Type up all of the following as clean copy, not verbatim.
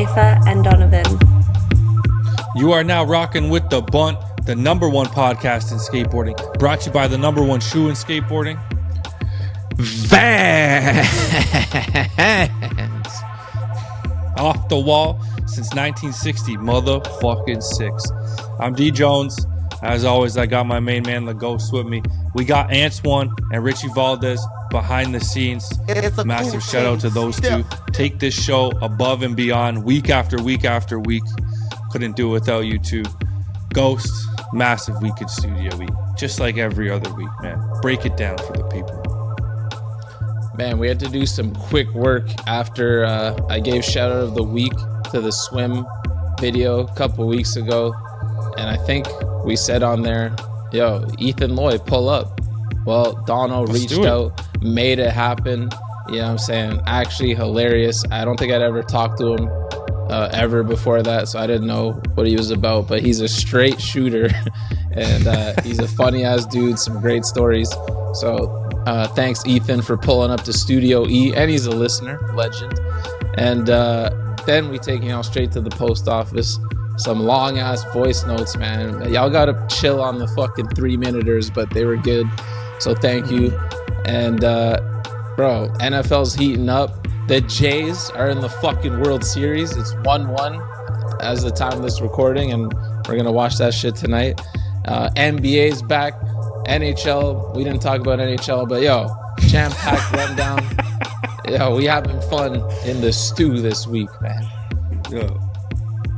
Safa and Donovan. You are now rocking with the Bunt, the number one podcast in skateboarding, brought to you by the number one shoe in skateboarding, Vans. Off the wall since 1960, motherfucking 6. I'm D Jones. As always, I got my main man, the Ghost, with me. We got Antoine and Richie Valdez behind the scenes. Massive shout out to those two. Take this show above and beyond, week after week after week. Couldn't do it without you two. Ghost, massive week in studio week, just like every other week, man. Break it down for the people. Man, we had to do some quick work after I gave shout out of the week to the swim video a couple weeks ago. And I think we said on there, yo, Ethan Loy, pull up. Well, Dono reached out, made it happen. You know what I'm saying? Actually hilarious. I don't think I'd ever talked to him ever before that, so I didn't know what he was about. But he's a straight shooter, and he's a funny ass dude. Some great stories. So thanks, Ethan, for pulling up to Studio E, and he's a listener, legend. And then we take straight to the post office. Some long ass voice notes, man. Y'all gotta chill on the fucking 3-minuters, but they were good. So thank you. And bro, NFL's heating up. The Jays are in the fucking World Series. It's 1-1 as the time of this recording, and we're gonna watch that shit tonight. NBA's back. NHL, we didn't talk about NHL, but yo, jam-packed rundown. Yo, we having fun in the stew this week, man. Yo.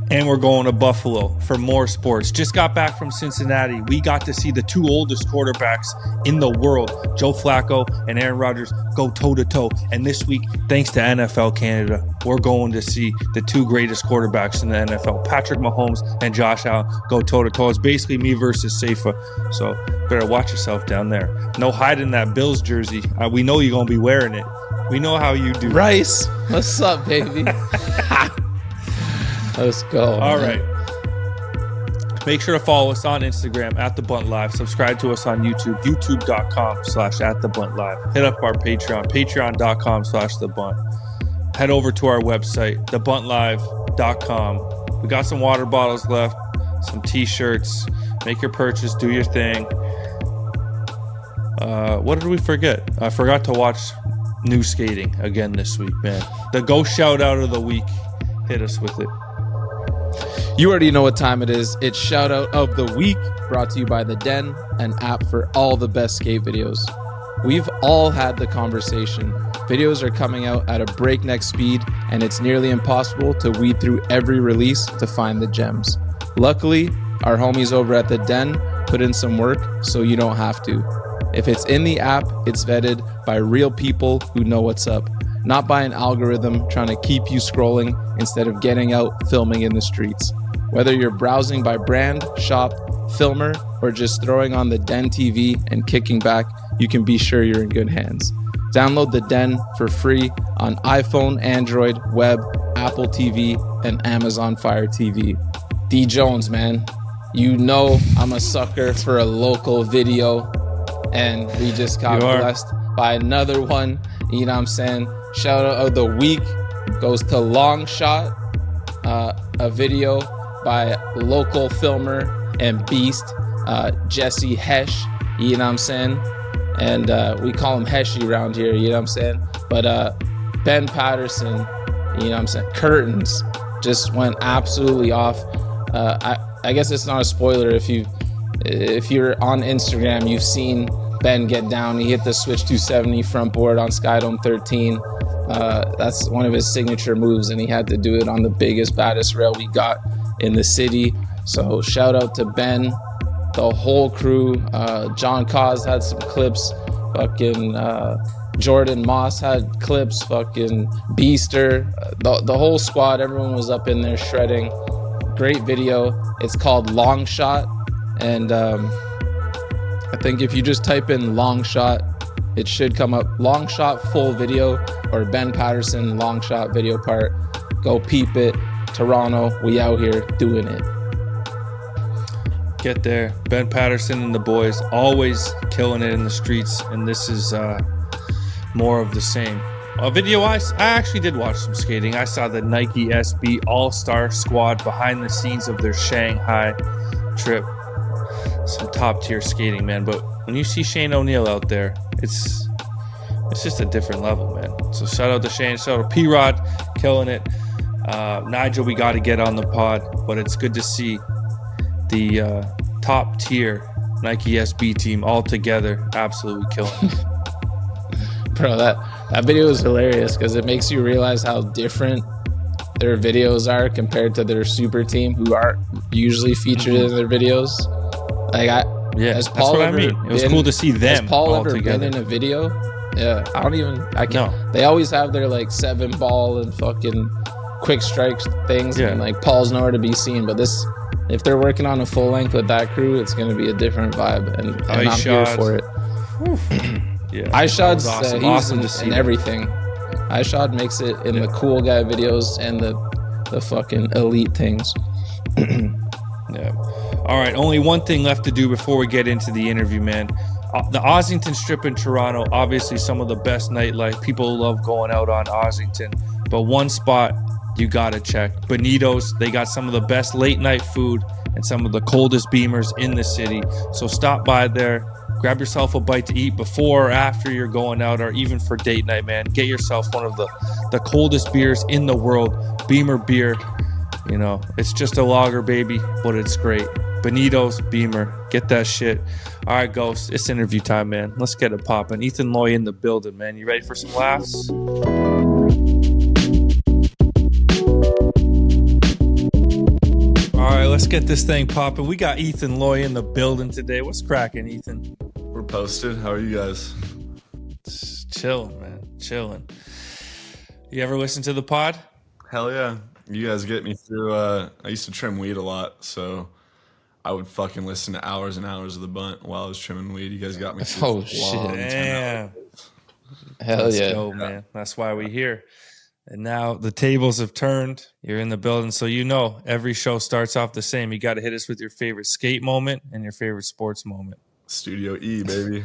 And we're going to Buffalo for more sports. Just got back from Cincinnati. We got to see the two oldest quarterbacks in the world, Joe Flacco and Aaron Rodgers, go toe-to-toe. And this week, thanks to NFL Canada, we're going to see the two greatest quarterbacks in the NFL, Patrick Mahomes and Josh Allen, go toe-to-toe. It's basically me versus Safa. So better watch yourself down there. No hiding that Bills jersey. We know you're going to be wearing it. We know how you do. Rice, what's up, baby? Let's go. All right. Make sure to follow us on Instagram at The Bunt Live. Subscribe to us on YouTube, youtube.com/@TheBuntLive. Hit up our Patreon, patreon.com/The Bunt. Head over to our website, thebuntlive.com. We got some water bottles left, some t-shirts. Make your purchase, do your thing. What did we forget? I forgot to watch new skating again this week, man. The Ghost shout out of the week. Hit us with it. You already know what time it is. It's Shout Out of the Week, brought to you by The Den, an app for all the best skate videos. We've all had the conversation. Videos are coming out at a breakneck speed, and it's nearly impossible to weed through every release to find the gems. Luckily, our homies over at The Den put in some work so you don't have to. If it's in the app, it's vetted by real people who know what's up, not by an algorithm trying to keep you scrolling instead of getting out filming in the streets. Whether you're browsing by brand, shop, filmer, or just throwing on the Den TV and kicking back, you can be sure you're in good hands. Download the Den for free on iPhone, Android, web, Apple TV, and Amazon Fire TV. D Jones, man, you know I'm a sucker for a local video, and we just got blessed by another one. You know what I'm saying? Shout out of the week goes to Long Shot, a video by local filmer and beast, Jesse Hesh, you know what I'm saying? And we call him Heshy around here, you know what I'm saying? But Ben Patterson, you know what I'm saying? Curtains just went absolutely off. I guess it's not a spoiler if you're on Instagram, you've seen Ben get down. He hit the Switch 270 front board on Skydome 13. That's one of his signature moves, and he had to do it on the biggest, baddest rail we got in the city. So shout out to Ben, the whole crew. John Cause had some clips. Fucking Jordan Moss had clips. Fucking Beaster. The whole squad, everyone was up in there shredding. Great video. It's called Long Shot, and I think if you just type in Long Shot, it should come up. Long Shot full video or Ben Patterson Long Shot video part. Go peep it. Toronto, we out here doing it. Get there. Ben Patterson and the boys always killing it in the streets, and this is more of the same. A video I actually did watch some skating. I saw the Nike SB All-Star Squad behind the scenes of their Shanghai trip. Some top-tier skating, man. But when you see Shane O'Neill out there, it's just a different level, man. So shout out to Shane. Shout out to P-Rod, killing it. Nigel, we got to get on the pod. But it's good to see the top-tier Nike SB team all together, absolutely killing it. Bro, that video is hilarious because it makes you realize how different their videos are compared to their super team, who are usually featured in their videos. Like that's what I mean. It was cool to see them. Has Paul all ever together. been in a video? Yeah, I can't. No. They always have their like 7-ball and fucking quick strike things, and like Paul's nowhere to be seen. But if they're working on a full length with that crew, it's going to be a different vibe, and I'm here for it. Yeah, iShod's awesome to see in everything. iShod makes it in the cool guy videos and the fucking elite things. Yeah. All right, only one thing left to do before we get into the interview, man. The Ossington Strip in Toronto, obviously some of the best nightlife. People love going out on Ossington. But one spot you got to check. Benito's, they got some of the best late night food and some of the coldest beamers in the city. So stop by there. Grab yourself a bite to eat before or after you're going out, or even for date night, man. Get yourself one of the coldest beers in the world, Beamer beer. You know, it's just a lager, baby, but it's great. Benito's Beamer. Get that shit. All right, Ghost, it's interview time, man. Let's get it popping. Ethan Loy in the building, man. You ready for some laughs? All right, let's get this thing popping. We got Ethan Loy in the building today. What's cracking, Ethan? We're posted. How are you guys? Just chilling, man. Chilling. You ever listen to the pod? Hell yeah. You guys get me through. I used to trim weed a lot, so I would fucking listen to hours and hours of the Bunt while I was trimming weed. You guys got me through. Oh, shit. Damn. Hell Let's yeah. go, man. That's why we're here. And now the tables have turned. You're in the building, so you know every show starts off the same. You got to hit us with your favorite skate moment and your favorite sports moment. Studio E, baby.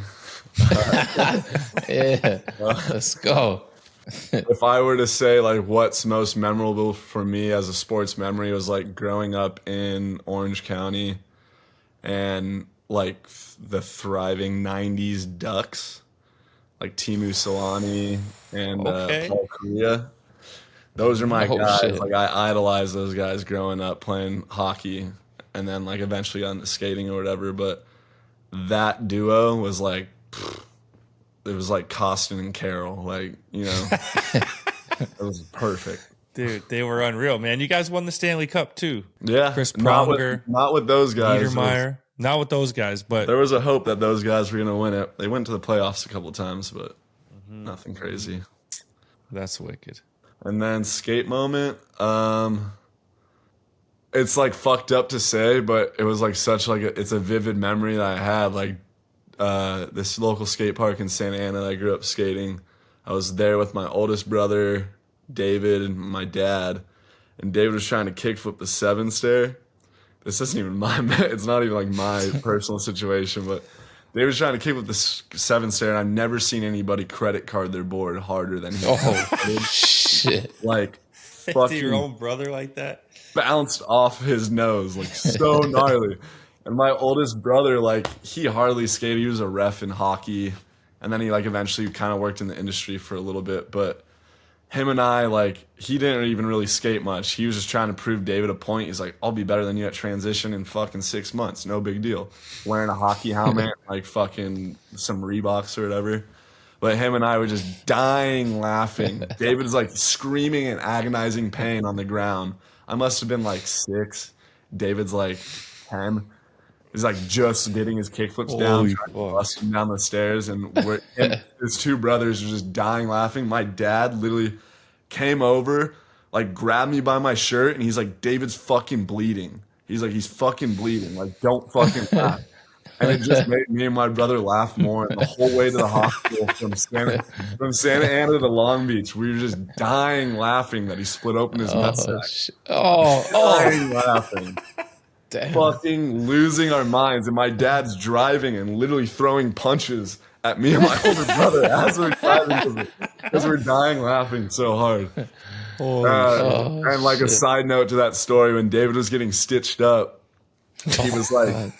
Yeah. Let's go. If I were to say like what's most memorable for me as a sports memory, was like growing up in Orange County and like the thriving 90s Ducks, like Timu Solani and Paul Correa. Those are my guys. Shit. Like I idolized those guys growing up playing hockey, and then like eventually got into skating or whatever. But that duo was like, it was like Costin and Carroll. Like, you know, it was perfect. Dude, they were unreal, man. You guys won the Stanley Cup too. Yeah, Chris Pronger, not with those guys. Niedermeyer, not with those guys, but there was a hope that those guys were gonna win it. They went to the playoffs a couple of times, but nothing crazy. That's wicked. And then skate moment. It's like fucked up to say, but it was like such like it's a vivid memory that I had. Like this local skate park in Santa Ana that I grew up skating. I was there with my oldest brother, David, and my dad. And David was trying to kickflip the 7 stair. This isn't even it's not even like my personal situation, but David was trying to kickflip the 7 stair, and I've never seen anybody credit card their board harder than he did. Shit. Like fucking your own brother like that? Bounced off his nose, like so gnarly. And my oldest brother, like, he hardly skated. He was a ref in hockey. And then he, like, eventually kind of worked in the industry for a little bit. But him and I, like, he didn't even really skate much. He was just trying to prove David a point. He's like, I'll be better than you at transition in fucking 6 months. No big deal. Wearing a hockey helmet, like fucking some Reeboks or whatever. But him and I were just dying laughing. David is, like, screaming in agonizing pain on the ground. I must have been, like, 6. David's, like, 10. He's like just getting his kickflips down, busting down the stairs, and his 2 brothers are just dying laughing. My dad literally came over, like grabbed me by my shirt, and he's like, "David's fucking bleeding." He's like, "He's fucking bleeding. Like, don't fucking laugh." And it just made me and my brother laugh more. And the whole way to the hospital from Santa Ana to Long Beach, we were just dying laughing that he split open his nutsack. Dying laughing. Damn. Fucking losing our minds, and my dad's driving and literally throwing punches at me and my older brother as we're driving because we're dying laughing so hard. And like a side note to that story, when David was getting stitched up, he was like,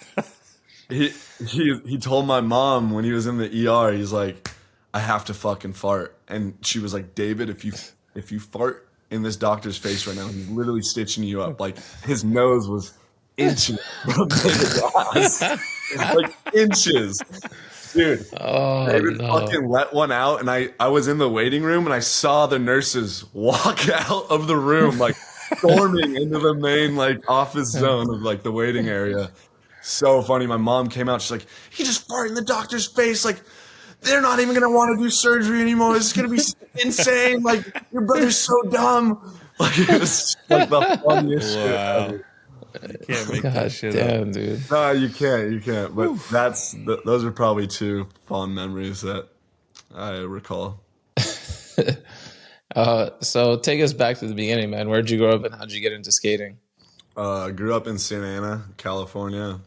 he told my mom when he was in the ER, he's like, I have to fucking fart. And she was like, David, if you fart in this doctor's face right now, he's literally stitching you up. Like his nose was inches from David's ass. Like inches. Dude, David fucking let one out, and I was in the waiting room, and I saw the nurses walk out of the room, like storming into the main like office zone of like the waiting area. So funny. My mom came out. She's like, he just farted in the doctor's face. Like, they're not even gonna want to do surgery anymore. This is gonna be insane. Like, your brother's so dumb. Like, it was like the funniest shit ever. You can't make that shit up. Dude. No, you can't. But those are probably two fond memories that I recall. So take us back to the beginning, man. Where'd you grow up and how'd you get into skating? I grew up in Santa Ana, California.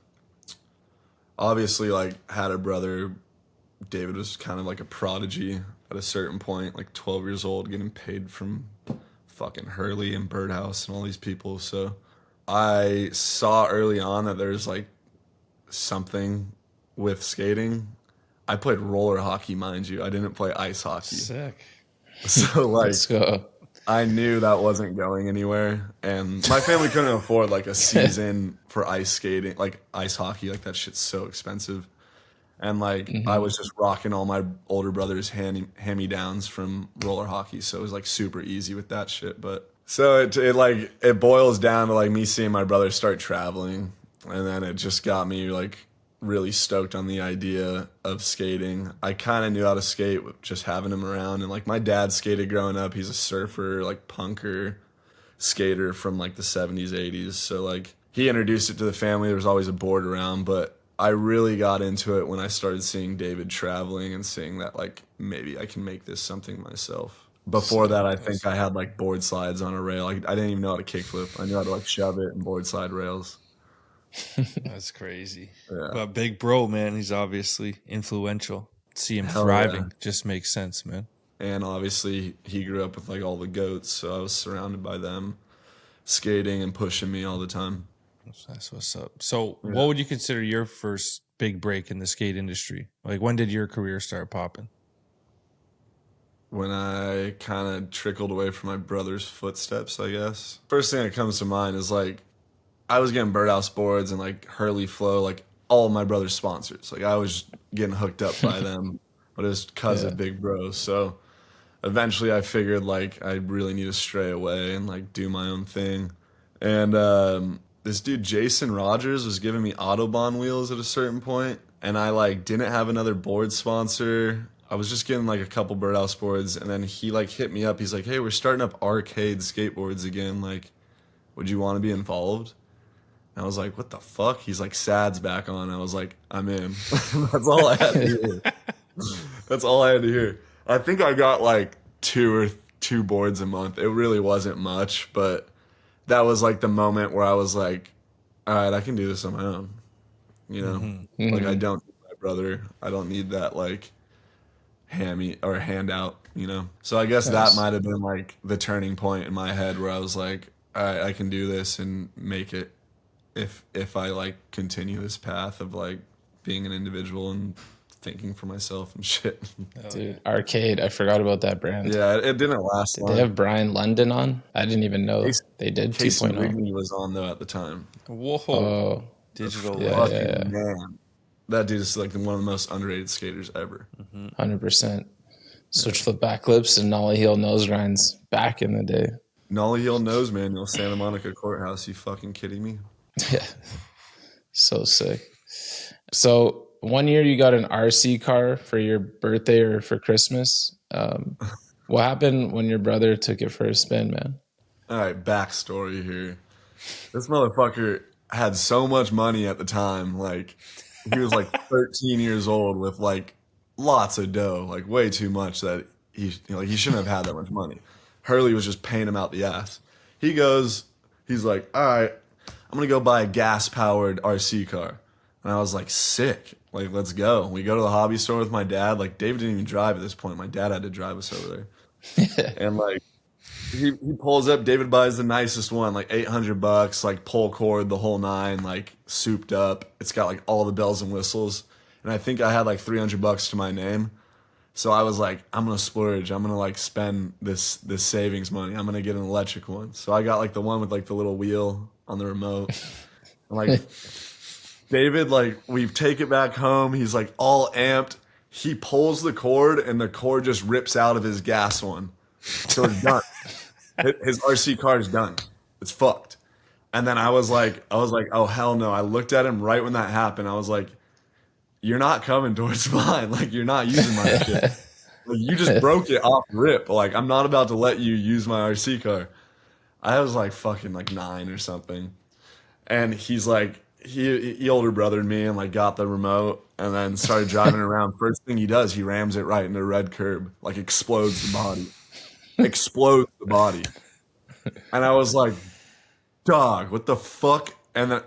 Obviously, like, had a brother. David was kind of like a prodigy at a certain point, like 12 years old, getting paid from fucking Hurley and Birdhouse and all these people. So I saw early on that there's like something with skating. I played roller hockey, mind you. I didn't play ice hockey. Sick. So like, Let's go. I knew that wasn't going anywhere, and my family couldn't afford like a season for ice skating, like ice hockey. Like that shit's so expensive. And like I was just rocking all my older brother's hand-me-downs from roller hockey, so it was like super easy with that shit. But so it boils down to like me seeing my brother start traveling, and then it just got me like really stoked on the idea of skating. I kind of knew how to skate with just having him around, and like my dad skated growing up. He's a surfer, like punker skater from like the 70s, 80s. So like he introduced it to the family. There was always a board around, but I really got into it when I started seeing David traveling and seeing that like maybe I can make this something myself. Before that, I think I had like board slides on a rail. I didn't even know how to kickflip. I knew how to like shove it and board slide rails. That's crazy. Yeah. But big bro, man, he's obviously influential. See him thriving just makes sense, man. And obviously he grew up with like all the goats, so I was surrounded by them skating and pushing me all the time. That's what's up. So what would you consider your first big break in the skate industry? Like when did your career start popping? When I kind of trickled away from my brother's footsteps, I guess. First thing that comes to mind is like I was getting Birdhouse boards and like Hurley Flow, like all of my brother's sponsors. Like I was getting hooked up by them, but it was because of Big Bro. So eventually I figured like I really need to stray away and like do my own thing. And this dude Jason Rogers was giving me Autobahn wheels at a certain point, and I like didn't have another board sponsor. I was just getting like a couple Birdhouse boards, and then he like hit me up. He's like, "Hey, we're starting up arcade skateboards again. Like, would you want to be involved?" And I was like, "What the fuck?" He's like, "Sad's back on." I was like, "I'm in." That's all I had to hear. That's all I had to hear. I think I got like two boards a month. It really wasn't much, but that was like the moment where I was like, all right, I can do this on my own. You know, like I don't need my brother. I don't need that like handout, you know? So I guess that might've been like the turning point in my head where I was like, all right, I can do this and make it if I like continue this path of like being an individual and thinking for myself and shit. Dude, Arcade, I forgot about that brand. Yeah, it didn't last long. Did they have Brian London on? I didn't even know they did Casey 2.0. Wigney was on though at the time. Whoa. Oh, Digital. yeah. Man. That dude is like one of the most underrated skaters ever. 100%. Switch flip backflips and nollie heel nose grinds back in the day. Nollie heel nose manual, Santa Monica Courthouse. You fucking kidding me? Yeah. So sick. So one year you got an RC car for your birthday or for Christmas. What happened when your brother took it for a spin, man? All right, backstory here. This motherfucker had so much money at the time. Like, he was like 13 years old with like lots of dough, like way too much that he shouldn't have had that much money. Hurley was just paying him out the ass. He's like, all right, I'm going to go buy a gas-powered RC car. And I was like, sick. Like, let's go. We go to the hobby store with my dad. Like, David didn't even drive at this point. My dad had to drive us over there. And like, he pulls up. David buys the nicest one, like $800, like pull cord, the whole nine, like souped up. It's got like all the bells and whistles. And I think I had like $300 to my name. So I was like, I'm gonna splurge. I'm gonna like spend this savings money. I'm gonna get an electric one. So I got like the one with like the little wheel on the remote. And like David, like we take it back home. He's like all amped. He pulls the cord and the cord just rips out of his gas one. So it's done. His RC car is done. It's fucked. And then I was like, oh hell no. I looked at him right when that happened. I was like, you're not coming towards mine. Like, you're not using my shit. Like, you just broke it off rip. Like, I'm not about to let you use my RC car. I was like fucking like 9 or something. And he's like, he older brothered me and like got the remote and then started driving around. First thing he does, he rams it right into a red curb. Like, explodes the body. Explodes the body. And I was like, dog, what the fuck? And then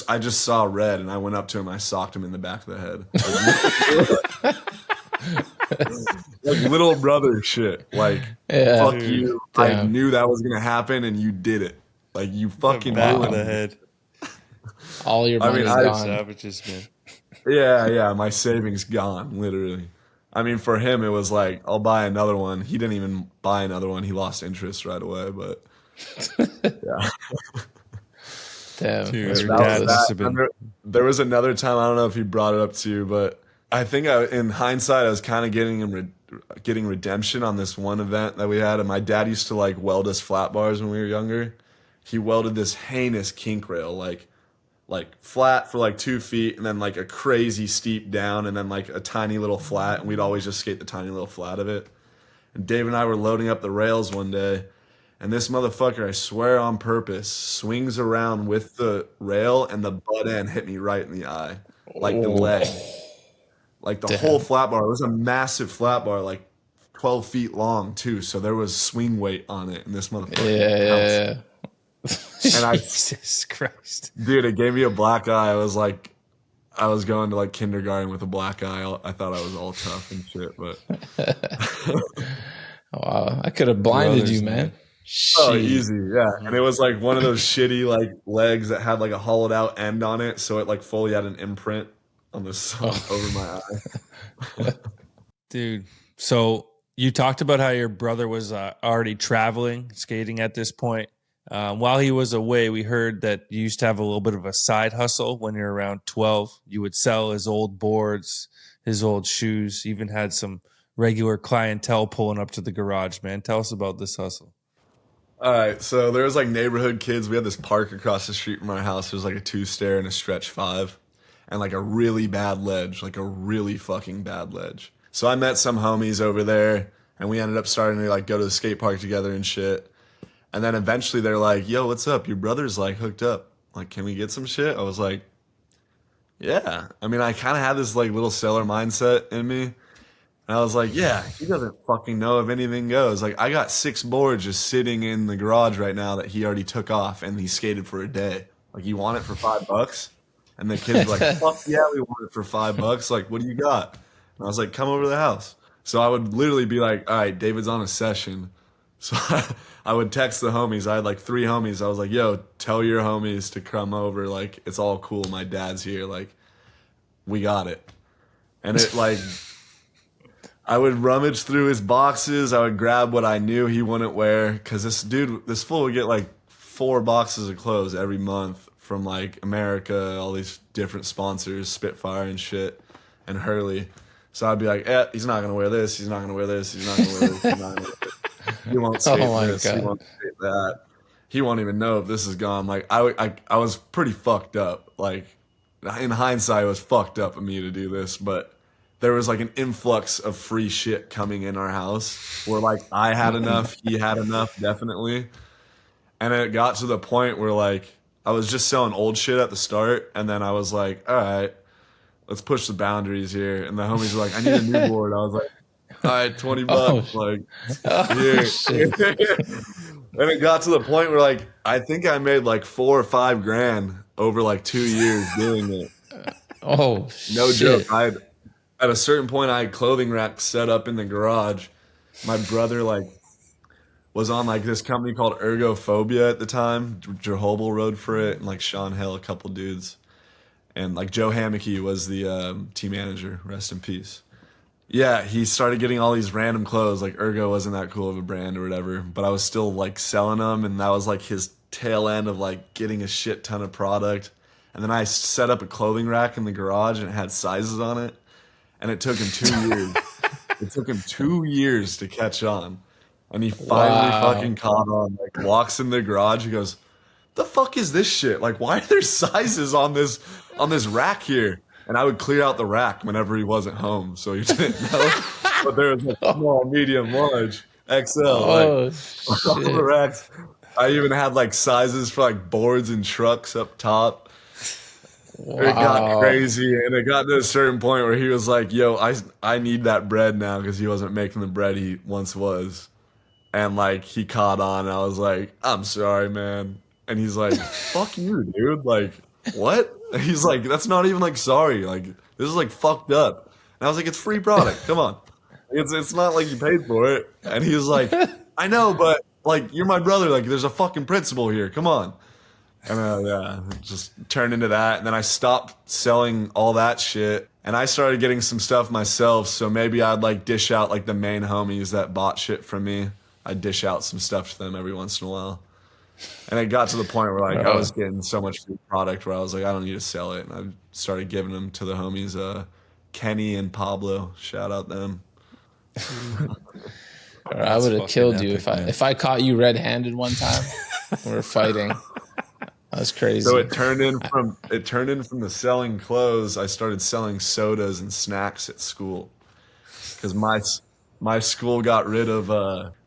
I just saw red, and I went up to him. I socked him in the back of the head. Like little brother shit. Like, fuck dude, you. Damn. I knew that was going to happen, and you did it. Like, you fucking back of ruined the it. head. All your money's gone. Savages, man. Yeah, my savings gone, literally. I mean, for him, it was like, I'll buy another one. He didn't even buy another one. He lost interest right away, but yeah. Damn. Dude, That's your That dad was must that. have been. And there was another time, I don't know if he brought it up to you, but I think in hindsight, I was kind of getting redemption on this one event that we had. And my dad used to like weld us flat bars when we were younger. He welded this heinous kink rail, like flat for like 2 feet and then like a crazy steep down and then like a tiny little flat. And we'd always just skate the tiny little flat of it. And Dave and I were loading up the rails one day. And this motherfucker, I swear on purpose, swings around with the rail and the butt end hit me right in the eye. Like the leg. Like the whole flat bar. It was a massive flat bar, like 12 feet long too. So there was swing weight on it. And this motherfucker. Yeah. And I, Jesus Christ. dude, it gave me a black eye. I was like, I was going to like kindergarten with a black eye. I thought I was all tough and shit, but. Wow. I could have blinded Brothers, you, man. man. Oh, Shit. easy, yeah. And it was like one of those shitty like legs that had like a hollowed out end on it, so it like fully had an imprint on this over my eye. Dude, so you talked about how your brother was already traveling, skating at this point. While he was away, we heard that you used to have a little bit of a side hustle when you're around 12. You would sell his old boards, his old shoes, even had some regular clientele pulling up to the garage, man. Tell us about this hustle. All right, so there was like neighborhood kids. We had this park across the street from our house. There's like a 2-stair and a stretch 5 and like a really bad ledge, like a really fucking bad ledge. So I met some homies over there and we ended up starting to like go to the skate park together and shit. And then eventually they're like, yo, what's up? Your brother's like hooked up. Like, can we get some shit? I was like, yeah. I mean, I kind of had this like little seller mindset in me. And I was like, yeah, he doesn't fucking know if anything goes. Like, I got 6 boards just sitting in the garage right now that he already took off and he skated for a day. Like, you want it for $5? And the kids were like, fuck yeah, we want it for $5. Like, what do you got? And I was like, come over to the house. So I would literally be like, all right, David's on a session. So I would text the homies. I had like 3 homies. I was like, yo, tell your homies to come over. Like, it's all cool. My dad's here. Like, we got it. And it like... I would rummage through his boxes. I would grab what I knew he wouldn't wear because this fool would get like 4 boxes of clothes every month from like America, all these different sponsors, Spitfire and shit, and Hurley. So I'd be like, he's not gonna wear this. He's not gonna wear this. He's not gonna wear this. He's not gonna wear this. He won't skate this. God. He won't skate that. He won't even know if this is gone. Like I was pretty fucked up. Like in hindsight, it was fucked up of me to do this, but. There was like an influx of free shit coming in our house where like I had enough, he had enough, definitely. And it got to the point where like I was just selling old shit at the start. And then I was like, all right, let's push the boundaries here. And the homies were like, I need a new board. I was like, all right, $20. Here. Shit. And it got to the point where like I think I made like $4 or $5 grand over like 2 years doing it. Oh, No shit. joke. At a certain point, I had clothing racks set up in the garage. My brother like was on like this company called Ergophobia at the time. Jehobel rode for it, and like Sean Hill, a couple dudes, and like Joe Hammocky was the team manager. Rest in peace. Yeah, he started getting all these random clothes. Like Ergo wasn't that cool of a brand or whatever, but I was still like selling them, and that was like his tail end of like getting a shit ton of product. And then I set up a clothing rack in the garage, and it had sizes on it, and it took him 2 years. It took him 2 years to catch on, and he finally Wow. fucking caught on. Like walks in the garage, he goes, "The fuck is this shit? Like, why are there sizes on this rack here?" And I would clear out the rack whenever he wasn't home, so he didn't know. But there was like small, medium, large, XL, like Oh, all the shit. racks. I even had like sizes for like boards and trucks up top. It got Wow. crazy, and it got to a certain point where he was like, "Yo, I need that bread now," because he wasn't making the bread he once was. And like he caught on, and I was like, "I'm sorry, man." And he's like, "Fuck you, dude." Like, what? And he's like, "That's not even like sorry. Like, this is like fucked up." And I was like, "It's free product. Come on. It's not like you paid for it." And he was like, "I know, but like you're my brother. Like, there's a fucking principle here. Come on." And yeah, it just turned into that. And then I stopped selling all that shit. And I started getting some stuff myself. So maybe I'd like dish out like the main homies that bought shit from me. I'd dish out some stuff to them every once in a while. And it got to the point where like I Bro. was getting so much free product where I was like, I don't need to sell it. And I started giving them to the homies, Kenny and Pablo. Shout out them. Bro, I That's would have fucking killed you epic, man. if I caught you red-handed one time. We were fighting. That's crazy. So it turned in from the selling clothes. I started selling sodas and snacks at school because my school got rid of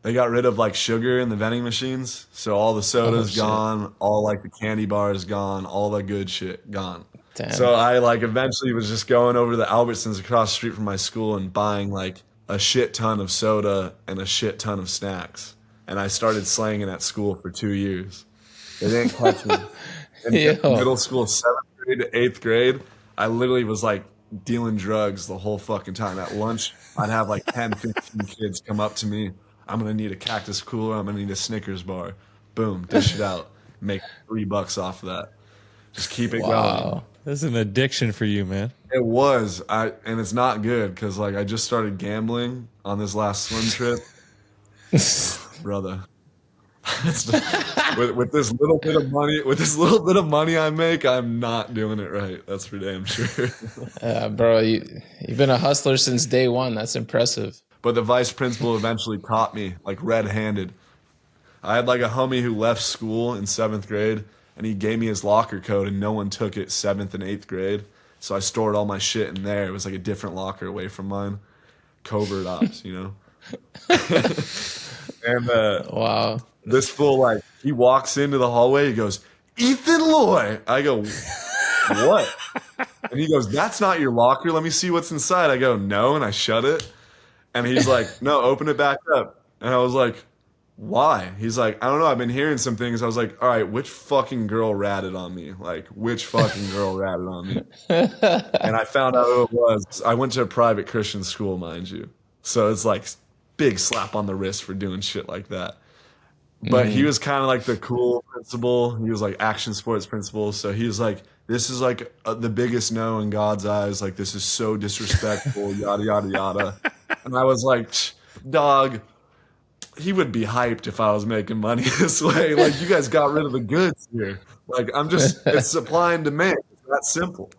they got rid of like sugar in the vending machines. So all the Oh sodas shit. gone, all like the candy bars gone, all the good shit gone. Damn. So I like eventually was just going over to the Albertsons across the street from my school and buying like a shit ton of soda and a shit ton of snacks. And I started slanging at school for 2 years. They didn't catch me. In Yo. middle school, 7th grade to 8th grade, I literally was like dealing drugs the whole fucking time. At lunch, I'd have like 10, 15 kids come up to me. I'm going to need a cactus cooler. I'm going to need a Snickers bar. Boom, dish it out. Make $3 off of that. Just keep it going. Wow. That's an addiction for you, man. It was. And it's not good because like I just started gambling on this last swim trip. Brother. With this little bit of money I make, I'm not doing it right. That's for damn sure. Bro, you've been a hustler since day one. That's impressive. But the vice principal eventually caught me like red-handed. I had like a homie who left school in 7th grade, and he gave me his locker code, and no one took it 7th and 8th grade. So I stored all my shit in there. It was like a different locker away from mine. Covert ops, you know. And Wow. this fool, like, he walks into the hallway. He goes, "Ethan Loy." I go, "What?" And he goes, "That's not your locker. Let me see what's inside." I go, "No," and I shut it. And he's like, "No, open it back up." And I was like, "Why?" He's like, "I don't know. I've been hearing some things." I was like, "All right, which fucking girl ratted on me? Like, which fucking girl ratted on me?" And I found out who it was. I went to a private Christian school, mind you. So it's like big slap on the wrist for doing shit like that. But he Mhm. was kind of like the cool principal. He was like action sports principal. So he was like, "This is like the biggest no in God's eyes. Like, this is so disrespectful, yada, yada, yada." And I was like, "Dog, he would be hyped if I was making money this way. Like, you guys got rid of the goods here. Like, it's supply and demand. It's that simple."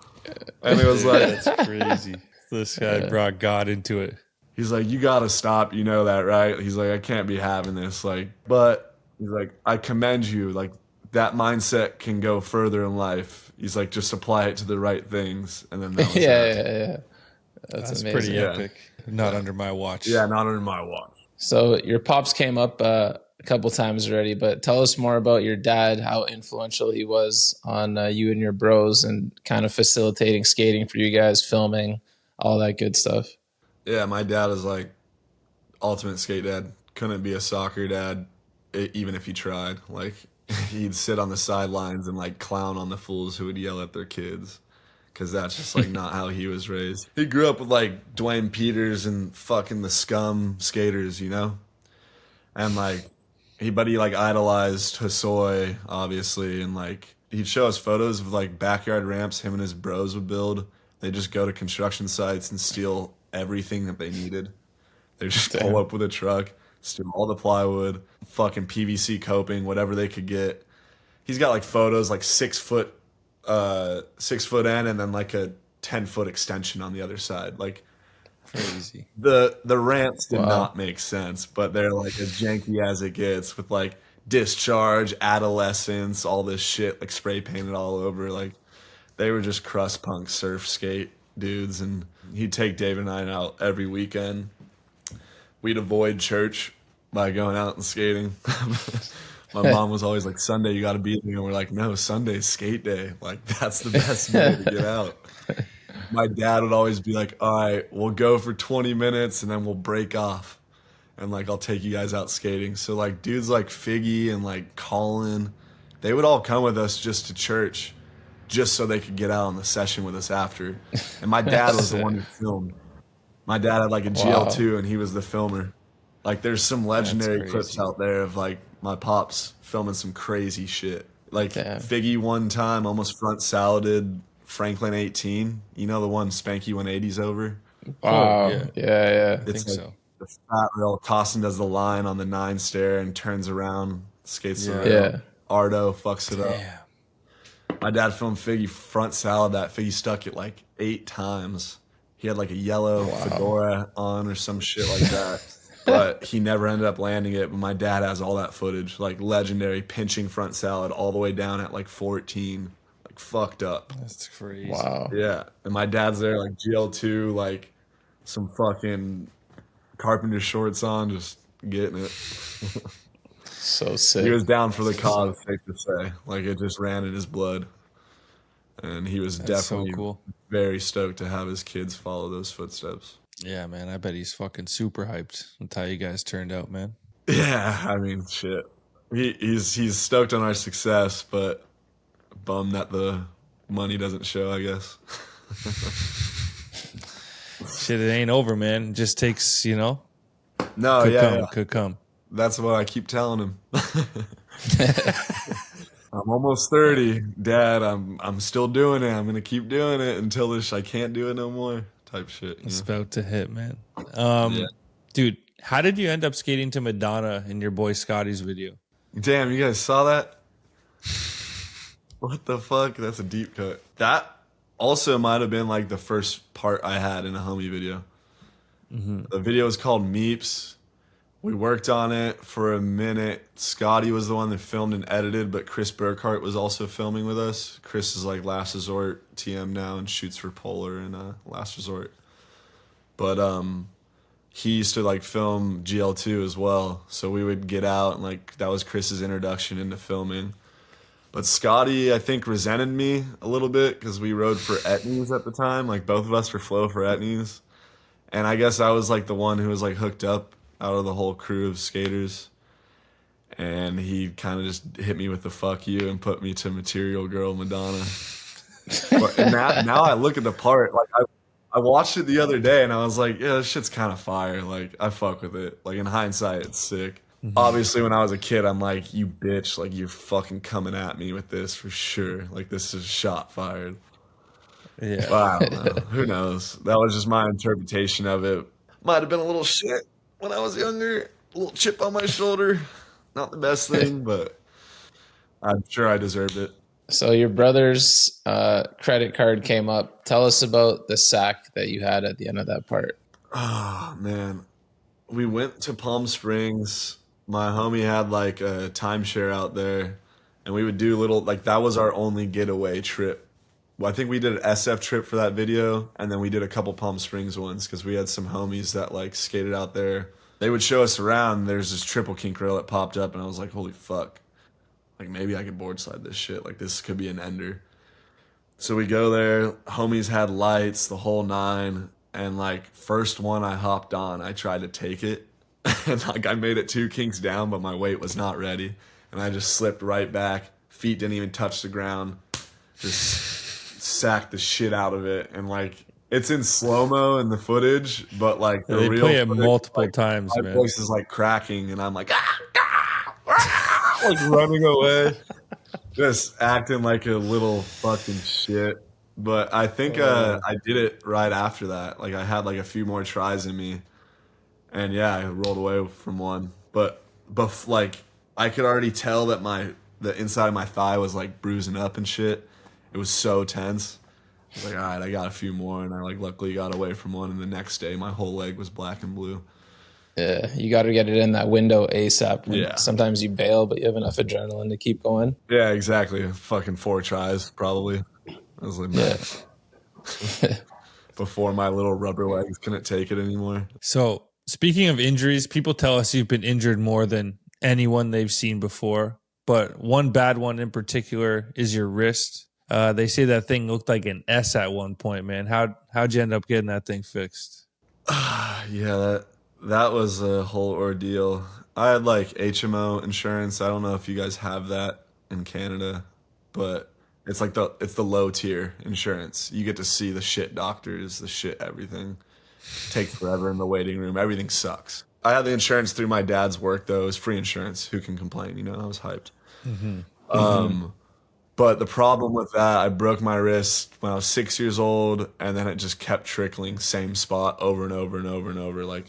And it was Dude, like, that's crazy. This guy brought God into it. he's like, "You gotta stop. You know that, right?" He's like, "I can't be having this." Like, but he's like, "I commend you. Like, that mindset can go further in life." He's like, "Just apply it to the right things." And then that was Yeah, that. yeah. That's amazing. pretty Yeah. epic. Not under my watch. Yeah, not under my watch. So your pops came up a couple times already, but tell us more about your dad, how influential he was on you and your bros and kind of facilitating skating for you guys, filming, all that good stuff. Yeah, my dad is like ultimate skate dad. Couldn't be a soccer dad even if he tried. Like, he'd sit on the sidelines and like clown on the fools who would yell at their kids. because that's just like not how he was raised. He grew up with like Dwayne Peters and fucking the scum skaters, you know? And like he like idolized Hosoi, obviously, and like he'd show us photos of like backyard ramps him and his bros would build. They just go to construction sites and steal everything that they needed. They just pull up with a truck, steal all the plywood, fucking PVC coping, whatever they could get. He's got like photos like 6 foot end and then like a 10-foot extension on the other side. Like Crazy. The ramps did not make sense, but they're like as janky as it gets with like discharge, adolescence, all this shit like spray painted all over. Like they were just crust punk surf skate dudes, and he'd take Dave and I out every weekend. We'd avoid church by going out and skating. My mom was always like, Sunday you got to be there, and we're like, no, Sunday's skate day. Like that's the best day to get out. My dad would always be like, all right, we'll go for 20 minutes and then we'll break off. And like, I'll take you guys out skating. So like dudes like Figgy and like Colin, they would all come with us just to church just so they could get out on the session with us after. And my dad was the one who filmed. My dad had like a GL2 and he was the filmer. Like there's some legendary clips out there of like my pops filming some crazy shit. Like Figgy one time almost front saladed Franklin 18, you know, the one Spanky 180's over. Wow. Yeah. I think so. The fat rail, Costin does the line on the 9 stair and turns around, skates the rail. Yeah. Ardo fucks it up. My dad filmed Figgy front salad. That Figgy stuck it like 8 times. He had like a yellow fedora on or some shit like that. But he never ended up landing it. But my dad has all that footage, like legendary pinching front salad all the way down at like 14. Fucked up. That's crazy. Wow. Yeah. And my dad's there like GL2, like some fucking carpenter shorts on, just getting it. So sick. He was down for the cause, safe to say. Like it just ran in his blood. And he was definitely very stoked to have his kids follow those footsteps. Yeah, man. I bet he's fucking super hyped with how you guys turned out, man. Yeah, I mean, shit. He's stoked on our success, but bummed that the money doesn't show, I guess. Shit, it ain't over, man. It just takes, you know. No, Could come. That's what I keep telling him. I'm almost 30, Dad. I'm still doing it. I'm gonna keep doing it until I can't do it no more. Type shit. It's about to hit, man. Dude, how did you end up skating to Madonna in your boy Scotty's video? Damn, you guys saw that? What the fuck? That's a deep cut. That also might have been like the first part I had in a homie video. Mm-hmm. The video is called Meeps. We worked on it for a minute. Scotty was the one that filmed and edited, but Chris Burkhart was also filming with us. Chris is like Last Resort TM now and shoots for Polar and Last Resort. But he used to like film GL2 as well. So we would get out and like that was Chris's introduction into filming. But Scotty, I think, resented me a little bit because we rode for Etnies at the time. Like, both of us were flow for Etnies. And I guess I was, like, the one who was, like, hooked up out of the whole crew of skaters. And he kind of just hit me with the fuck you and put me to Material Girl Madonna. But now I look at the part, like, I watched it the other day, and I was like, yeah, this shit's kind of fire. Like, I fuck with it. Like, in hindsight, it's sick. Mm-hmm. Obviously, when I was a kid, I'm like, you bitch, like, you're fucking coming at me with this for sure. Like, this is shot fired. Yeah. But I don't know. Who knows? That was just my interpretation of it. Might have been a little shit when I was younger. A little chip on my shoulder. Not the best thing, but I'm sure I deserved it. So your brother's credit card came up. Tell us about the sack that you had at the end of that part. Oh, man. We went to Palm Springs. My homie had like a timeshare out there, and we would do little, like, that was our only getaway trip. Well, I think we did an SF trip for that video, and then we did a couple Palm Springs ones because we had some homies that like skated out there. They would show us around. There's this triple kink rail that popped up, and I was like, holy fuck. Like, maybe I could board slide this shit. Like, this could be an ender. So we go there. Homies had lights, the whole 9. And, like, first one I hopped on, I tried to take it. And, like, I made it 2 kinks down, but my weight was not ready. And I just slipped right back. Feet didn't even touch the ground. Just sacked the shit out of it, and like it's in slow-mo in the footage, but like the They real play it footage, multiple like, times, my man. voice is like cracking, and I'm like like running away, just acting like a little fucking shit. But I think I did it right after that. Like I had like a few more tries in me, and yeah, I rolled away from one. But like I could already tell that the inside of my thigh was like bruising up and shit. It was so tense. I was like, all right, I got a few more, and I like luckily got away from one. And the next day, my whole leg was black and blue. Yeah, you got to get it in that window ASAP. Yeah. Sometimes you bail, but you have enough adrenaline to keep going. Yeah, exactly. Fucking 4 tries, probably. I was like, man. Before my little rubber legs couldn't take it anymore. So, speaking of injuries, people tell us you've been injured more than anyone they've seen before. But one bad one in particular is your wrist. They say that thing looked like an S at one point, man. How'd you end up getting that thing fixed? Yeah, that was a whole ordeal. I had like HMO insurance. I don't know if you guys have that in Canada, but it's like it's the low tier insurance. You get to see the shit doctors, the shit everything. Takes forever in the waiting room. Everything sucks. I had the insurance through my dad's work though. It was free insurance. Who can complain? You know, I was hyped. But the problem with that, I broke my wrist when I was 6 years old, and then it just kept trickling, same spot over and over and over and over. Like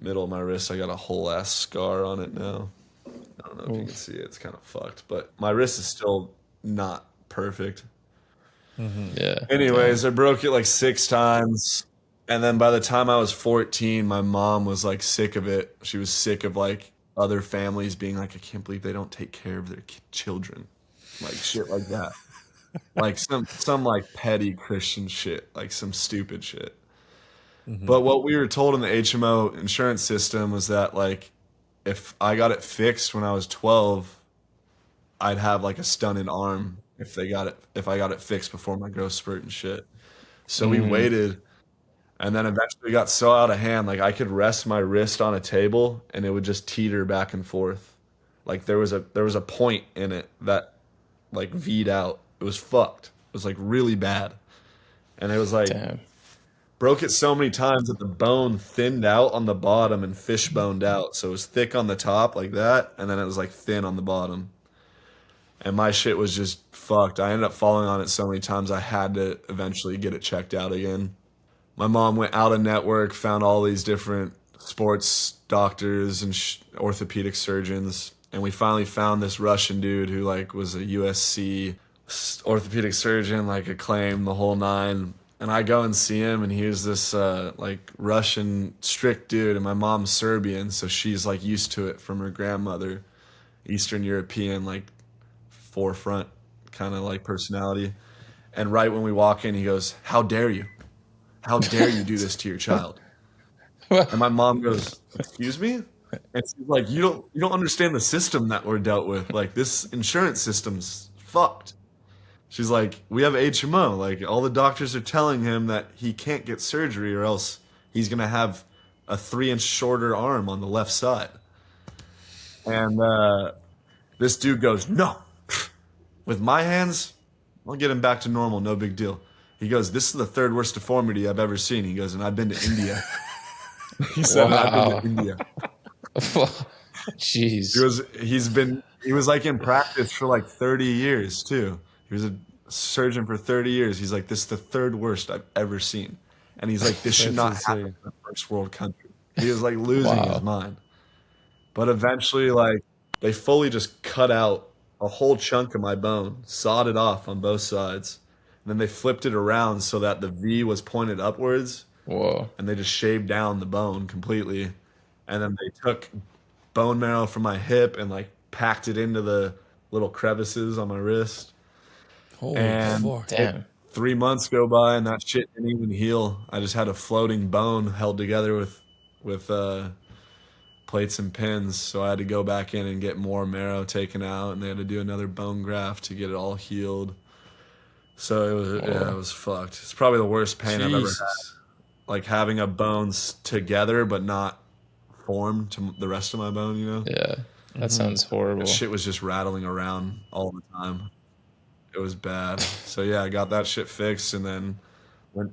middle of my wrist, I got a whole ass scar on it now. I don't know if you can see it. It's kind of fucked, but my wrist is still not perfect. Yeah. Anyways, I broke it like 6 times. And then by the time I was 14, my mom was like sick of it. She was sick of like other families being like, I can't believe they don't take care of their children. Like shit like that. Like some like petty Christian shit, like some stupid shit. But what we were told in the HMO insurance system was that like if I got it fixed when I was 12, I'd have like a stunted arm if I got it fixed before my growth spurt and shit. So we waited, and then eventually it got so out of hand, like I could rest my wrist on a table and it would just teeter back and forth. Like there was a point in it that like V'd out. It was fucked. It was like really bad. And it was like broke it so many times that the bone thinned out on the bottom and fish boned out. So it was thick on the top like that, and then it was like thin on the bottom. And my shit was just fucked. I ended up falling on it so many times I had to eventually get it checked out again. My mom went out of network, found all these different sports doctors and orthopedic surgeons, and we finally found this Russian dude who like was a USC orthopedic surgeon, like acclaimed the whole nine. And I go and see him, and he was this like Russian strict dude, and my mom's Serbian, so she's like used to it from her grandmother, Eastern European, like forefront kind of like personality. And right when we walk in, he goes, "How dare you? How dare you do this to your child?" And my mom goes, "Excuse me?" And she's like, you don't understand the system that we're dealt with. Like this insurance system's fucked. She's like, we have HMO. Like all the doctors are telling him that he can't get surgery or else he's gonna have a 3-inch shorter arm on the left side. And this dude goes, "No, with my hands, I'll get him back to normal. No big deal." He goes, "This is the 3rd worst deformity I've ever seen." He goes, "And I've been to India." He said, "I've been to India." Jeez. He was like in practice for like 30 years too. He was a surgeon for 30 years. He's like, "This is the 3rd worst I've ever seen." And he's like, "This should not happen in a first world country." He was like losing his mind. But eventually, like, they fully just cut out a whole chunk of my bone, sawed it off on both sides. And then they flipped it around so that the V was pointed upwards. Whoa. And they just shaved down the bone completely. And then they took bone marrow from my hip and like packed it into the little crevices on my wrist. Holy fuck. Damn. 3 months go by and that shit didn't even heal. I just had a floating bone held together with plates and pins. So I had to go back in and get more marrow taken out, and they had to do another bone graft to get it all healed. So it was fucked. It's probably the worst pain I've ever had. Like having a bones together but not formed to the rest of my bone, you know? Yeah. That sounds horrible. That shit was just rattling around all the time. It was bad. So yeah, I got that shit fixed, and then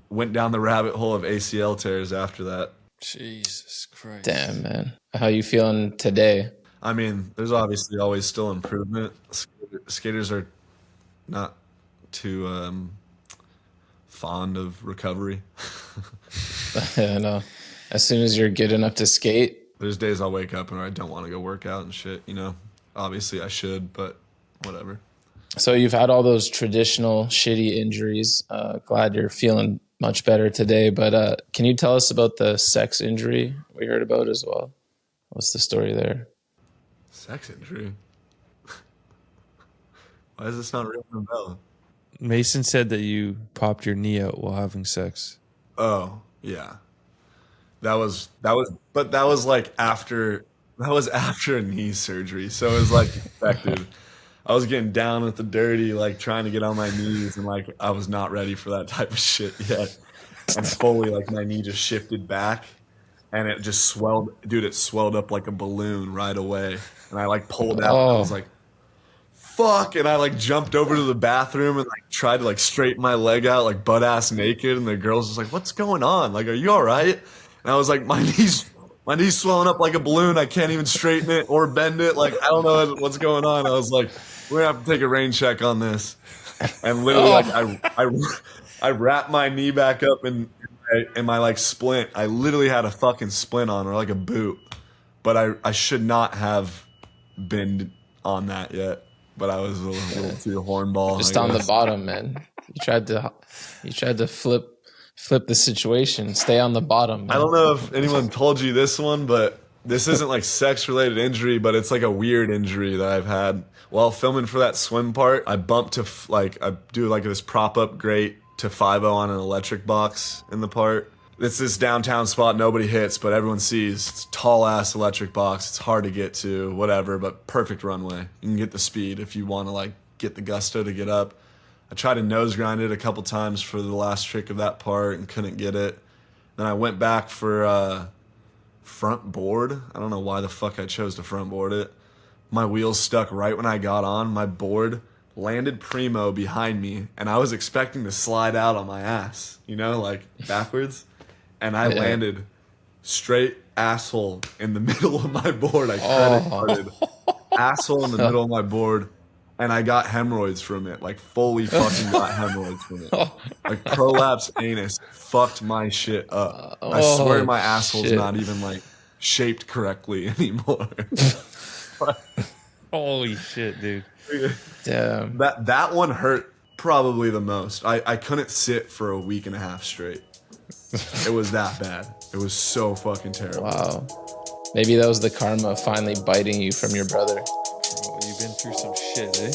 went down the rabbit hole of ACL tears after that. Jesus Christ. Damn, man. How you feeling today? I mean, there's obviously always still improvement. Skaters are not too fond of recovery. I know. As soon as you're good enough to skate. There's days I'll wake up and I don't want to go work out and shit, Obviously I should, but whatever. So you've had all those traditional shitty injuries. Glad you're feeling much better today. But can you tell us about the sex injury we heard about as well? What's the story there? Sex injury? Why is this not ringing a bell? Mason said that you popped your knee out while having sex. Oh, yeah. That was like after a knee surgery. So it was like expected. I was getting down with the dirty, like trying to get on my knees, and like I was not ready for that type of shit yet. And fully, like my knee just shifted back, and it just swelled. Dude, it swelled up like a balloon right away. And I like pulled out. And I was like, "Fuck!" And I like jumped over to the bathroom and like tried to like straighten my leg out, like butt ass naked. And the girls was like, "What's going on? Like, are you all right?" And I was like, my knee's swelling up like a balloon. I can't even straighten it or bend it. Like, I don't know what's going on. I was like, we're gonna have to take a rain check on this. And literally, like, I wrapped my knee back up in my like splint. I literally had a fucking splint on, or like a boot. But I should not have been on that yet. But I was a little too hornball. Just on the bottom, man. You tried to flip the situation, stay on the bottom, man. I don't know if anyone told you this one, but this isn't like sex related injury, but it's like a weird injury that I've had while filming for that swim part. I bumped to I do like this prop up grate to 5-0 on an electric box in the part. It's this downtown spot nobody hits, but everyone sees. It's a tall ass electric box. It's hard to get to, whatever, but perfect runway. You can get the speed if you want to like get the gusto to get up. I tried to nose grind it a couple times for the last trick of that part and couldn't get it. Then I went back for front board. I don't know why the fuck I chose to front board it. My wheels stuck right when I got on. My board landed primo behind me, and I was expecting to slide out on my ass, like backwards. And I landed straight asshole in the middle of my board. I credit carded asshole in the middle of my board. And I got hemorrhoids from it, like fully fucking got hemorrhoids from it. Like prolapse anus fucked my shit up. I swear my asshole's not even like shaped correctly anymore. Holy shit, dude. Damn. That one hurt probably the most. I couldn't sit for a week and a half straight. It was that bad. It was so fucking terrible. Wow. Maybe that was the karma finally biting you from your brother. Bro, you've been through some shit, eh?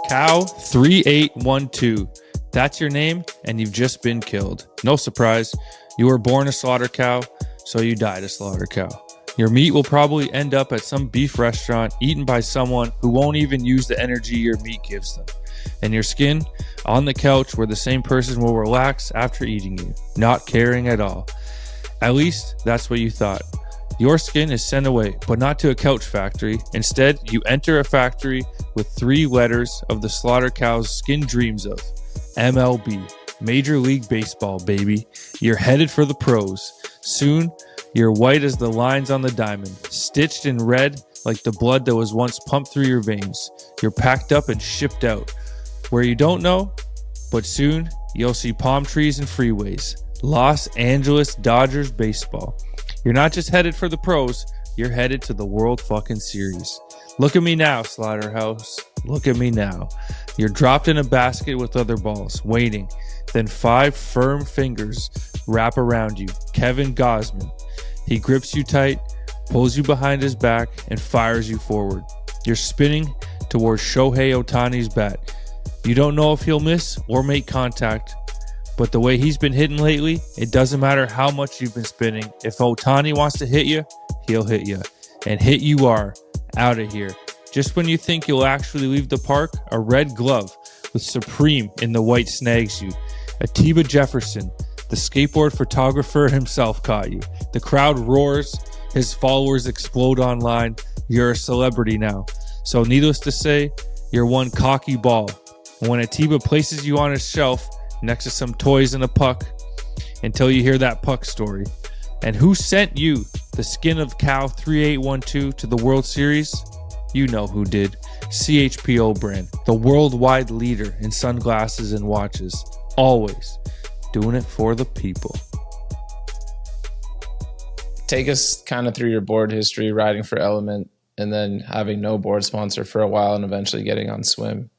Cow 3812. That's your name, and you've just been killed. No surprise. You were born a slaughter cow, so you died a slaughter cow. Your meat will probably end up at some beef restaurant eaten by someone who won't even use the energy your meat gives them. And your skin on the couch where the same person will relax after eating you, not caring at all. At least that's what you thought. Your skin is sent away, but not to a couch factory. Instead, you enter a factory with 3 letters of the slaughter cow's skin dreams of. MLB, Major League Baseball, baby. You're headed for the pros. Soon, you're white as the lines on the diamond, stitched in red like the blood that was once pumped through your veins. You're packed up and shipped out. Where you don't know, but soon you'll see palm trees and freeways. Los Angeles Dodgers baseball. You're not just headed for the pros, you're headed to the World fucking Series. Look at me now, Slaughterhouse. Look at me now. You're dropped in a basket with other balls, waiting. Then 5 firm fingers wrap around you. Kevin Gausman. He grips you tight, pulls you behind his back, and fires you forward. You're spinning towards Shohei Ohtani's bat. You don't know if he'll miss or make contact, but the way he's been hitting lately, it doesn't matter how much you've been spinning. If Ohtani wants to hit you, he'll hit you. And hit you are. Out of here. Just when you think you'll actually leave the park, a red glove with Supreme in the white snags you. Atiba Jefferson, the skateboard photographer himself, caught you. The crowd roars. His followers explode online. You're a celebrity now. So needless to say, you're one cocky ball. And when Atiba places you on his shelf next to some toys and a puck until you hear that puck story. And who sent you the Skin of Cow 3812 to the World Series? You know who did. CHPO brand, the worldwide leader in sunglasses and watches. Always doing it for the people. Take us kind of through your board history, riding for Element, and then having no board sponsor for a while and eventually getting on Swim.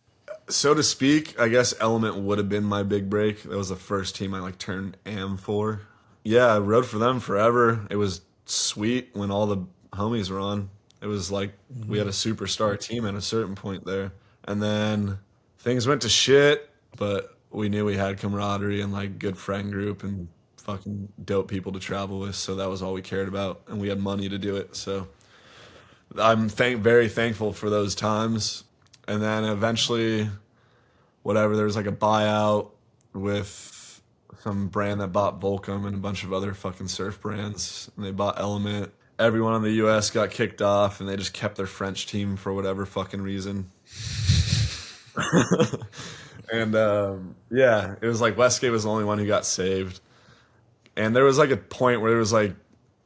So to speak, I guess Element would have been my big break. That was the first team I like turned AM for. Yeah, I rode for them forever. It was sweet when all the homies were on. It was like we had a superstar team at a certain point there. And then things went to shit, but we knew we had camaraderie and like good friend group and fucking dope people to travel with. So that was all we cared about. And we had money to do it. So I'm very thankful for those times. And then eventually, whatever, there was like a buyout with some brand that bought Volcom and a bunch of other fucking surf brands. And they bought Element. Everyone in the U.S. got kicked off, and they just kept their French team for whatever fucking reason. And yeah, it was like Westgate was the only one who got saved. And there was like a point where it was like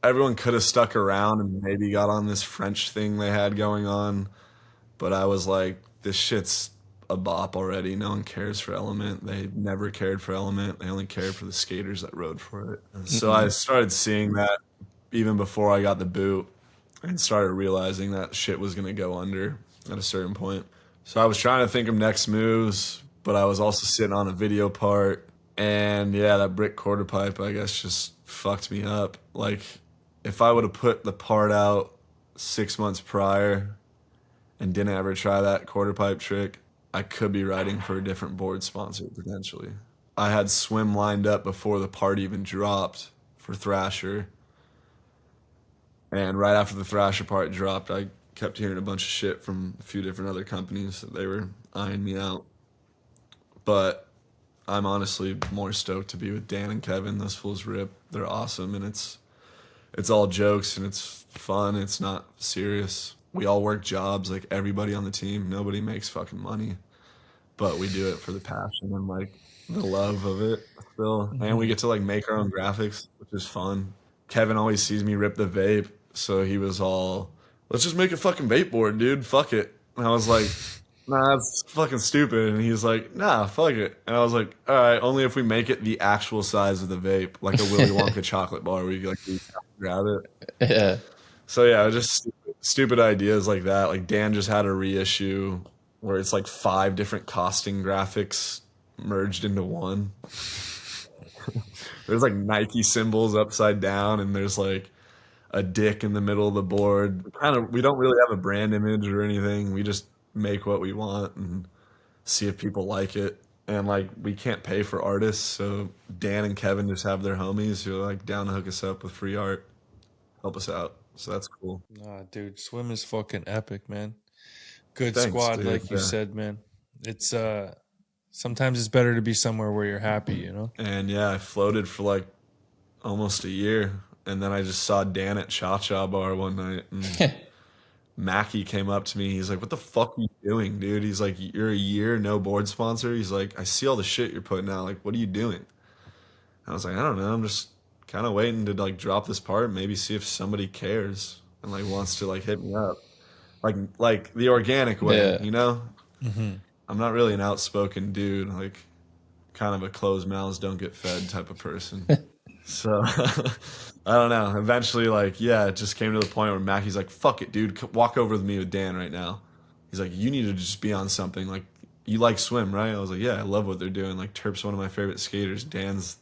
everyone could have stuck around and maybe got on this French thing they had going on. But I was like, this shit's a bop already. No one cares for Element. They never cared for Element. They only cared for the skaters that rode for it. And so I started seeing that even before I got the boot and started realizing that shit was going to go under at a certain point. So I was trying to think of next moves, but I was also sitting on a video part. And yeah, that brick quarter pipe, I guess, just fucked me up. Like, if I would have put the part out 6 months prior and didn't ever try that quarter pipe trick, I could be riding for a different board sponsor potentially. I had Swim lined up before the part even dropped for Thrasher. And right after the Thrasher part dropped, I kept hearing a bunch of shit from a few different other companies that they were eyeing me out. But I'm honestly more stoked to be with Dan and Kevin. Those fools rip. They're awesome, and it's all jokes, and it's fun. It's not serious. We all work jobs, like everybody on the team. Nobody makes fucking money, but we do it for the passion and like the love of it still. And we get to like make our own graphics, which is fun. Kevin always sees me rip the vape, so he was all, let's just make a fucking vape board, dude. Fuck it. And I was like, nah, that's fucking stupid. And he's like, nah, fuck it. And I was like, all right, only if we make it the actual size of the vape, like a Willy Wonka chocolate bar where you like grab it. Yeah. So yeah, just stupid ideas like that. Like Dan just had a reissue where it's like 5 different costing graphics merged into one. There's like Nike symbols upside down, and there's like a dick in the middle of the board. We don't really have a brand image or anything. We just make what we want and see if people like it. And like we can't pay for artists, so Dan and Kevin just have their homies who are like down to hook us up with free art, help us out. So that's cool. Nah, dude, Swim is fucking epic, man. Good Thanks, squad, dude. like you said, man. It's sometimes it's better to be somewhere where you're happy, you know? And yeah, I floated for like almost a year, and then I just saw Dan at Cha Bar one night, and Mackie came up to me. He's like, what the fuck are you doing, dude? He's like, you're a year no board sponsor. He's like, I see all the shit you're putting out. Like, what are you doing? I was like, I don't know. I'm just kind of waiting to like drop this part, maybe see if somebody cares and like wants to like hit me up, like the organic way, you know. I'm not really an outspoken dude, like kind of a closed mouths don't get fed type of person. So I don't know. Eventually, like, yeah, it just came to the point where Mackie's like, fuck it, dude, walk over with me with Dan right now. He's like, you need to just be on something. Like, you like Swim, right? I was like, yeah, I love what they're doing. Like, Terp's one of my favorite skaters. Dan's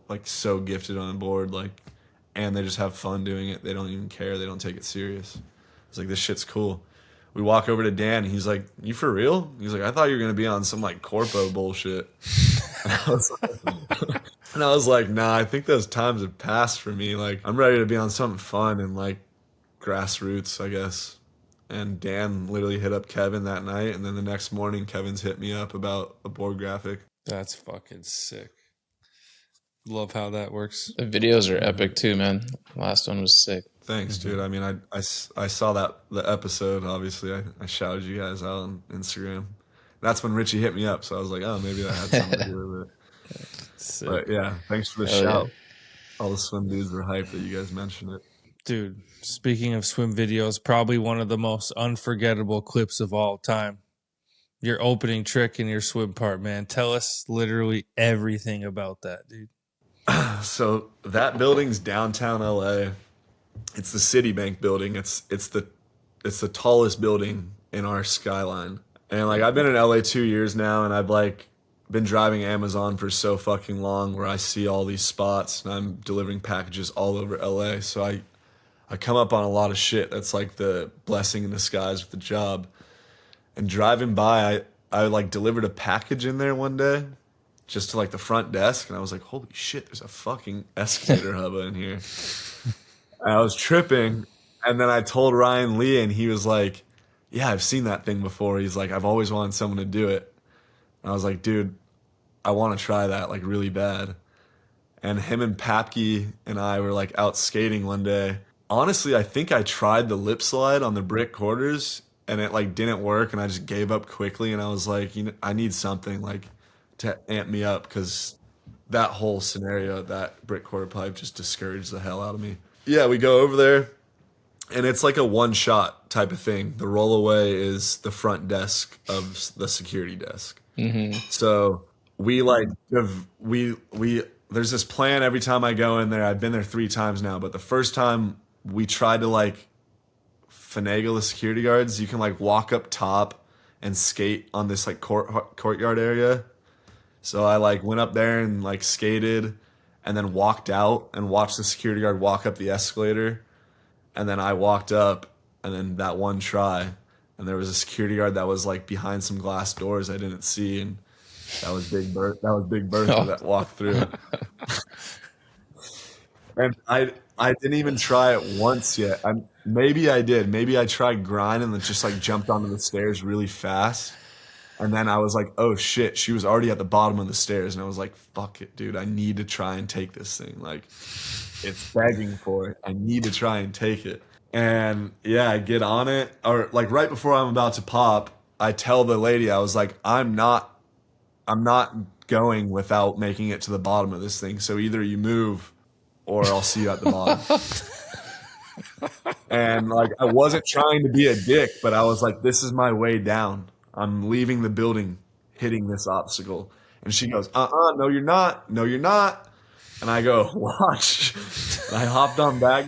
like so gifted on board, like, and they just have fun doing it. They don't even care. They don't take it serious. It's like, this shit's cool. We walk over to Dan, and he's like, you for real? He's like, I thought you were going to be on some, like, corpo bullshit. And I was like, nah, I think those times have passed for me. Like, I'm ready to be on something fun and, like, grassroots, I guess. And Dan literally hit up Kevin that night, and then the next morning, Kevin's hit me up about a board graphic. That's fucking sick. Love how that works. The videos are epic, too, man. Last one was sick. Thanks, dude. I mean, I saw the episode. Obviously, I shouted you guys out on Instagram. That's when Richie hit me up, so I was like, oh, maybe that had something to do with it. Sick. But yeah, thanks for the Hell shout. yeah. All the swim dudes were hyped that you guys mentioned it. Dude, speaking of swim videos, probably one of the most unforgettable clips of all time. Your opening trick in your swim part, man. Tell us literally everything about that, dude. So that building's downtown LA. It's the Citibank building. It's the tallest building in our skyline. And like I've been in LA 2 years now, and I've like been driving Amazon for so fucking long, where I see all these spots, and I'm delivering packages all over LA. So I come up on a lot of shit that's like the blessing in disguise with the job. And driving by, I like delivered a package in there one day, just to like the front desk, and I was like, holy shit, there's a fucking escalator hubba in here. And I was tripping, and then I told Ryan Lee, and he was like, yeah, I've seen that thing before. He's like, I've always wanted someone to do it. And I was like, dude, I want to try that like really bad. And him and Papke and I were like out skating one day. Honestly, I think I tried the lip slide on the brick quarters, and it like didn't work, and I just gave up quickly. And I was like, you know, I need something like to amp me up, because that whole scenario, that brick quarter pipe, just discouraged the hell out of me. Yeah, we go over there, and it's like a one-shot type of thing. The rollaway is the front desk of the security desk. Mm-hmm. So we like we there's this plan every time I go in there. I've been there 3 times now, but the first time we tried to like finagle the security guards. You can like walk up top and skate on this like courtyard area. So I like went up there and like skated, and then walked out and watched the security guard walk up the escalator. And then I walked up, and then that one try, and there was a security guard that was like behind some glass doors I didn't see, and that was Big Bertha that walked through. And I didn't even try it once yet. Maybe I did. Maybe I tried grind and then just like jumped onto the stairs really fast. And then I was like, oh shit, she was already at the bottom of the stairs. And I was like, fuck it, dude. I need to try and take this thing. Like, it's begging for it. I need to try and take it. And yeah, I get on it. Or like right before I'm about to pop, I tell the lady, I was like, I'm not going without making it to the bottom of this thing. So either you move or I'll see you at the bottom. And like, I wasn't trying to be a dick, but I was like, this is my way down. I'm leaving the building, hitting this obstacle. And she goes, no, you're not. No, you're not. And I go, watch. And I hopped on back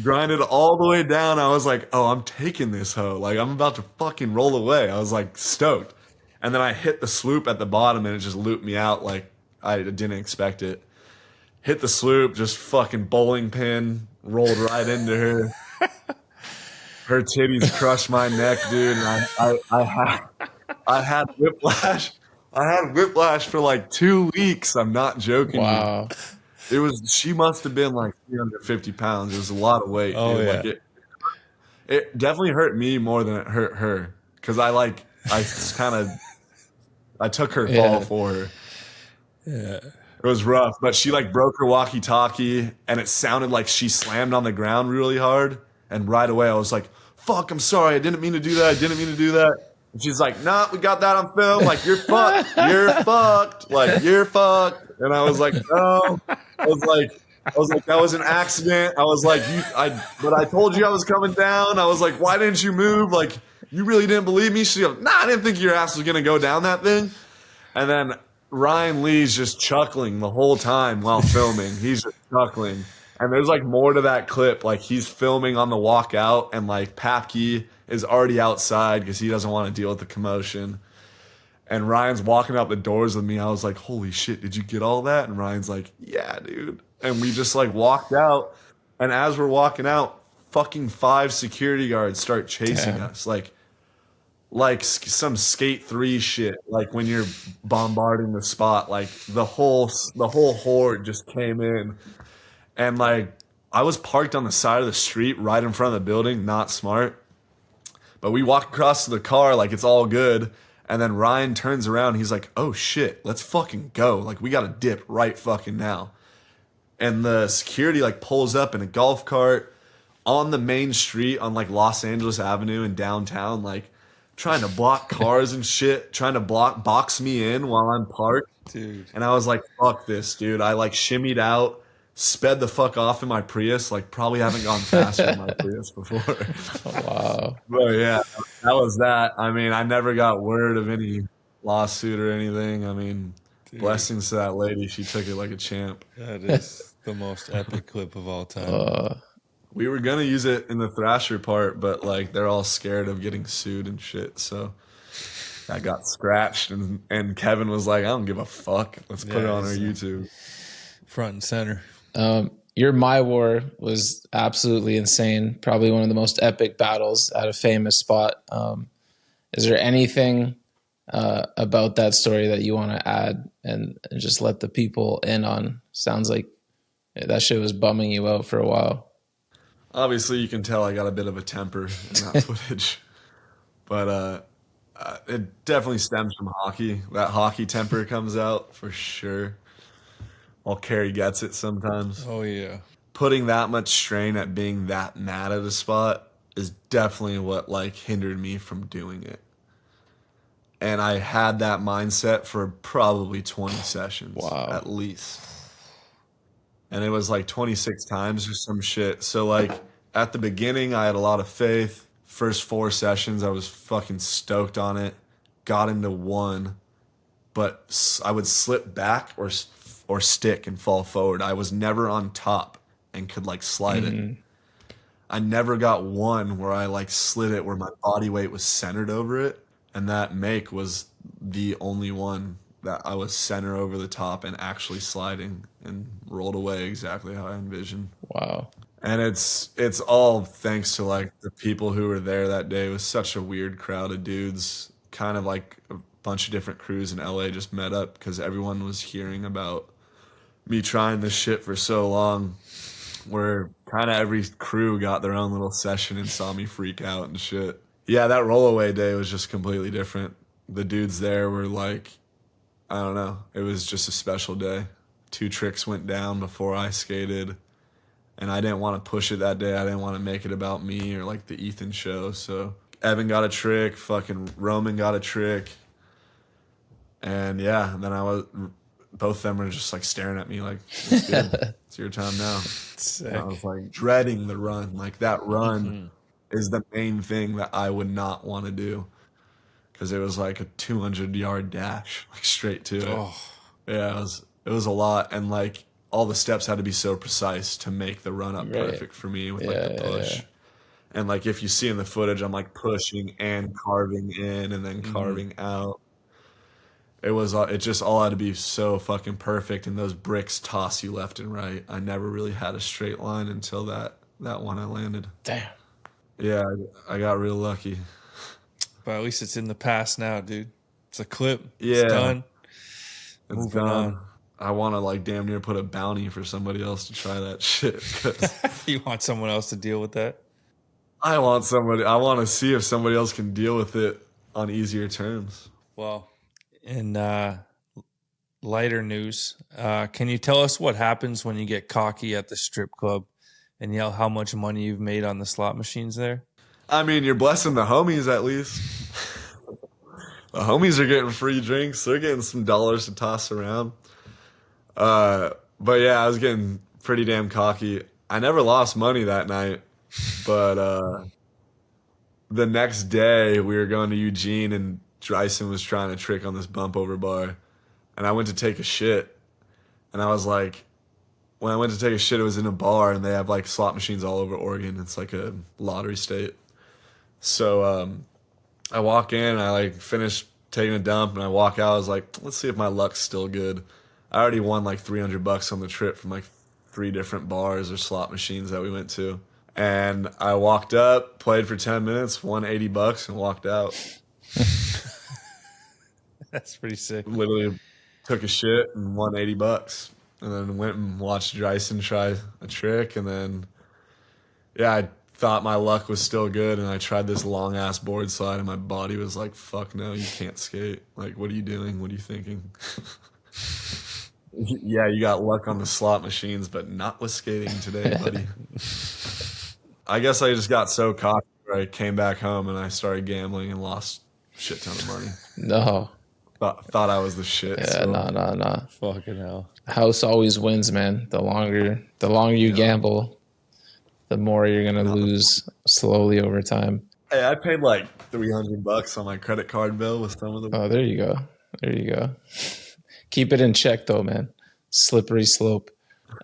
grinded all the way down. I was like, oh, I'm taking this hoe. Like, I'm about to fucking roll away. I was like stoked. And then I hit the swoop at the bottom, and it just looped me out like I didn't expect it. Hit the swoop, just fucking bowling pin, rolled right into her. Her titties crushed my neck, dude. And I had whiplash. I had whiplash for like 2 weeks. I'm not joking. Wow. She must have been like 350 pounds. It was a lot of weight. Oh, dude. yeah. Like it definitely hurt me more than it hurt her. Cause I took her fall for her. Yeah. It was rough, but she like broke her walkie-talkie, and it sounded like she slammed on the ground really hard. And right away I was like, fuck, I'm sorry. I didn't mean to do that. And she's like, nah, we got that on film. Like, you're fucked. You're fucked. Like, you're fucked. And I was like, no. I was like, that was an accident. I was like, but I told you I was coming down. I was like, why didn't you move? Like, you really didn't believe me? She goes, nah, I didn't think your ass was going to go down that thing. And then Ryan Lee's just chuckling the whole time while filming. He's just chuckling. And there's like more to that clip. Like, he's filming on the walkout, and like Papke is already outside because he doesn't want to deal with the commotion. And Ryan's walking out the doors with me. I was like, holy shit, did you get all that? And Ryan's like, yeah, dude. And we just like walked out. And as we're walking out, fucking 5 security guards start chasing us. Like some Skate 3 shit. Like when you're bombarding the spot, like the whole horde just came in. And like, I was parked on the side of the street right in front of the building, not smart. But we walk across to the car like it's all good. And then Ryan turns around. He's like, oh shit, let's fucking go. Like, we got to dip right fucking now. And the security like pulls up in a golf cart. on the main street on like Los Angeles Avenue in downtown, like trying to block cars and shit, trying to box me in while I'm parked. Dude. And I was like, fuck this, dude. I like shimmied out, sped the fuck off in my Prius. Like probably haven't gone faster in my Prius before. Wow. But yeah, that was that. I mean, I never got word of any lawsuit or anything. I mean, Dude. blessings to that lady. She took it like a champ. That is the most epic clip of all time. We were gonna use it in the Thrasher part, but like they're all scared of getting sued and shit. So I got scratched, and Kevin was like, "I don't give a fuck. Let's put it on our YouTube." Front and center. Your My War was absolutely insane. Probably one of the most epic battles at a famous spot. Is there anything about that story that you want to add and just let the people in on? Sounds like that shit was bumming you out for a while. Obviously, you can tell I got a bit of a temper in that footage, but it definitely stems from hockey. That hockey temper comes out for sure. While Carey gets it sometimes. Oh, yeah. Putting that much strain at being that mad at a spot is definitely what like hindered me from doing it. And I had that mindset for probably 20 sessions. Wow. At least. And it was like 26 times or some shit. So like at the beginning, I had a lot of faith. First 4 sessions, I was fucking stoked on it. Got into one, but I would slip back or stick and fall forward. I was never on top and could like slide it. I never got one where I like slid it where my body weight was centered over it. And that make was the only one that I was center over the top and actually sliding and rolled away exactly how I envisioned. Wow. And it's all thanks to like the people who were there that day. It was such a weird crowd of dudes, kind of like a bunch of different crews in LA just met up because everyone was hearing about me trying this shit for so long, where kind of every crew got their own little session and saw me freak out and shit. Yeah, that rollaway day was just completely different. The dudes there were like, I don't know, it was just a special day. 2 tricks went down before I skated, and I didn't want to push it that day. I didn't want to make it about me or like the Ethan show. So Evan got a trick, fucking Roman got a trick, and yeah, and then both of them were just like staring at me like, it's good. It's your time now. Sick. I was like dreading the run. Like that run is the main thing that I would not want to do, because it was like a 200-yard dash, like straight to it. Oh. Yeah, it was a lot, and like all the steps had to be so precise to make the run up perfect for me with like the push. Yeah. And like if you see in the footage, I'm like pushing and carving in and then carving out. It just all had to be so fucking perfect, and those bricks toss you left and right. I never really had a straight line until that one I landed. Damn. Yeah, I got real lucky. But at least it's in the past now, dude. It's a clip. Yeah. It's done. It's Moving done. on. I want to like damn near put a bounty for somebody else to try that shit. 'Cause You want someone else to deal with that? I want to see if somebody else can deal with it on easier terms. Well, in lighter news, can you tell us what happens when you get cocky at the strip club and yell how much money you've made on the slot machines there? I mean, you're blessing the homies at least. The homies are getting free drinks. They're getting some dollars to toss around. But yeah, I was getting pretty damn cocky. I never lost money that night, but the next day we were going to Eugene, and Dryson was trying to trick on this bump over bar, and I went to take a shit, and I was like, when I went to take a shit, it was in a bar, and they have like slot machines all over Oregon. It's like a lottery state. So I walk in, and I like finish taking a dump, and I walk out. I was like, let's see if my luck's still good. I already won like $300 on the trip from like 3 different bars or slot machines that we went to. And I walked up, played for 10 minutes, won $80 and walked out. That's pretty sick. Literally took a shit and won $80. And then went and watched Dryson try a trick. And then, yeah, I thought my luck was still good. And I tried this long ass board slide, and my body was like, fuck no, you can't skate. Like, what are you doing? What are you thinking? Yeah, you got luck on the slot machines, but not with skating today, buddy. I guess I just got so cocky where I came back home and I started gambling and lost a shit ton of money. No. Thought I was the shit. Yeah, so. no. Fucking hell. House always wins, man. The longer you gamble, the more you're gonna lose slowly over time. Hey, I paid like $300 on my credit card bill with some of the. Oh, there you go. There you go. Keep it in check, though, man. Slippery slope.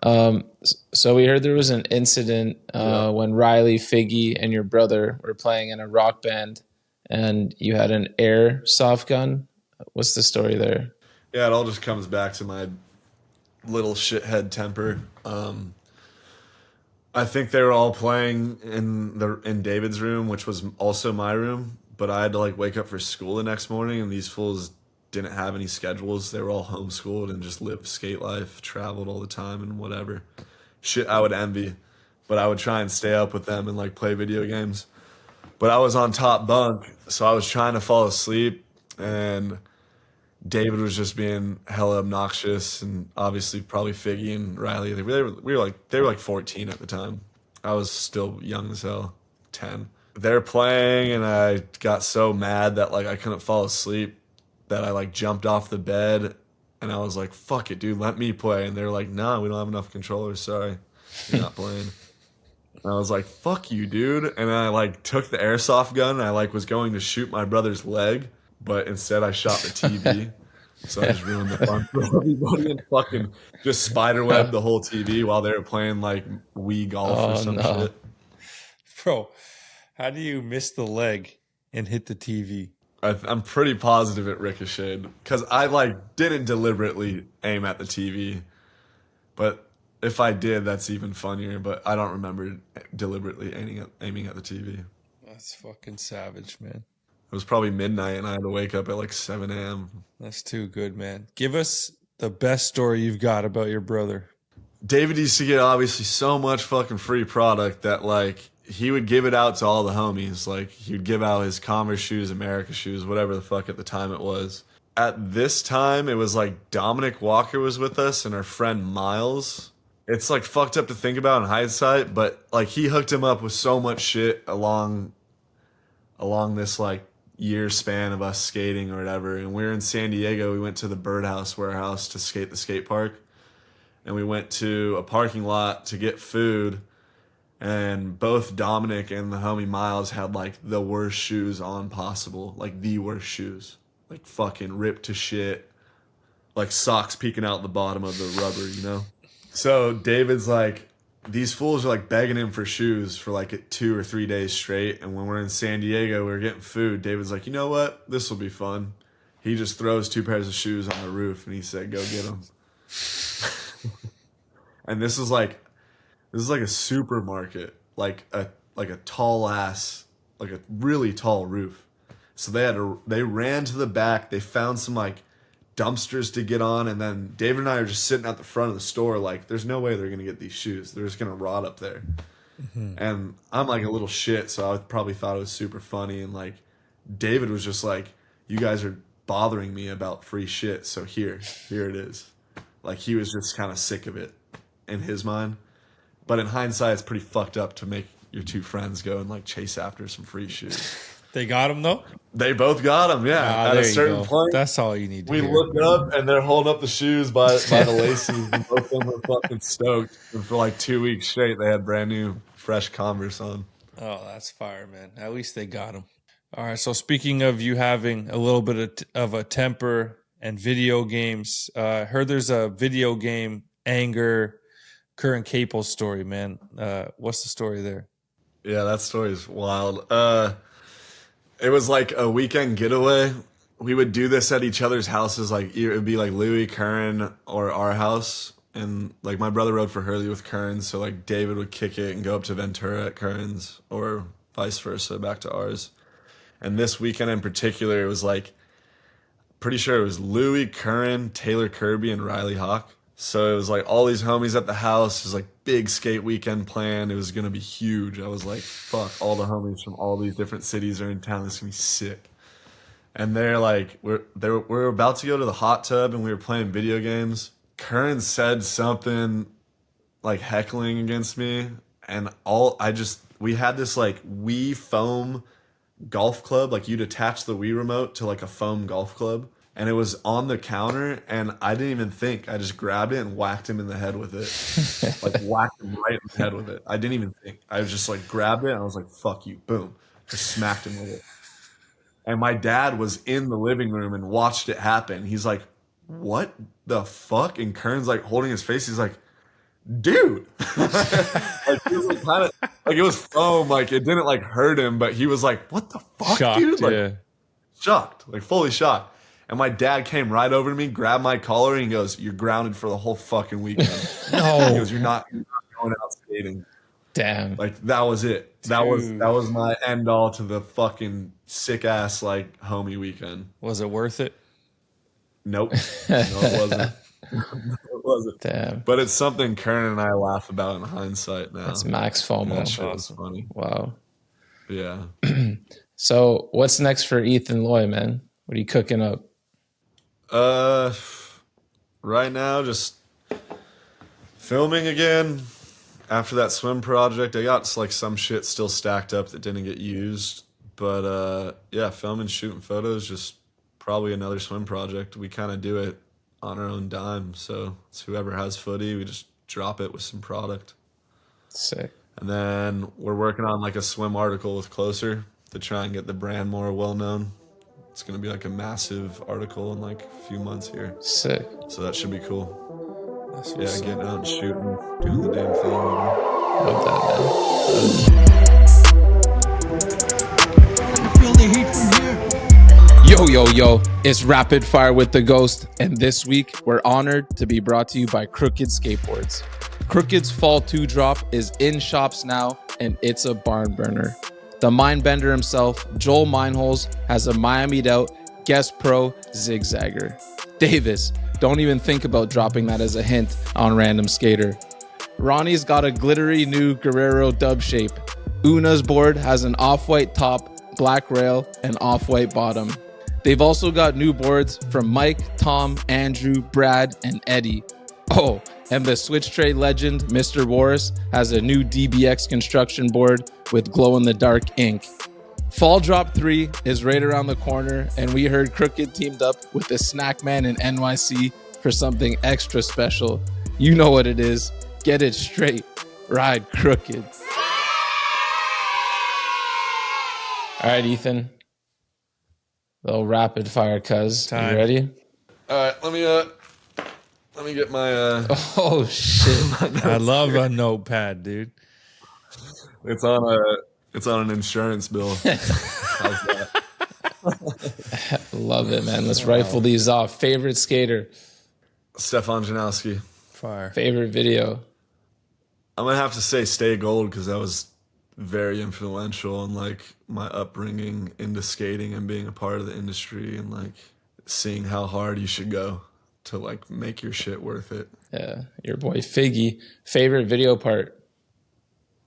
So we heard there was an incident when Riley, Figgy, and your brother were playing in a rock band, and you had an airsoft gun. What's the story there? Yeah, it all just comes back to my little shithead temper. I think they were all playing in David's room, which was also my room, but I had to like wake up for school the next morning, and these fools didn't have any schedules. They were all homeschooled and just lived skate life, traveled all the time and whatever. Shit I would envy, but I would try and stay up with them and like play video games. But I was on top bunk, so I was trying to fall asleep, and David was just being hella obnoxious, and obviously probably Figgy and Riley. They were like 14 at the time. I was still young as hell, 10. They're playing, and I got so mad that like I couldn't fall asleep that I like jumped off the bed, and I was like, "Fuck it, dude, let me play." And they're like, "Nah, we don't have enough controllers. Sorry, you're not playing." And I was like, "Fuck you, dude!" And I like took the airsoft gun. And I like was going to shoot my brother's leg, but instead I shot the TV. So I just ruined the fun for everybody and fucking just spiderwebbed the whole TV while they were playing like Wii golf or some shit. Bro, how do you miss the leg and hit the TV? I'm pretty positive it ricocheted because I like didn't deliberately aim at the TV, but if I did, that's even funnier. But I don't remember deliberately aiming at the TV. That's fucking savage, man. It was probably midnight, and I had to wake up at like 7 a.m. That's too good, man. Give us the best story you've got about your brother. David used to get obviously so much fucking free product that like he would give it out to all the homies. Like he would give out his Converse shoes, America shoes, whatever the fuck at the time it was. At this time, it was like Dominic Walker was with us and our friend Miles. It's like fucked up to think about in hindsight, but like he hooked him up with so much shit along this like year span of us skating or whatever. And we were in San Diego. We went to the Birdhouse warehouse to skate the skate park. And we went to a parking lot to get food. And both Dominic and the homie Miles had like the worst shoes on possible. Like the worst shoes. Like fucking ripped to shit. Like socks peeking out the bottom of the rubber, you know? So David's like, these fools are like begging him for shoes for like 2 or 3 days straight. And when we're in San Diego, we were getting food. David's like, you know what? This will be fun. He just throws 2 pairs of shoes on the roof and he said, go get them. And this is like a supermarket, like a tall ass, like a really tall roof. So they ran to the back. They found some like dumpsters to get on, and then David and I are just sitting at the front of the store like there's no way they're gonna get these shoes. They're just gonna rot up there. Mm-hmm. And I'm like a little shit, so I probably thought it was super funny. And like David was just like, you guys are bothering me about free shit, so here it is. Like he was just kind of sick of it in his mind. But in hindsight, it's pretty fucked up to make your 2 friends go and like chase after some free shoes. They got him though? They both got him, yeah. At a certain point, that's all you need to we hear. looked up and they're holding up the shoes by the laces, and both of them were fucking stoked. And for like 2 weeks straight, they had brand new, fresh Converse on. Oh, that's fire, man. At least they got him. All right, so speaking of you having a little bit of a temper and video games, I heard there's a video game anger current Capel story, man. What's the story there? Yeah, that story is wild. It was like a weekend getaway. We would do this at each other's houses. Like it would be like Louis, Curran, or our house. And like my brother rode for Hurley with Curran, so like David would kick it and go up to Ventura at Curran's, or vice versa, back to ours. And this weekend in particular, it was like, pretty sure it was Louis, Curran, Taylor Kirby, and Riley Hawk. So it was like all these homies at the house. It was like big skate weekend planned. It was going to be huge. I was like, fuck, all the homies from all these different cities are in town. This is going to be sick. And they're like, we're about to go to the hot tub and we were playing video games. Curran said something like heckling against me. And we had this like Wii foam golf club. Like you'd attach the Wii remote to like a foam golf club, and it was on the counter, and I didn't even think. I just grabbed it and whacked him in the head with it. Like whacked him right in the head with it. I didn't even think. I was just like grabbed it and I was like, fuck you. Boom. Just smacked him with it. And my dad was in the living room and watched it happen. He's like, what the fuck? And Kern's like holding his face. He's like, dude. Like it was like kind of like it was foam. Like it didn't like hurt him, but he was like, what the fuck, Shocked, dude? Like yeah. shocked, like fully shocked. And my dad came right over to me, grabbed my collar, and he goes, "You're grounded for the whole fucking weekend." No. He goes, you're not going out skating." Damn. Like that was it. That was my end all to the fucking sick ass like homie weekend. Was it worth it? Nope. No, it wasn't. No, it wasn't. Damn. But it's something Kern and I laugh about in hindsight now. That's max FOMO. That shit was funny. Wow. Yeah. So what's next for Ethan Loy, man? What are you cooking up? Right now, just filming again. After that swim project, I got like some shit still stacked up that didn't get used. But yeah, filming, shooting photos, just probably another swim project. We kind of do it on our own dime. So it's whoever has footy, we just drop it with some product. Sick. And then we're working on like a swim article with Closer to try and get the brand more well known. It's going to be like a massive article in like a few months here. Sick. So that should be cool. That's Yeah, what's up. getting out and shooting, doing the damn thing. Love that, man. Feel the heat from here. Yo, it's Rapid Fire with the Ghost, and this week we're honored to be brought to you by Crooked Skateboards. Crooked's Fall 2 drop is in shops now, and it's a barn burner. The mindbender himself, Joel Mindholes, has a Miami'd out Guest Pro Zigzagger. Davis, don't even think about dropping that as a hint on Random Skater. Ronnie's got a glittery new Guerrero dub shape. Una's board has an off-white top, black rail, and off-white bottom. They've also got new boards from Mike, Tom, Andrew, Brad, and Eddie. Oh, and the Switch Tray legend, Mr. Warris, has a new DBX construction board with glow-in-the-dark ink. Fall Drop 3 is right around the corner, and we heard Crooked teamed up with the Snack Man in NYC for something extra special. You know what it is. Get it straight. Ride Crooked. All right, Ethan. Little rapid fire, cuz. You Time. ready? All right, let me get my Oh, shit. I love a notepad, dude. it's on an insurance bill. How's that? Love it, man. Let's rifle these off. Favorite skater? Stefan Janowski. Fire. Favorite video? I'm gonna have to say Stay Gold because that was very influential in like my upbringing into skating and being a part of the industry and like seeing how hard you should go to like make your shit worth it. Yeah, your boy Figgy. Favorite video part?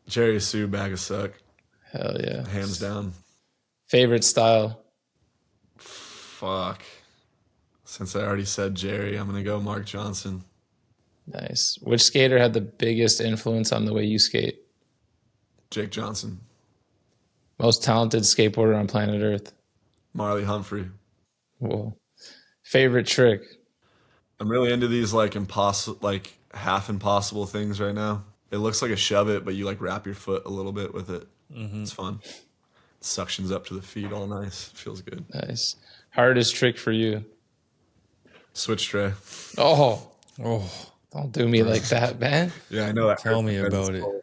Jerry Sue bag of suck, Hell yeah. hands down. Favorite style? Fuck. Since I already said Jerry, I'm gonna go Mark Johnson. Nice. Which skater had the biggest influence on the way you skate? Jake Johnson. Most talented skateboarder on planet Earth? Marley Humphrey. Whoa. Favorite trick? I'm really into these like like half impossible things right now. It looks like a shove it, but you like wrap your foot a little bit with it. It's fun. Suctions up to the feet, all nice. Feels good. Nice. Hardest trick for you? Switch tray. Oh, Oh, don't do me like that, man. Yeah, I know that. Tell hurts me your about it. soul.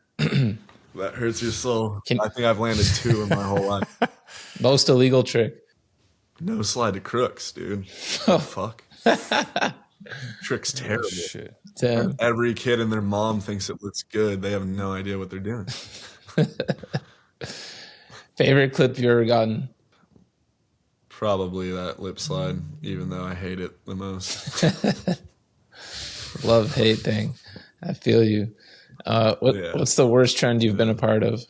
That hurts your soul. Can- I think I've landed 2 in my whole life. Most illegal trick? No slide to crooks, dude. Fuck. Trick's terrible. shit. Damn. Every kid and their mom thinks it looks good. They have no idea what they're doing. Favorite clip you ever gotten? Probably that lip slide, even though I hate it the most. Love hate thing. I feel you. Yeah. What's the worst trend you've been a part of?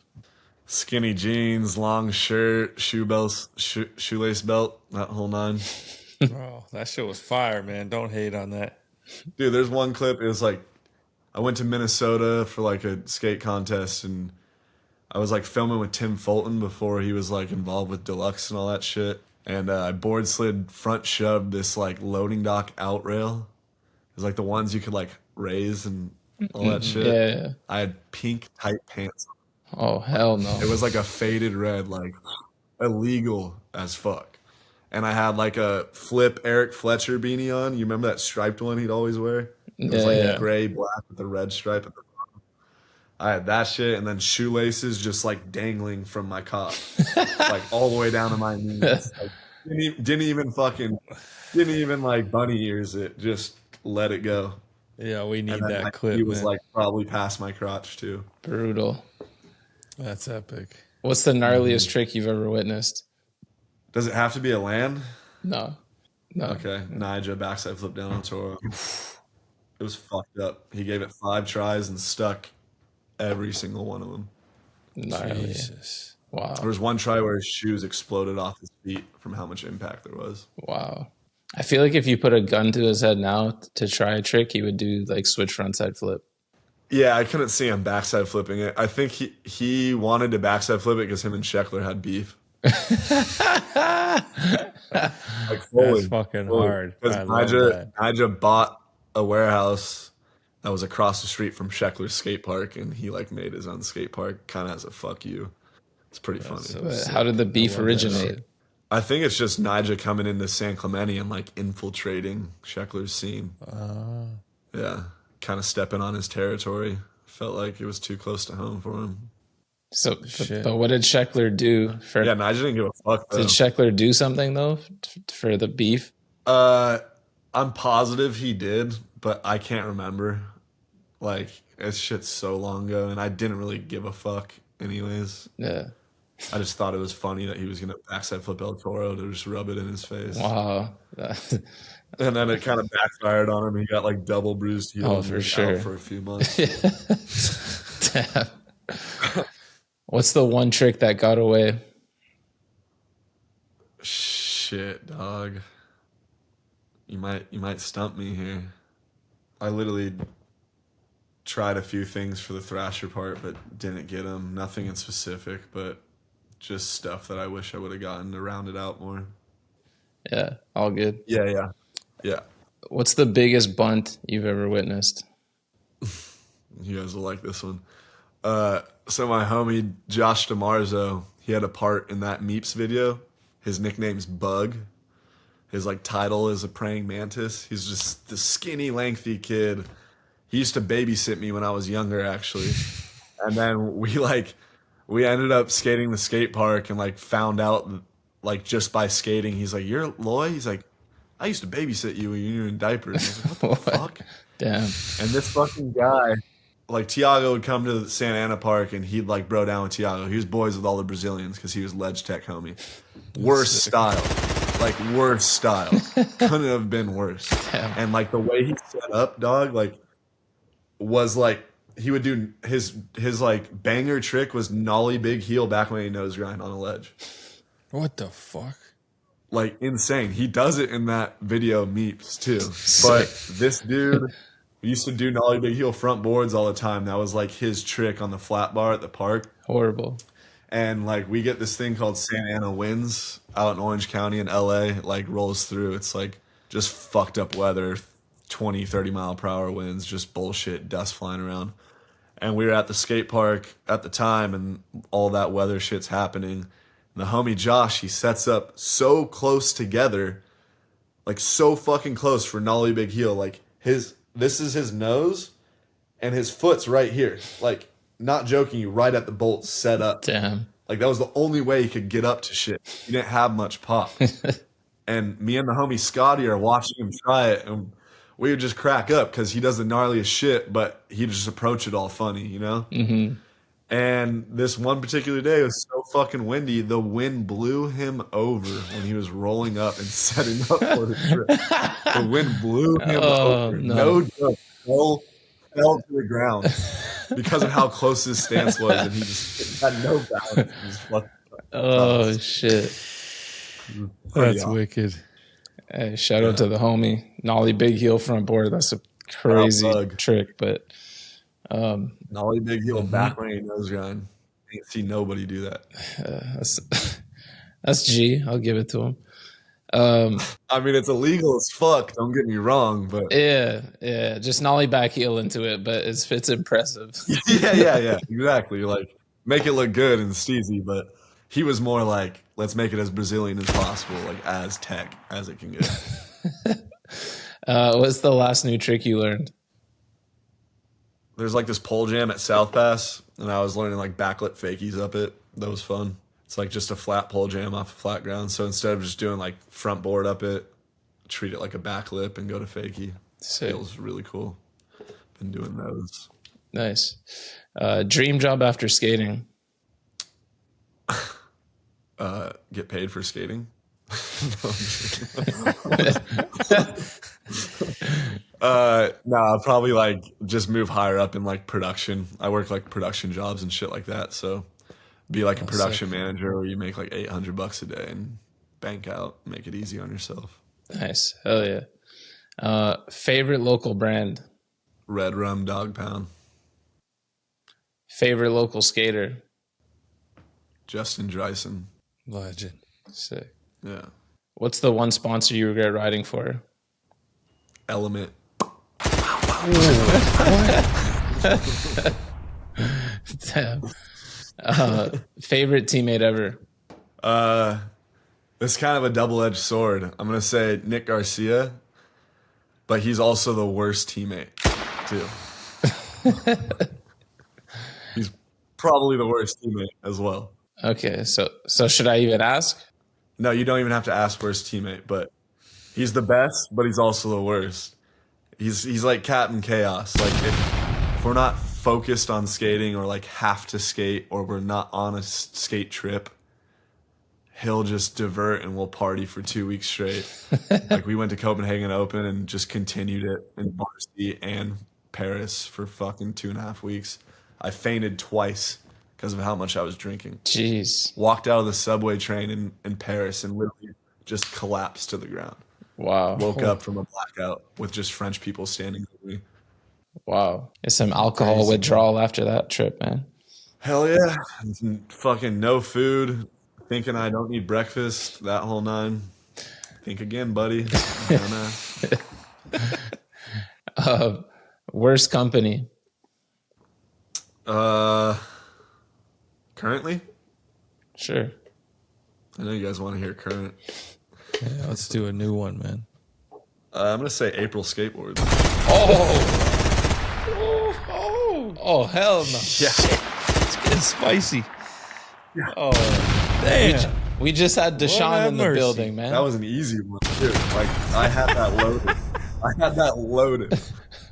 Skinny jeans, long shirt, shoelace belt, that whole 9. Oh, that shit was fire, man. Don't hate on that. Dude, there's one clip. It was like I went to Minnesota for like a skate contest, and I was like filming with Tim Fulton before he was like involved with Deluxe and all that shit. And I board slid front shoved this like loading dock out rail. It was like the ones you could like raise and all that shit. Yeah. I had pink tight pants. Oh, hell no. It was like a faded red, like illegal as fuck. And I had like a flip Eric Fletcher beanie on. You remember that striped one he'd always wear? It was like gray, black with the red stripe at the bottom. I had that shit, and then shoelaces just like dangling from my cock, like all the way down to my knees. Like, didn't even like bunny ears it. Just let it go. Yeah, we need And then that my clip. knee was Man. like probably past my crotch too. Brutal. That's epic. What's the gnarliest trick you've ever witnessed? Does it have to be a land? No. Okay, Nija backside flip down on Toro. It was fucked up. He gave it 5 tries and stuck every single one of them. Gnarly. Jesus. Wow. There was one try where his shoes exploded off his feet from how much impact there was. Wow. I feel like if you put a gun to his head now to try a trick, he would do like switch frontside flip. Yeah, I couldn't see him backside flipping it. I think he wanted to backside flip it because him and Scheckler had beef. Like fully, That's fucking hard. Because I love that. Nija bought a warehouse that was across the street from Scheckler's skate park, and he like made his own skate park kind of as a fuck you. It's pretty funny. so But sick. how did the beef love that originate? shit. I think it's just Nija coming into San Clemente and like infiltrating Scheckler's scene. Yeah, kind of stepping on his territory. Felt like it was too close to home for him. So, Shit. but what did Scheckler do for? Yeah, Nija didn't give a fuck though. Did Scheckler do something though for the beef? I'm positive he did, but I can't remember. Like, it's shit so long ago, and I didn't really give a fuck anyways. Yeah. I just thought it was funny that he was going to backside flip El Toro to just rub it in his face. Wow. And then it kind of backfired on him. He got like double bruised heel. Oh, and for was sure. out for a few months. Damn. What's the one trick that got away? Shit, dog. You might stump me here. I literally tried a few things for the Thrasher part, but didn't get them. Nothing in specific, but just stuff that I wish I would have gotten to round it out more. Yeah, all good. Yeah. What's the biggest bunt you've ever witnessed? You guys will like this one. So my homie Josh DeMarzo, he had a part in that Meeps video. His nickname's Bug. His like title is a praying mantis. He's just the skinny, lengthy kid. He used to babysit me when I was younger, actually. And then we ended up skating the skate park and like found out like just by skating. He's like, "You're Loy?" He's like, "I used to babysit you when you were in diapers." I was like, "What the fuck?" Damn. And this fucking guy, like Tiago would come to the Santa Ana Park and he'd like bro down with Tiago. He was boys with all the Brazilians because he was Ledge Tech homie. Worst style. Like worst style. Couldn't have been worse. Damn. And like the way he set up, dog, like was like he would do his like banger trick was nollie big heel back when he nose grind on a ledge. What the fuck? Like insane. He does it in that video Meeps too. But this dude used to do nollie big heel front boards all the time. That was like his trick on the flat bar at the park. Horrible. And like we get this thing called Santa Ana winds out in Orange County in LA. It like rolls through. It's like just fucked up weather, 20, 30 mile per hour winds, just bullshit, dust flying around. And we were at the skate park at the time and all that weather shit's happening. And the homie Josh, he sets up so close together, like so fucking close for nollie big heel. Like this is his nose and his foot's right here. Like not joking you, right at the bolt set up. Damn. Like that was the only way he could get up to shit. He didn't have much pop. And me and the homie Scotty are watching him try it, and we would just crack up because he does the gnarliest shit, but he just approach it all funny, you know? Mm-hmm. And this one particular day was so fucking windy, the wind blew him over when he was rolling up and setting up for the trip. The wind blew him over. No joke. Fell to the ground because of how close his stance was, and he just had no balance. He just fucking Oh, shit. That's awesome. wicked. Hey, shout out to the homie. Nollie big heel front board. That's a crazy Bug. trick, but Nollie big heel back when he nose grind. ain't see nobody do that. That's G. I'll give it to him. I mean, it's illegal as fuck. Don't get me wrong, but yeah, just nollie back heel into it, but it's impressive. yeah, exactly. Like, make it look good and steezy, but he was more like, let's make it as Brazilian as possible, like as tech as it can get. What's the last new trick you learned? There's like this pole jam at South Pass, and I was learning like backlit fakies up it. That was fun. It's like just a flat pole jam off a flat ground. So instead of just doing like front board up it, treat it like a backlip and go to fakie. Feels really cool. Been doing those. Nice. Dream job after skating? Get paid for skating. No, I'll probably like just move higher up in like production. I work like production jobs and shit like that. So be like a production manager where you make like $800 a day and bank out, make it easy on yourself. Nice. Hell yeah. Favorite local brand? Red Rum Dog Pound. Favorite local skater? Justin Dreisen. Legend. Sick. Yeah. What's the one sponsor you regret riding for? Element. Damn. Favorite teammate ever? It's kind of a double-edged sword. I'm going to say Nick Garcia, but he's also the worst teammate, too. He's probably the worst teammate as well. Okay, so should I even ask? No, you don't even have to ask worst teammate, but he's the best, but he's also the worst. He's like Captain Chaos. Like if we're not focused on skating or like have to skate or we're not on a skate trip, he'll just divert and we'll party for 2 weeks straight. Like we went to Copenhagen Open and just continued it in Varsity and Paris for fucking 2.5 weeks. I fainted twice because of how much I was drinking. Jeez. Walked out of the subway train in Paris and literally just collapsed to the ground. Wow. Woke up from a blackout with just French people standing over me. Wow. It's some alcohol withdrawal after that trip, man. Hell yeah. Fucking no food. Thinking I don't need breakfast. That whole nine. Think again, buddy. Worst company? Currently? Sure. I know you guys want to hear current. Yeah, let's do a new one, man. I'm going to say April Skateboard. Oh, hell no. Yeah. It's getting spicy. Yeah. Oh, damn. We just had Deshaun in the mercy. building, man. That was an easy one, too. Like, I had that loaded.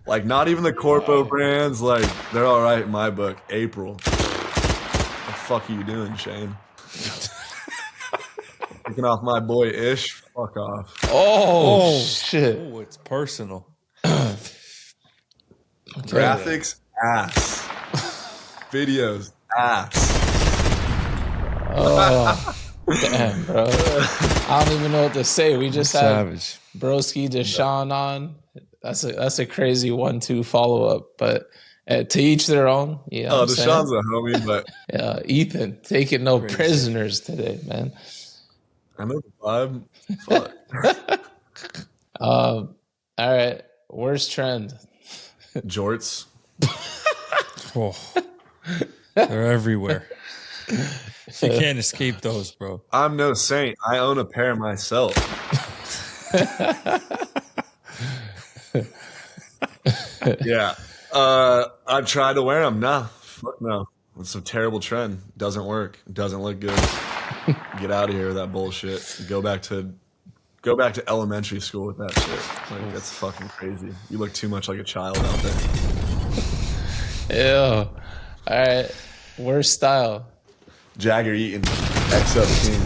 Like, not even the Corpo brands. Like, they're all right in my book. April. What the fuck are you doing, Shane? Picking off my boy Ish? Fuck off. Oh, shit. Oh, it's personal. Graphics, ass. Videos, ass. Oh, damn, bro. I don't even know what to say. We just Savage. had Broski Deshaun on. That's a crazy 1-2 follow-up, but to each their own. You know what I'm Deshaun's saying? a homie, but Ethan taking no prisoners today, man. I know the vibe. Fuck. All right. Worst trend? Jorts. Oh, they're everywhere. You can't escape those, bro. I'm no saint. I own a pair myself. Yeah. I tried to wear them. Nah. Fuck no. It's a terrible trend. Doesn't work. Doesn't look good. Get out of here with that bullshit. Go back to elementary school with that shit. Like, that's fucking crazy. You look too much like a child out there. Ew. All right. Worst style? Jagger Eaton. X-Up King.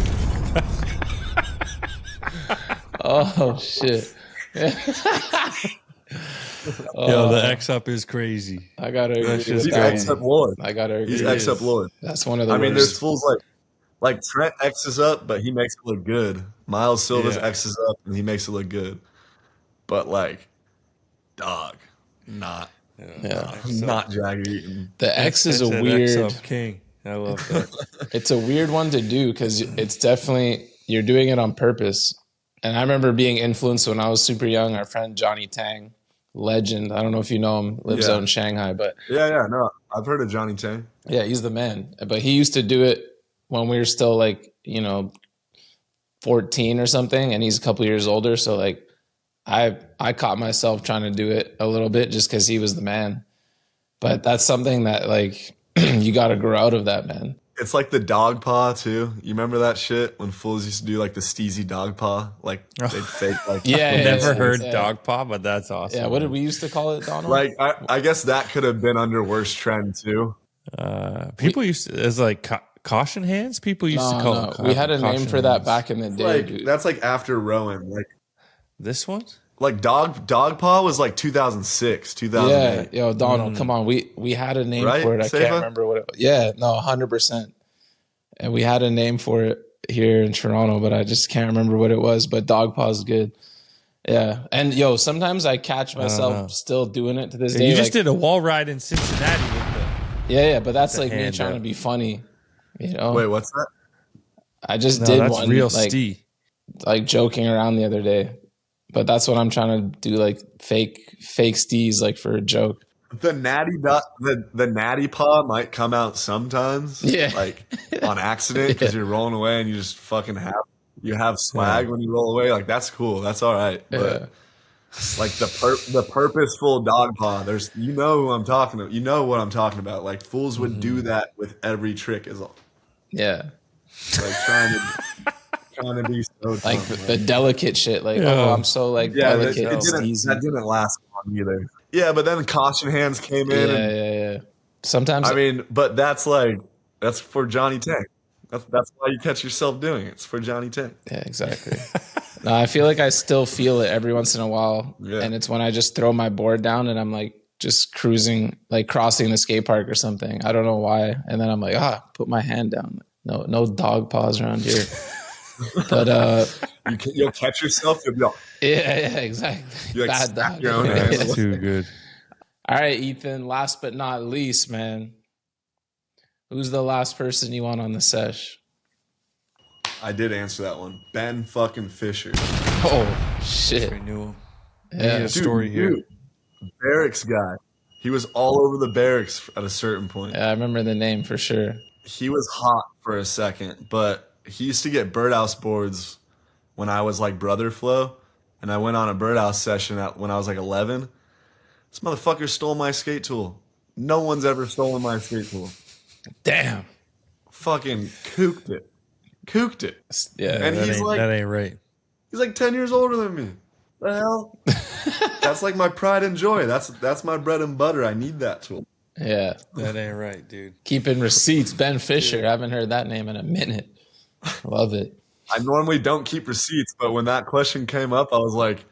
Oh, shit. Yo, the X up is crazy. I gotta agree with He's that X-Up one. Lord. I gotta agree. He's X-Up Lord. That's one of the I mean, there's worst. fools like Trent X's up, but he makes it look good. Miles Silva's X's up, and he makes it look good. But like, dog, not Yeah. not Jagger Eaton. The X is a That's an weird. X-up king. I love that. It's a weird one to do because it's definitely, you're doing it on purpose. And I remember being influenced when I was super young. Our friend Johnny Tang, legend. I don't know if you know him, lives out in Shanghai, but no, I've heard of Johnny Tang. yeah, he's the man. But he used to do it when we were still like, 14 or something, and he's a couple years older. So like, I caught myself trying to do it a little bit just because he was the man. But that's something that like you got to grow out of that, man. It's like the dog paw too. You remember that shit when fools used to do like the steezy dog paw, like they'd fake like. Never heard dog paw, but that's awesome. Yeah, what did we used to call it, Donald? Like I guess that could have been under worst trend too. People used to, as like caution hands. People used to call them. We had a name for that back in the day. Like dude. that's like after Rowan. Like this one. Like dog paw was like 2006, 2008. Yeah, yo, Donald, come on. We had a name Right? for it. I Seva? can't remember what it was. Yeah, no, 100%. And we had a name for it here in Toronto, but I just can't remember what it was. But dog paw is good. Yeah. And yo, sometimes I catch myself still doing it to this day. You just did a wall ride in Cincinnati with the. Yeah, but that's like me hand trying up. to be funny. Wait, what's that? I just did that's one real like joking around the other day. But that's what I'm trying to do, like fake stees, like for a joke. The natty paw might come out sometimes, like on accident because you're rolling away and you just fucking have swag when you roll away. Like that's cool, that's all right. But like the purposeful dog paw, who I'm talking about. You know what I'm talking about. Like fools would do that with every trick, is all. Yeah, like trying to be so like dumb, the delicate shit. Like I'm so like delicate. That didn't last long either. Yeah, but then caution hands came in. Yeah. Sometimes but that's for Johnny Tang. That's why you catch yourself doing it. It's for Johnny Tang. Yeah, exactly. No, I feel like I still feel it every once in a while, and it's when I just throw my board down and I'm like just cruising, like crossing the skate park or something. I don't know why, and then I'm like, put my hand down. No dog paws around here. But you'll catch yourself. You'll be all, yeah, exactly. you Bad dog. your own hand. That's too good. All right, Ethan. Last but not least, man. Who's the last person you want on the sesh? I did answer that one. Ben fucking Fisher. Oh shit! I knew him. Yeah, a story here. Barracks guy. He was all over the barracks at a certain point. Yeah, I remember the name for sure. He was hot for a second, but he used to get birdhouse boards when I was like brother flow, and I went on a birdhouse session when I was like 11. This motherfucker stole my skate tool. No one's ever stolen my skate tool. Damn. Fucking cooked it. Yeah, and that ain't right. He's like 10 years older than me. The hell? That's like my pride and joy. That's my bread and butter. I need that tool. Yeah. That ain't right, dude. Keeping receipts. Ben Fisher. I haven't heard that name in a minute. Love it. I normally don't keep receipts, but when that question came up, I was like,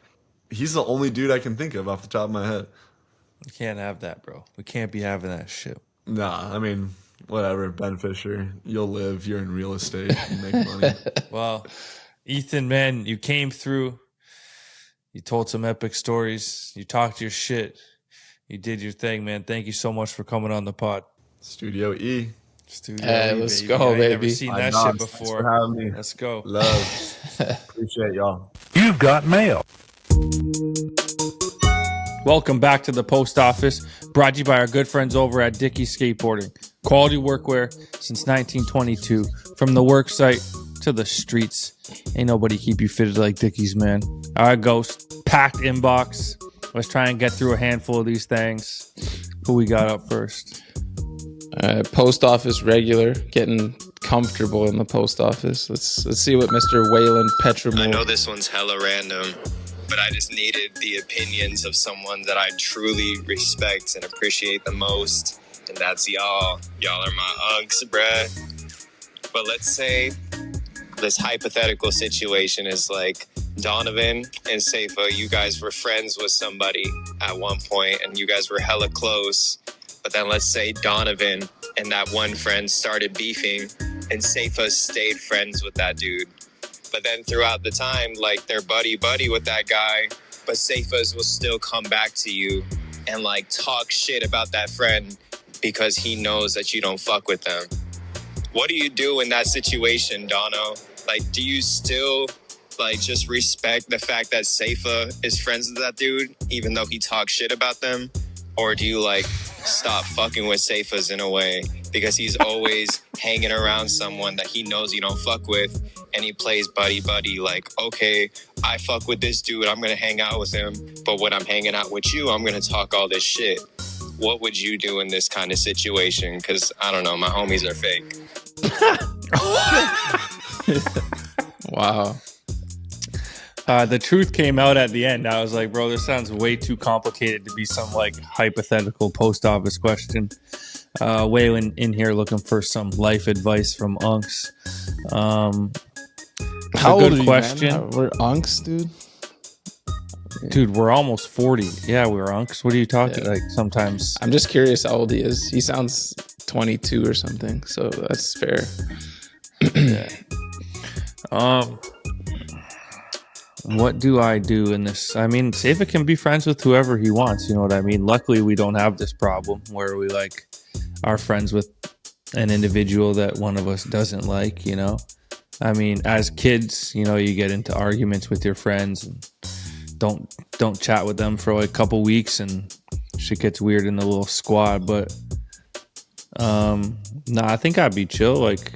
he's the only dude I can think of off the top of my head. We can't have that, bro. We can't be having that shit. Nah, I mean, whatever, Ben Fisher. You'll live. You're in real estate. You make money. Well, Ethan, man, you came through. You told some epic stories. You talked your shit. You did your thing, man. Thank you so much for coming on the pod. Studio E. Hey, let's go, baby. I've never seen that shit before. Thanks for having me. Let's go. Love. Appreciate y'all. You've got mail. Welcome back to the post office, brought to you by our good friends over at Dickey's Skateboarding. Quality workwear since 1922. From the work site to the streets. Ain't nobody keep you fitted like Dickey's, man. All right, Ghost. Packed inbox. Let's try and get through a handful of these things. Who we got up first? Post office regular, getting comfortable in the post office. Let's see what Mr. Wayland Petramore. I know this one's hella random, but I just needed the opinions of someone that I truly respect and appreciate the most, and that's y'all. Y'all are my unks, bruh. But let's say this hypothetical situation is like Donovan and Seifa, you guys were friends with somebody at one point, and you guys were hella close. But then let's say Donovan and that one friend started beefing, and Seifa stayed friends with that dude. But then throughout the time, like they're buddy with that guy, but Seifa's will still come back to you and like talk shit about that friend because he knows that you don't fuck with them. What do you do in that situation, Dono? Like, do you still like just respect the fact that Seifa is friends with that dude, even though he talks shit about them? Or do you like stop fucking with Seifa's in a way because he's always hanging around someone that he knows you don't fuck with, and he plays buddy? Like, okay, I fuck with this dude, I'm gonna hang out with him, but when I'm hanging out with you, I'm gonna talk all this shit. What would you do in this kind of situation? Because I don't know, my homies are fake. Wow. The truth came out at the end. I was like, bro, this sounds way too complicated to be some like hypothetical post office question. Waylon in here looking for some life advice from Unks. How old good are you, question. man? We're Unks, dude. Dude, we're almost 40. Yeah, we're Unks. What are you talking? Yeah. Like sometimes. I'm just curious how old he is. He sounds 22 or something, so that's fair. Yeah. What do I do in this? I mean, Seifa can be friends with whoever he wants. You know what I mean? Luckily, we don't have this problem where we like are friends with an individual that one of us doesn't like, you know? I mean, as kids, you know, you get into arguments with your friends and don't chat with them for like a couple weeks and shit gets weird in the little squad. But nah, I think I'd be chill. Like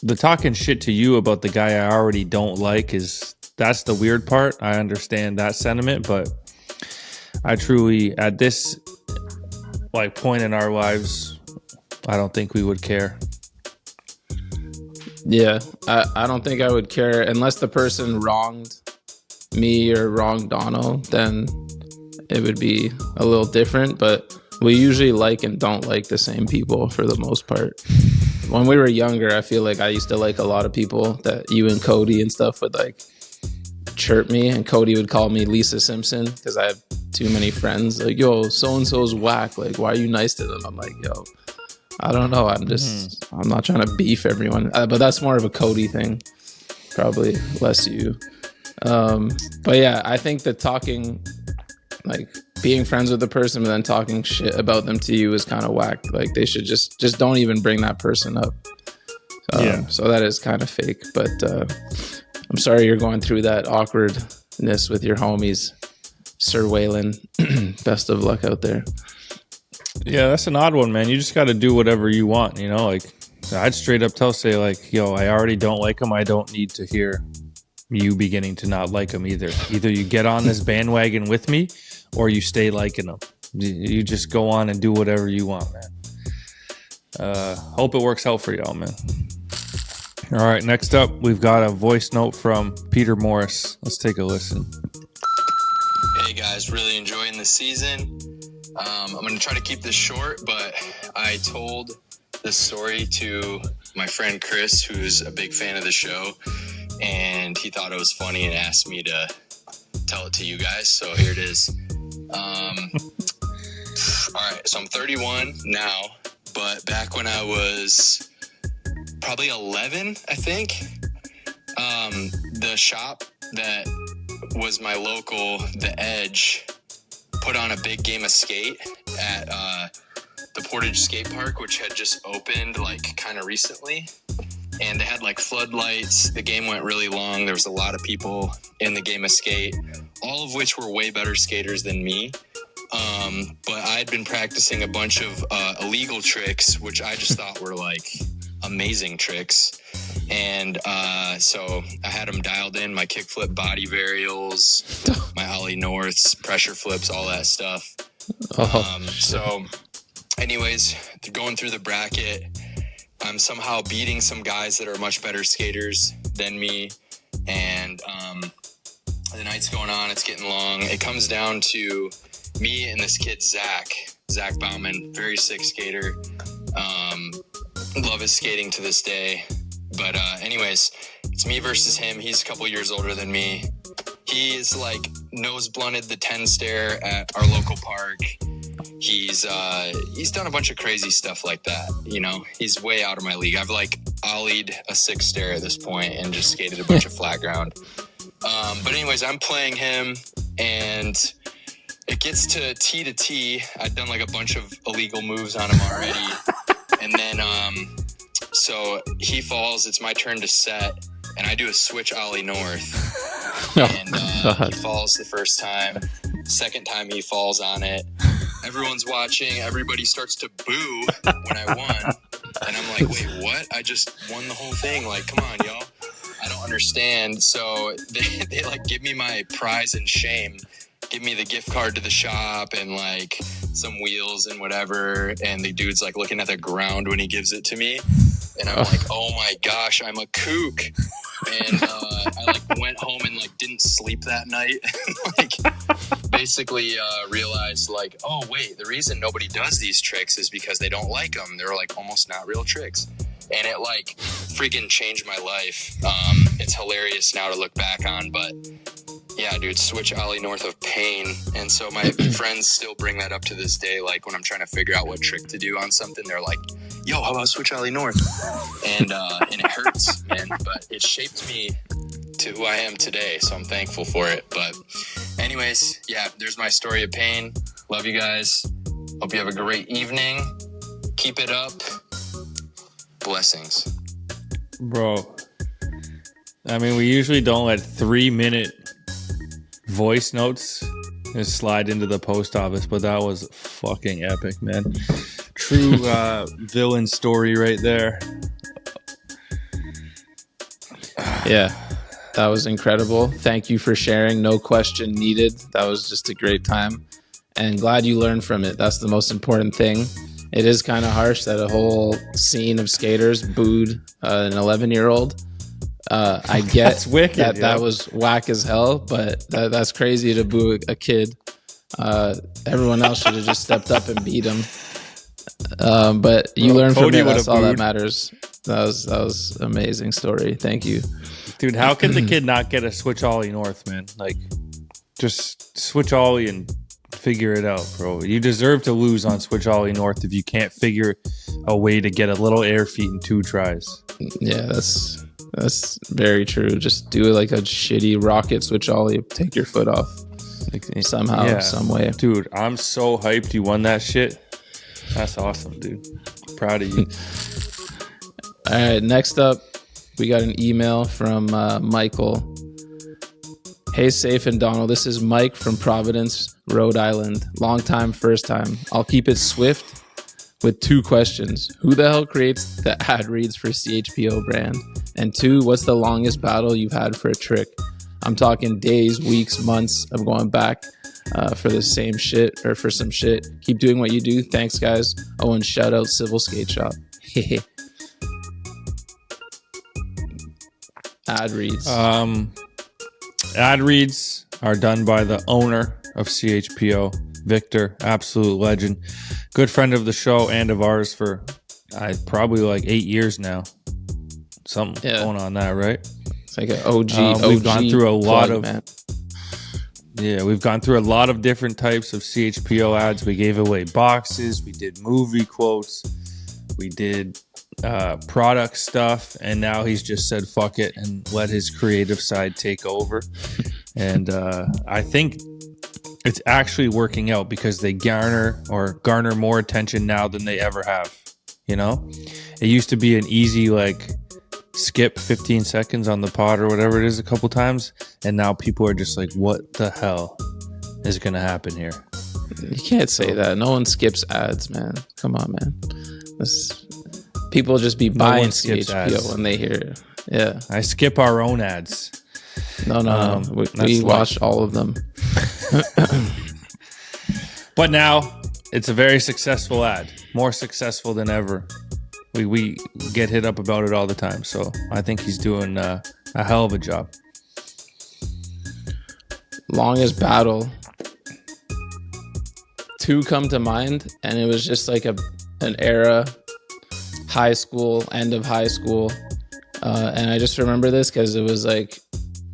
the talking shit to you about the guy I already don't like that's the weird part. I understand that sentiment, but I truly, at this like point in our lives, I don't think we would care. Yeah, I don't think I would care unless the person wronged me or wronged Dono, then it would be a little different, but we usually like and don't like the same people for the most part. When we were younger, I feel like I used to like a lot of people that you and Cody and stuff would like chirp me, and Cody would call me Lisa Simpson because I have too many friends. Like, yo, so-and-so's whack. Like, why are you nice to them? I'm like, yo, I don't know. I'm not trying to beef everyone. But that's more of a Cody thing. Probably less you. But yeah, I think that talking, like being friends with the person and then talking shit about them to you is kind of whack. Like they should just don't even bring that person up. So that is kind of fake, but I'm sorry you're going through that awkwardness with your homies, Sir Waylon. Best of luck out there. Yeah, that's an odd one, man. You just got to do whatever you want, you know? Like, I'd straight up say, like, yo, I already don't like him. I don't need to hear you beginning to not like him either. Either you get on this bandwagon with me or you stay liking him. You just go on and do whatever you want, man. Hope it works out for y'all, man. All right, next up, we've got a voice note from Peter Morris. Let's take a listen. Hey guys, really enjoying the season. I'm going to try to keep this short, but I told this story to my friend Chris, who's a big fan of the show, and he thought it was funny and asked me to tell it to you guys. So here it is. All right, so I'm 31 now, but back when I was probably 11, I think, the shop that was my local, The Edge, put on a big game of skate at the Portage Skate Park, which had just opened like kind of recently. And they had like floodlights. The game went really long. There was a lot of people in the game of skate, all of which were way better skaters than me. But I had been practicing a bunch of illegal tricks, which I just thought were like amazing tricks. And so I had them dialed in, my kickflip body varials, my ollie norths, pressure flips, all that stuff. So anyways, going through the bracket, I'm somehow beating some guys that are much better skaters than me. And the night's going on, it's getting long. It comes down to me and this kid, Zach Bauman, very sick skater. Love his skating to this day. But anyways, it's me versus him. He's a couple years older than me. He's like nose blunted the 10 stair at our local park. He's done a bunch of crazy stuff like that. You know, he's way out of my league. I've like ollied a 6 stair at this point and just skated a bunch of flat ground. But anyways, I'm playing him and it gets to T. I'd done like a bunch of illegal moves on him already. And then So he falls. It's my turn to set, and I do a switch ollie north. And he falls the first time. Second time he falls on it. Everyone's watching. Everybody starts to boo when I won. And I'm like, wait, what? I just won the whole thing. Like, come on, y'all. I don't understand. So they like give me my prize and shame. Give me the gift card to the shop and like some wheels and whatever. And the dude's like looking at the ground when he gives it to me. And I'm like, oh my gosh, I'm a kook. And I like went home and like didn't sleep that night. Like basically realized like, oh wait, the reason nobody does these tricks is because they don't like them. They're like almost not real tricks. And it like freaking changed my life. It's hilarious now to look back on, but yeah, dude, switch ollie north of pain. And so my friends still bring that up to this day. Like when I'm trying to figure out what trick to do on something, they're like, yo, how about switch ollie north? And it hurts, man, but it shaped me to who I am today. So I'm thankful for it. But anyways, yeah, there's my story of pain. Love you guys. Hope you have a great evening. Keep it up. Blessings. Bro, I mean, we usually don't let 3-minute voice notes just slide into the post office, but that was fucking epic, man. True villain story right there. Yeah, that was incredible. Thank you for sharing. No question needed. That was just a great time. And glad you learned from it. That's the most important thing. It is kind of harsh that a whole scene of skaters booed an 11-year-old. I get That's wicked, that was whack as hell, but that's crazy to boo a kid. Everyone else should have just stepped up and beat him. But you learn from it. That's all that matters. That was an amazing story. Thank you, dude. How can the kid not get a switch ollie north, man? Like, just switch ollie and figure it out, bro. You deserve to lose on switch ollie north if you can't figure a way to get a little air feet in 2 tries. Yeah, that's very true. Just do it like a shitty rocket switch ollie. Take your foot off somehow, some way. Dude, I'm so hyped you won that shit. That's awesome, dude. Proud of you. All right, next up, we got an email from Michael. Hey, Safe and Donald, this is Mike from Providence, Rhode Island. Long time, first time. I'll keep it swift with 2 questions. Who the hell creates the ad reads for CHPO brand? And 2, what's the longest battle you've had for a trick? I'm talking days, weeks, months of going back for the same shit or for some shit. Keep doing what you do. Thanks, guys. Oh, and shout out Civil Skate Shop. Ad reads. Ad reads are done by the owner of CHPO, Victor, absolute legend. Good friend of the show and of ours for probably like 8 years now. Something going on that, right? It's like an OG. We've gone through a lot of... man. Yeah, we've gone through a lot of different types of CHPO ads. We gave away boxes. We did movie quotes. We did product stuff. And now he's just said, fuck it, and let his creative side take over. And I think it's actually working out because they garner more attention now than they ever have. You know, it used to be an easy, like, skip 15 seconds on the pod or whatever it is a couple times, and now people are just like, what the hell is gonna happen here? You can't say that. No one skips ads, man. Come on, man. People just be buying CHPO when they hear it. Yeah, I skip our own ads. No. We watch all of them. But now it's a very successful ad, more successful than ever. We get hit up about it all the time, so I think he's doing a hell of a job. Longest battle. 2 come to mind, and it was just like an era, high school, end of high school, and I just remember this because it was like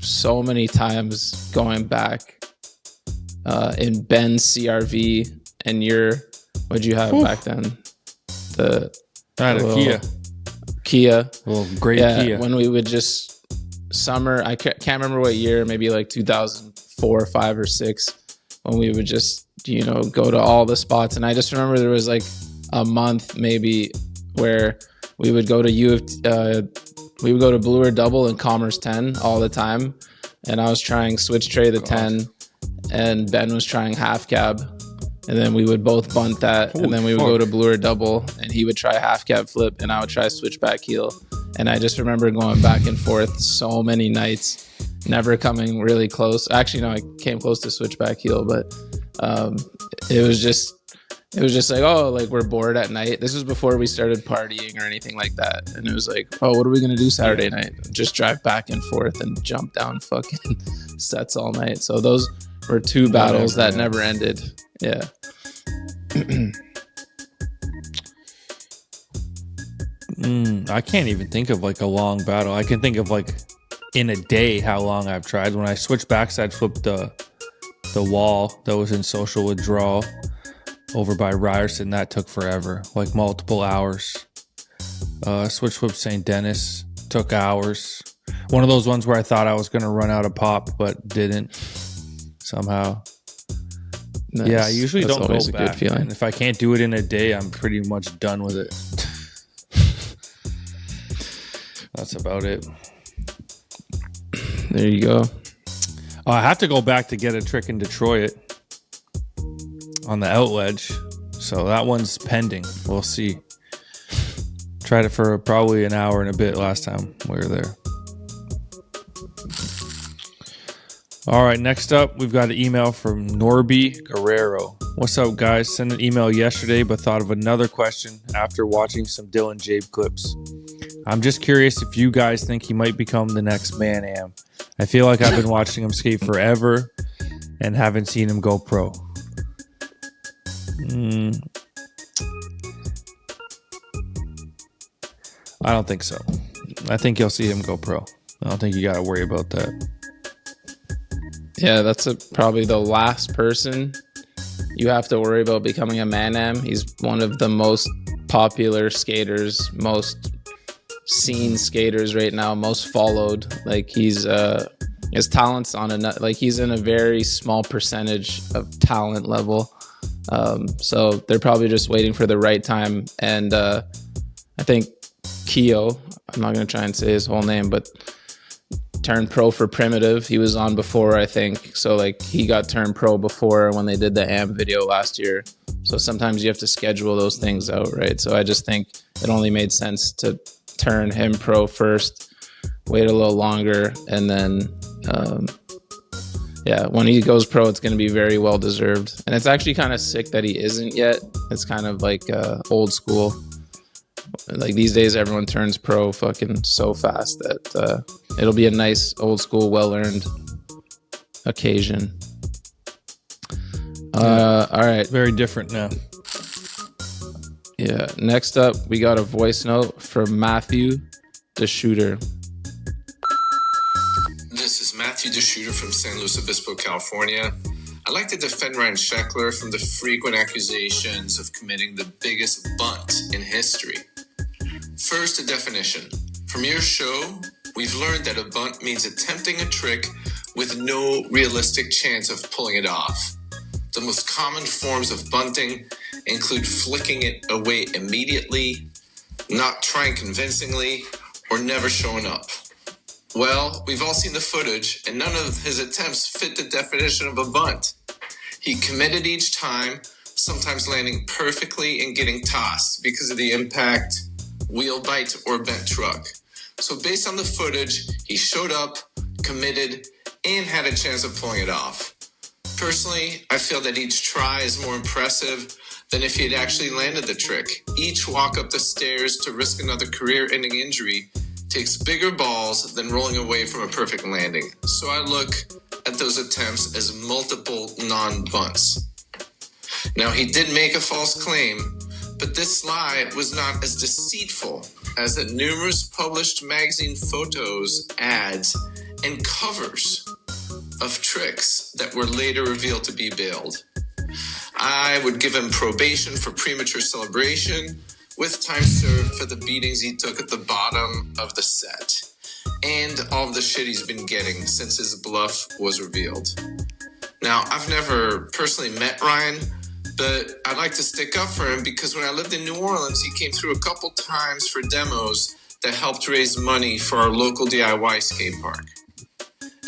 so many times going back in Ben's CRV, and what'd you have back then? I had a Kia. Well, great Kia. When we would just summer, I can't remember what year, maybe like 2004, 5, or 6, when we would just, go to all the spots. And I just remember there was like a month maybe where we would go to we would go to Blue or Double and Commerce 10 all the time, and I was trying switch tray the 10, and Ben was trying half cab, and then we would both bunt that, and then we would go to Blue or Double, and he would try half cab flip, and I would try switchback heel. And I just remember going back and forth so many nights, never coming really close. Actually, no, I came close to switchback heel, but it was just like, oh, like we're bored at night. This was before we started partying or anything like that. And it was like, oh, what are we going to do Saturday night? Just drive back and forth and jump down fucking sets all night. So those were two battles that never ended. Yeah. I can't even think of like a long battle. I can think of like in a day how long I've tried. When I switched backside flipped the wall that was in social withdrawal over by Ryerson, that took forever, like multiple hours. Switch flip St. Denis took hours. One of those ones where I thought I was going to run out of pop, but didn't somehow. Nice. Yeah, I usually That's don't always go a good back. feeling. And if I can't do it in a day, I'm pretty much done with it. That's about it. There you go. I have to go back to get a trick in Detroit on the out ledge. So that one's pending. We'll see. Tried it for probably an hour and a bit last time we were there. All right, next up, we've got an email from Norby Guerrero. What's up, guys? Sent an email yesterday, but thought of another question after watching some Dylan Jabe clips. I'm just curious if you guys think he might become the next Man-Am. I feel like I've been watching him skate forever and haven't seen him go pro. I don't think so. I think you'll see him go pro. I don't think you got to worry about that. Yeah, that's probably the last person you have to worry about becoming a Man-Am. He's one of the most popular skaters, most seen skaters right now, most followed. Like his talent's he's in a very small percentage of talent level. So they're probably just waiting for the right time. And I think Keo, I'm not going to try and say his whole name, but turned pro for Primitive. He was on before, I think. So like he got turned pro before when they did the AM video last year. So sometimes you have to schedule those things out, right? So I just think it only made sense to turn him pro first, wait a little longer, and then when he goes pro, it's going to be very well deserved. And it's actually kind of sick that he isn't yet. It's kind of like old school. Like these days, everyone turns pro fucking so fast that it'll be a nice old school, well-earned occasion. All right. Very different now. Yeah. Next up, we got a voice note from Matthew, the shooter. This is Matthew, the shooter from San Luis Obispo, California. I'd like to defend Ryan Sheckler from the frequent accusations of committing the biggest bunt in history. First, a definition. From your show, we've learned that a bunt means attempting a trick with no realistic chance of pulling it off. The most common forms of bunting include flicking it away immediately, not trying convincingly, or never showing up. Well, we've all seen the footage, and none of his attempts fit the definition of a bunt. He committed each time, sometimes landing perfectly and getting tossed because of the impact, wheel bite, or bent truck. So based on the footage, he showed up, committed, and had a chance of pulling it off. Personally, I feel that each try is more impressive than if he had actually landed the trick. Each walk up the stairs to risk another career-ending injury takes bigger balls than rolling away from a perfect landing. So I look at those attempts as multiple non-bunts. Now, he did make a false claim, but this lie was not as deceitful as the numerous published magazine photos, ads, and covers of tricks that were later revealed to be bailed. I would give him probation for premature celebration, with time served for the beatings he took at the bottom of the set, and all of the shit he's been getting since his bluff was revealed. Now, I've never personally met Ryan, But I'd like to stick up for him because when I lived in New Orleans, he came through a couple times for demos that helped raise money for our local DIY skate park.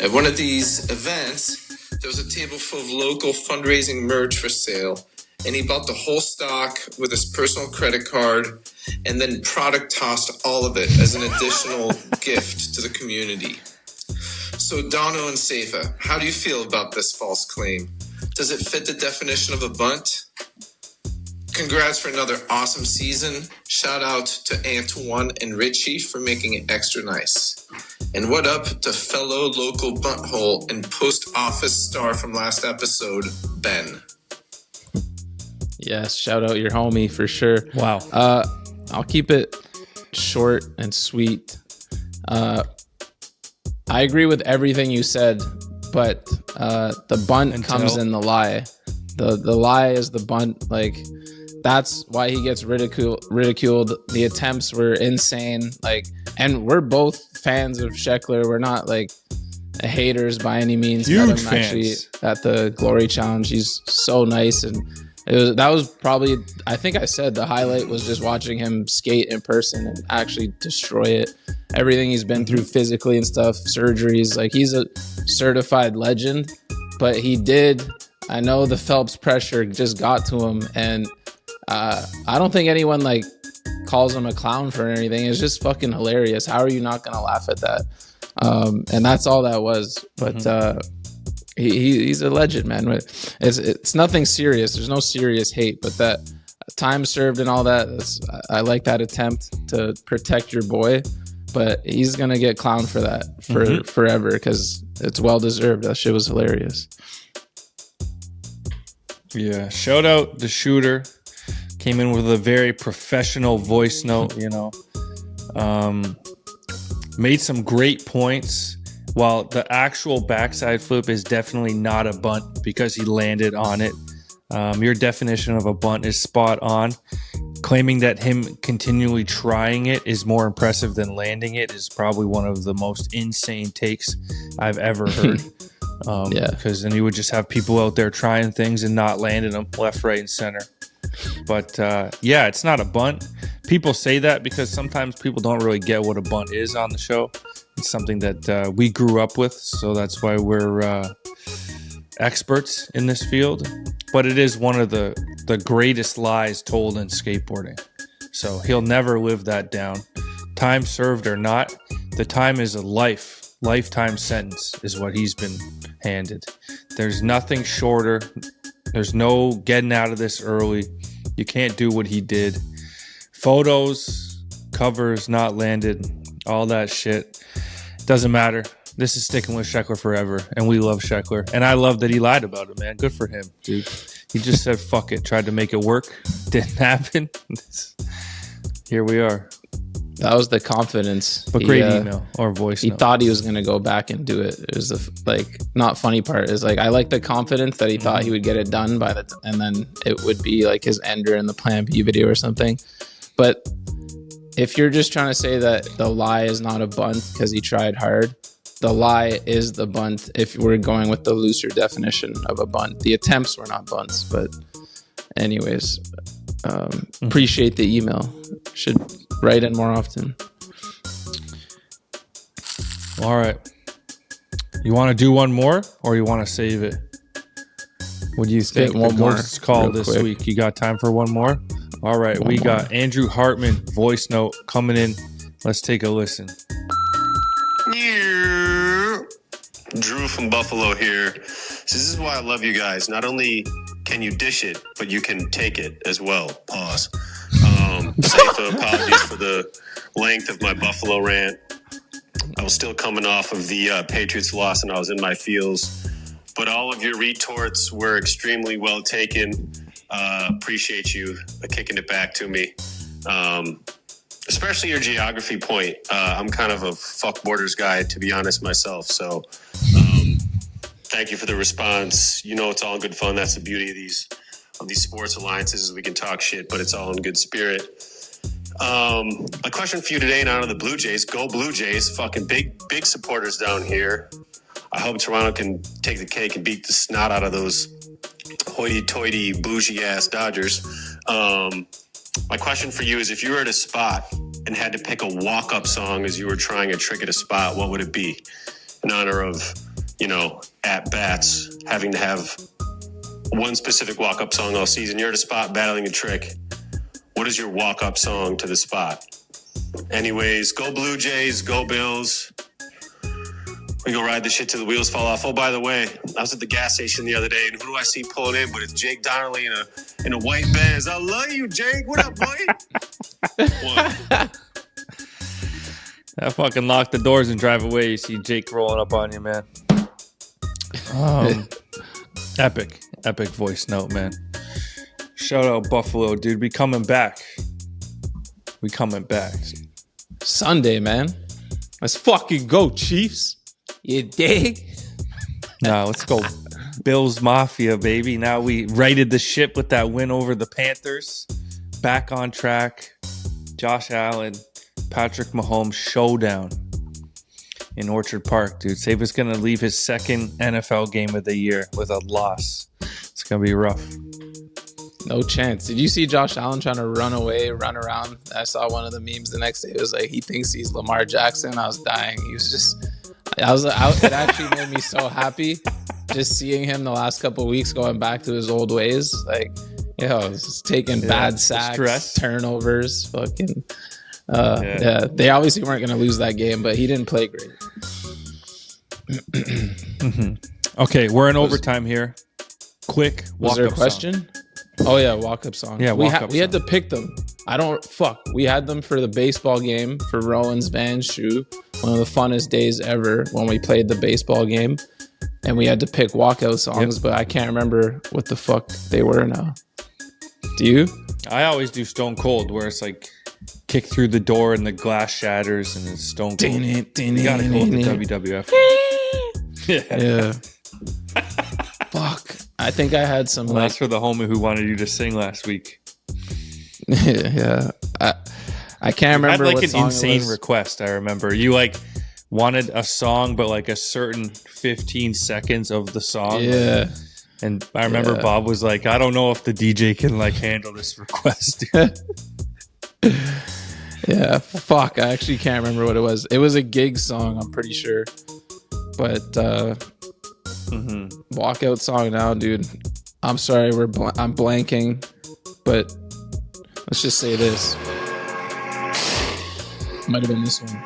At one of these events, there was a table full of local fundraising merch for sale, and he bought the whole stock with his personal credit card and then product tossed all of it as an additional gift to the community. So Dono and Seifa, how do you feel about this false claim? Does it fit the definition of a bunt? Congrats for another awesome season. Shout out to Antoine and Richie for making it extra nice. And what up to fellow local bunt hole and post office star from last episode, Ben. Yes, shout out your homie for sure. Wow. I'll keep it short and sweet. I agree with everything you said, but the bunt comes in the lie. The lie is the bunt. Like, that's why he gets ridiculed. The attempts were insane. Like, and we're both fans of Sheckler. We're not like haters by any means. Huge Met him fans. actually at the Glory Challenge. He's so nice, and that was probably, I think I said the highlight was just watching him skate in person and actually destroy it. Everything he's been through physically and stuff, surgeries, like he's a certified legend, but I know the Phelps pressure just got to him, and I don't think anyone like calls him a clown for anything. It's just fucking hilarious. How are you not gonna laugh at that? And that's all that was. But he's a legend, man. It's nothing serious. There's no serious hate, but that time served and all that. I like that attempt to protect your boy, but he's gonna get clowned for that for forever because it's well deserved. That shit was hilarious. Yeah, shout out the shooter. Came in with a very professional voice note, made some great points. While the actual backside flip is definitely not a bunt because he landed on it. Your definition of a bunt is spot on. Claiming that him continually trying it is more impressive than landing it is probably one of the most insane takes I've ever heard. Because then you would just have people out there trying things and not landing them left, right, and center. But it's not a bunt. People say that because sometimes people don't really get what a bunt is on the show. It's something that we grew up with, so that's why we're experts in this field. But it is one of the greatest lies told in skateboarding. So he'll never live that down. Time served or not, the time is a lifetime sentence is what he's been handed. There's nothing shorter. There's no getting out of this early. You can't do what he did. Photos, covers not landed, all that shit. Doesn't matter. This is sticking with Sheckler forever, and we love Sheckler. And I love that he lied about it, man. Good for him, dude. He just said, fuck it. Tried to make it work. Didn't happen. Here we are. That was the confidence. But great email or voice He note. thought he was going to go back and do it. It was the not funny part. Is like, I like the confidence that he thought he would get it done and then it would be like his ender in the Plan B video or something. But if you're just trying to say that the lie is not a bunt because he tried hard, the lie is the bunt if we're going with the looser definition of a bunt. The attempts were not bunts, but anyways, appreciate the email. Should write in more often. All right. You want to do one more or you want to save it? What do you think? One more call real this quick. week. You got time for one more? All right. One we more. got Andrew Hartman voice note coming in. Let's take a listen. Drew from Buffalo here. So this is why I love you guys. Not only can you dish it, but you can take it as well. Pause. Seifa, apologies for the length of my Buffalo rant. I was still coming off of the Patriots loss and I was in my feels. But all of your retorts were extremely well taken. Appreciate you kicking it back to me. Especially your geography point. I'm kind of a fuck borders guy, to be honest myself. So thank you for the response. You know, it's all in good fun. That's the beauty of these sports alliances is we can talk shit, but it's all in good spirit. A question for you today, not on the Blue Jays. Go Blue Jays. Fucking big supporters down here. I hope Toronto can take the cake and beat the snot out of those hoity-toity, bougie-ass Dodgers. My question for you is, if you were at a spot and had to pick a walk-up song as you were trying a trick at a spot, what would it be? In honor of, at-bats, having to have one specific walk-up song all season. You're at a spot battling a trick. What is your walk-up song to the spot? Anyways, go Blue Jays, go Bills. We go ride the shit till the wheels fall off. Oh, by the way, I was at the gas station the other day, and who do I see pulling in? But it's Jake Donnelly in a white Benz. I love you, Jake. What up, boy? What? I fucking lock the doors and drive away. You see Jake rolling up on you, man. Epic voice note, man. Shout out Buffalo, dude. We coming back. Sunday, man. Let's fucking go, Chiefs. You dig? Now let's go Bills Mafia, baby. Now we righted the ship with that win over the Panthers. Back on track. Josh Allen, Patrick Mahomes showdown in Orchard Park, dude. Safa's going to leave his second NFL game of the year with a loss. It's going to be rough. No chance. Did you see Josh Allen trying to run around? I saw one of the memes the next day. It was like, he thinks he's Lamar Jackson. I was dying. It actually made me so happy just seeing him the last couple of weeks going back to his old ways. Like, just taking bad sacks, stress, turnovers, fucking. They obviously weren't going to lose that game, but he didn't play great. Okay, we're in overtime here. Quick walk-up Was there a question? Song. Oh, yeah, walk-up song. Yeah, we had to pick them. We had them for the baseball game for Rowan's Van Shoe. One of the funnest days ever when we played the baseball game. And we had to pick walkout songs, but I can't remember what the fuck they were now. Do you? I always do Stone Cold, where it's like kick through the door and the glass shatters and it's Stone Cold. You gotta go with the WWF. Yeah. Fuck. I think I had some. That's for the homie who wanted you to sing last week. Yeah. I can't remember. You had what an song insane request. I remember you wanted a song, but like a certain 15 seconds of the song. Yeah. And I remember Bob was like, I don't know if the DJ can handle this request. Yeah, fuck. I actually can't remember what it was. It was a gig song, I'm pretty sure. But walkout song now, dude. I'm sorry, I'm blanking. But let's just say this. Might have been this one.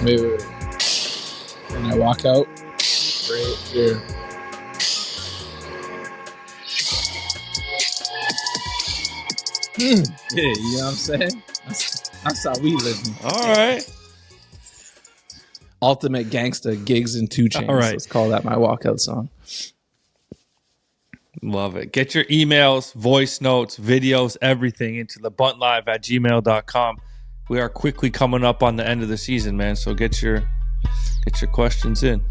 Wait. When I walk out, right here. Yeah, you know what I'm saying? That's how we live. All right. Ultimate Gangsta, Gigs and 2 Chainz. All right. Let's call that my walkout song. Love it. Get your emails, voice notes, videos, everything into the buntlive@gmail.com. We are quickly coming up on the end of the season, man. So get your questions in.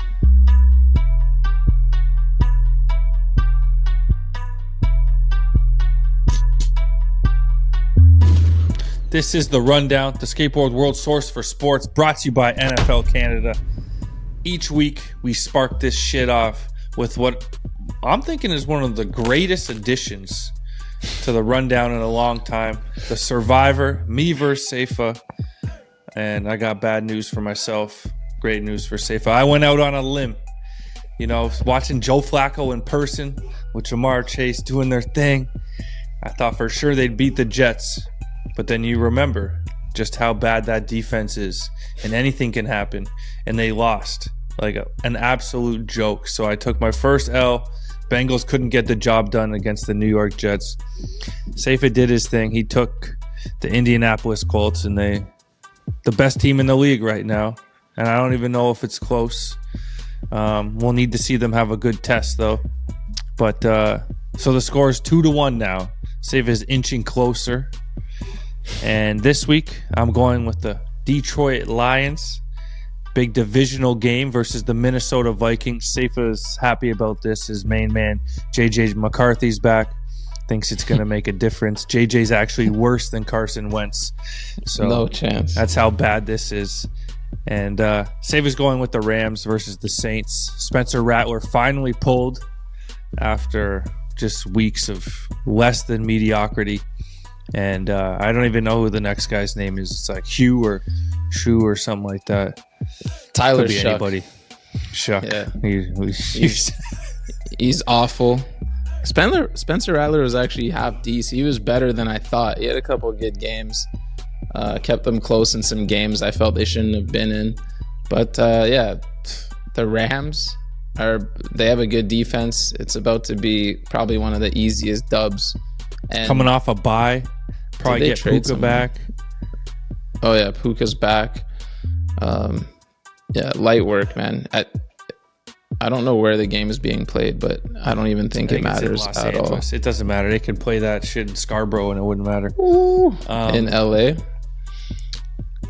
This is The Rundown, the Skateboard World source for sports, brought to you by NFL Canada. Each week, we spark this shit off with what I'm thinking is one of the greatest additions to The Rundown in a long time. The Survivor, me versus Safa. And I got bad news for myself, great news for Safa. I went out on a limb. Watching Joe Flacco in person with Jamar Chase doing their thing. I thought for sure they'd beat the Jets. But then you remember just how bad that defense is, and anything can happen. And they lost like an absolute joke. So I took my first L. Bengals couldn't get the job done against the New York Jets. Safa did his thing. He took the Indianapolis Colts, and the best team in the league right now. And I don't even know if it's close. We'll need to see them have a good test, though. But so the score is 2-1 now. Safa is inching closer. And this week, I'm going with the Detroit Lions. Big divisional game versus the Minnesota Vikings. Safa's happy about this. His main man, JJ McCarthy's back. Thinks it's going to make a difference. JJ's actually worse than Carson Wentz. So no chance. That's how bad this is. And Save is going with the Rams versus the Saints. Spencer Rattler finally pulled after just weeks of less than mediocrity. And I don't even know who the next guy's name is. It's like Hugh or Shu or something like that. Tyler Could be Shuck. anybody. Shuck. Yeah. He's He's awful. Spencer Rattler was actually half decent. He was better than I thought. He had a couple of good games. Kept them close in some games I felt they shouldn't have been in. But yeah, the Rams they have a good defense. It's about to be probably one of the easiest dubs. And coming off a bye. Probably they get trade Puka someone? back. Oh yeah, Puka's back. Yeah, light work, man. I don't know where the game is being played, but I don't even think it I think it's in matters Los at all. Angeles. It doesn't matter. They could play that shit in Scarborough and it wouldn't matter. In LA,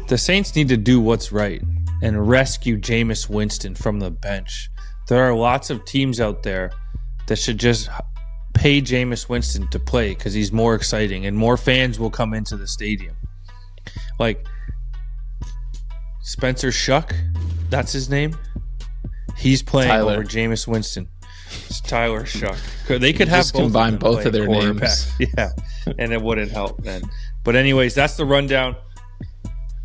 The Saints need to do what's right and rescue Jameis Winston from the bench. There are lots of teams out there that should just pay Jameis Winston to play because he's more exciting and more fans will come into the stadium. Like Spencer Shuck, that's his name. He's playing Tyler. over Jameis Winston. It's Tyler Shuck. They could have Just both combine of them both play of their quarterback. names. Yeah, and it wouldn't help then. But anyways, that's the rundown.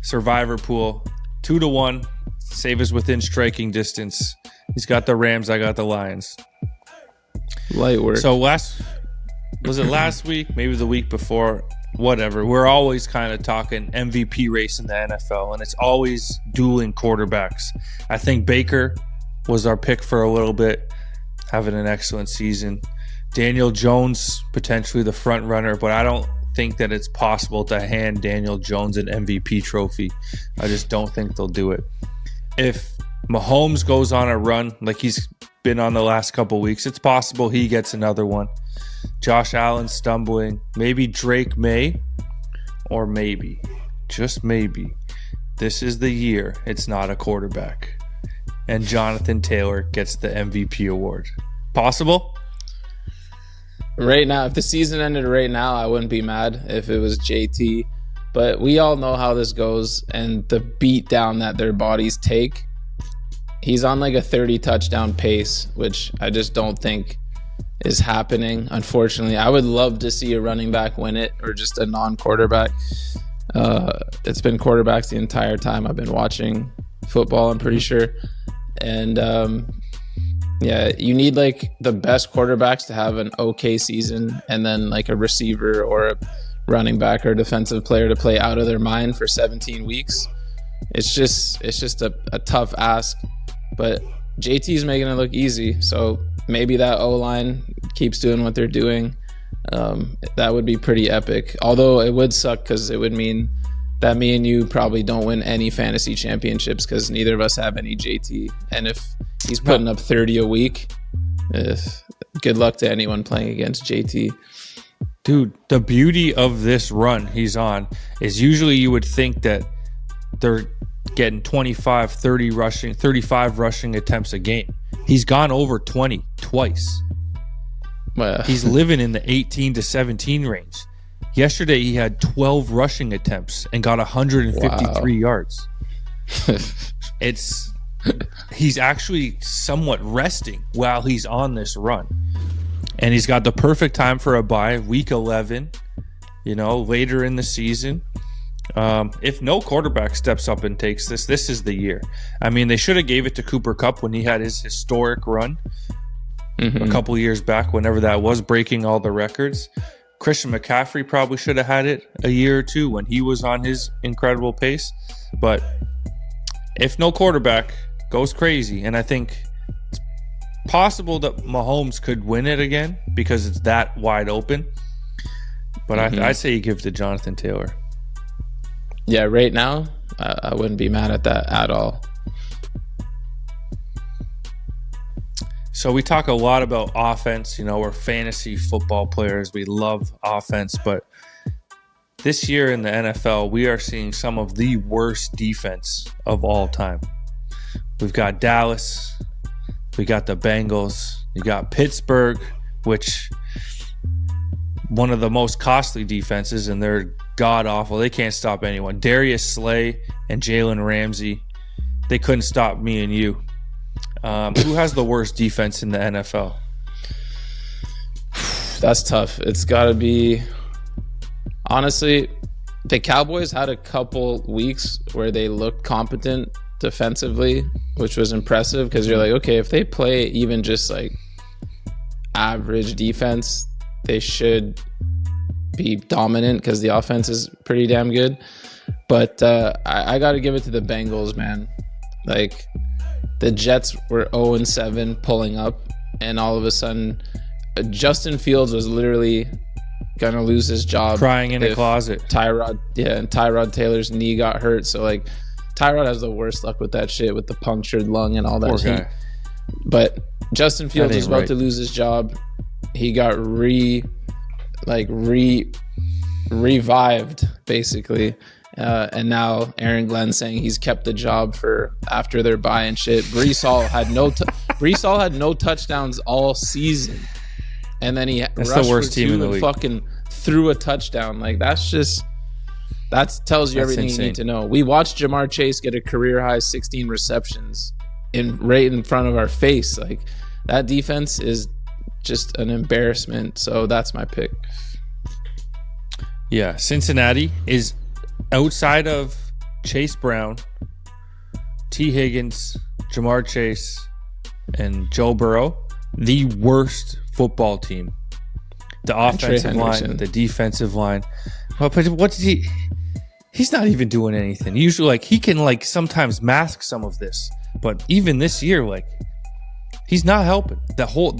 Survivor pool 2-1. Save is within striking distance. He's got the Rams. I got the Lions. light work. So was it last week? Maybe the week before. Whatever. We're always kind of talking MVP race in the NFL, and it's always dueling quarterbacks. I think Baker was our pick for a little bit, having an excellent season. Daniel Jones, potentially the front runner, but I don't think that it's possible to hand Daniel Jones an MVP trophy. I just don't think they'll do it. If Mahomes goes on a run like he's been on the last couple weeks, it's possible he gets another one. Josh Allen stumbling. Maybe Drake may, or maybe, just maybe, this is the year it's not a quarterback. And Jonathan Taylor gets the MVP award. Possible? Right now, if the season ended right now, I wouldn't be mad if it was JT. But we all know how this goes and the beat down that their bodies take. He's on like a 30 touchdown pace, which I just don't think is happening. Unfortunately, I would love to see a running back win it or just a non-quarterback. It's been quarterbacks the entire time I've been watching football, I'm pretty sure. And yeah, you need like the best quarterbacks to have an okay season, and then like a receiver or a running back or defensive player to play out of their mind for 17 weeks. It's just a tough ask, but JT's making it look easy. So maybe that O-line keeps doing what they're doing. That would be pretty epic. Although it would suck because it would mean that me and you probably don't win any fantasy championships because neither of us have any JT. And if he's putting up 30 a week, good luck to anyone playing against JT. Dude, the beauty of this run he's on is usually you would think that they're getting 25, 30 rushing, 35 rushing attempts a game. He's gone over 20 twice. Well, He's living in the 18 to 17 range. Yesterday, he had 12 rushing attempts and got 153 yards. He's actually somewhat resting while he's on this run. And he's got the perfect time for a bye, week 11, later in the season. If no quarterback steps up and takes this is the year. I mean, they should have gave it to Cooper Kupp when he had his historic run a couple years back, whenever that was, breaking all the records. Christian McCaffrey probably should have had it a year or two when he was on his incredible pace. But if no quarterback goes crazy, and I think it's possible that Mahomes could win it again because it's that wide open. But I say you give it to Jonathan Taylor. yeah, right now, I wouldn't be mad at that at all. So we talk a lot about offense. We're fantasy football players. We love offense. But this year in the NFL, we are seeing some of the worst defense of all time. We've got Dallas. We got the Bengals. You got Pittsburgh, which one of the most costly defenses, and they're god-awful. They can't stop anyone. Darius Slay and Jalen Ramsey. they couldn't stop me and you. Who has the worst defense in the NFL? That's tough. It's got to be, honestly, the Cowboys had a couple weeks where they looked competent defensively, which was impressive because you're like, okay, if they play even just like average defense, they should be dominant because the offense is pretty damn good. But I got to give it to the Bengals, man. Like, the Jets were 0-7 pulling up, and all of a sudden Justin Fields was literally gonna lose his job, crying in a closet. Tyrod Taylor's knee got hurt. So like, Tyrod has the worst luck with that shit, with the punctured lung and all that. Poor guy. But Justin Fields was about to lose his job. He got revived basically, and now Aaron Glenn saying he's kept the job for after their bye and shit. Brees Hall had no touchdowns all season. And then he rushed the worst for team two in the and league. fucking threw a touchdown. Like, that tells you everything insane. you need to know. We watched Jamar Chase get a career high 16 receptions right in front of our face. Like, that defense is just an embarrassment. So that's my pick. Yeah, Cincinnati is, outside of Chase Brown, T. Higgins, Jamar Chase, and Joe Burrow, the worst football team. The offensive line, the defensive line. But what did he? He's not even doing anything. Usually, like, he can like sometimes mask some of this, but even this year, like, he's not helping. The whole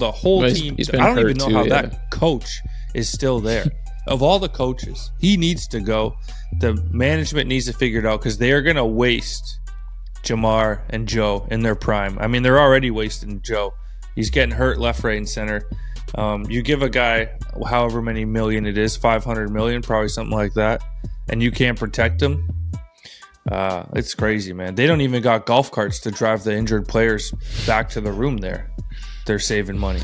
team. I don't even know how that coach is still there. Of all the coaches, he needs to go. The management needs to figure it out, because they are going to waste Jamar and Joe in their prime. I mean, they're already wasting Joe. He's getting hurt left, right, and center. You give a guy however many million it is, 500 million, probably something like that, and you can't protect him. It's crazy, man. They don't even got golf carts to drive the injured players back to the room there. They're saving money.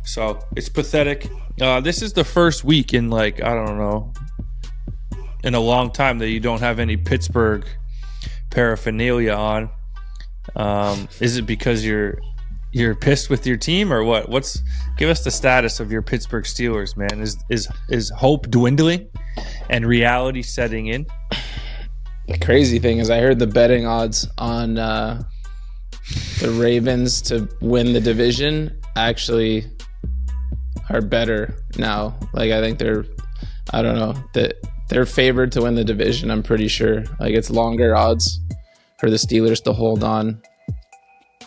So it's pathetic. This is the first week in, like, I don't know, in a long time that you don't have any Pittsburgh paraphernalia on. Is it because you're pissed with your team, or what? Give us the status of your Pittsburgh Steelers, man. Is hope dwindling and reality setting in? The crazy thing is, I heard the betting odds on the Ravens to win the division actually are better now. Like, I think they're favored to win the division, I'm pretty sure. Like, it's longer odds for the Steelers to hold on,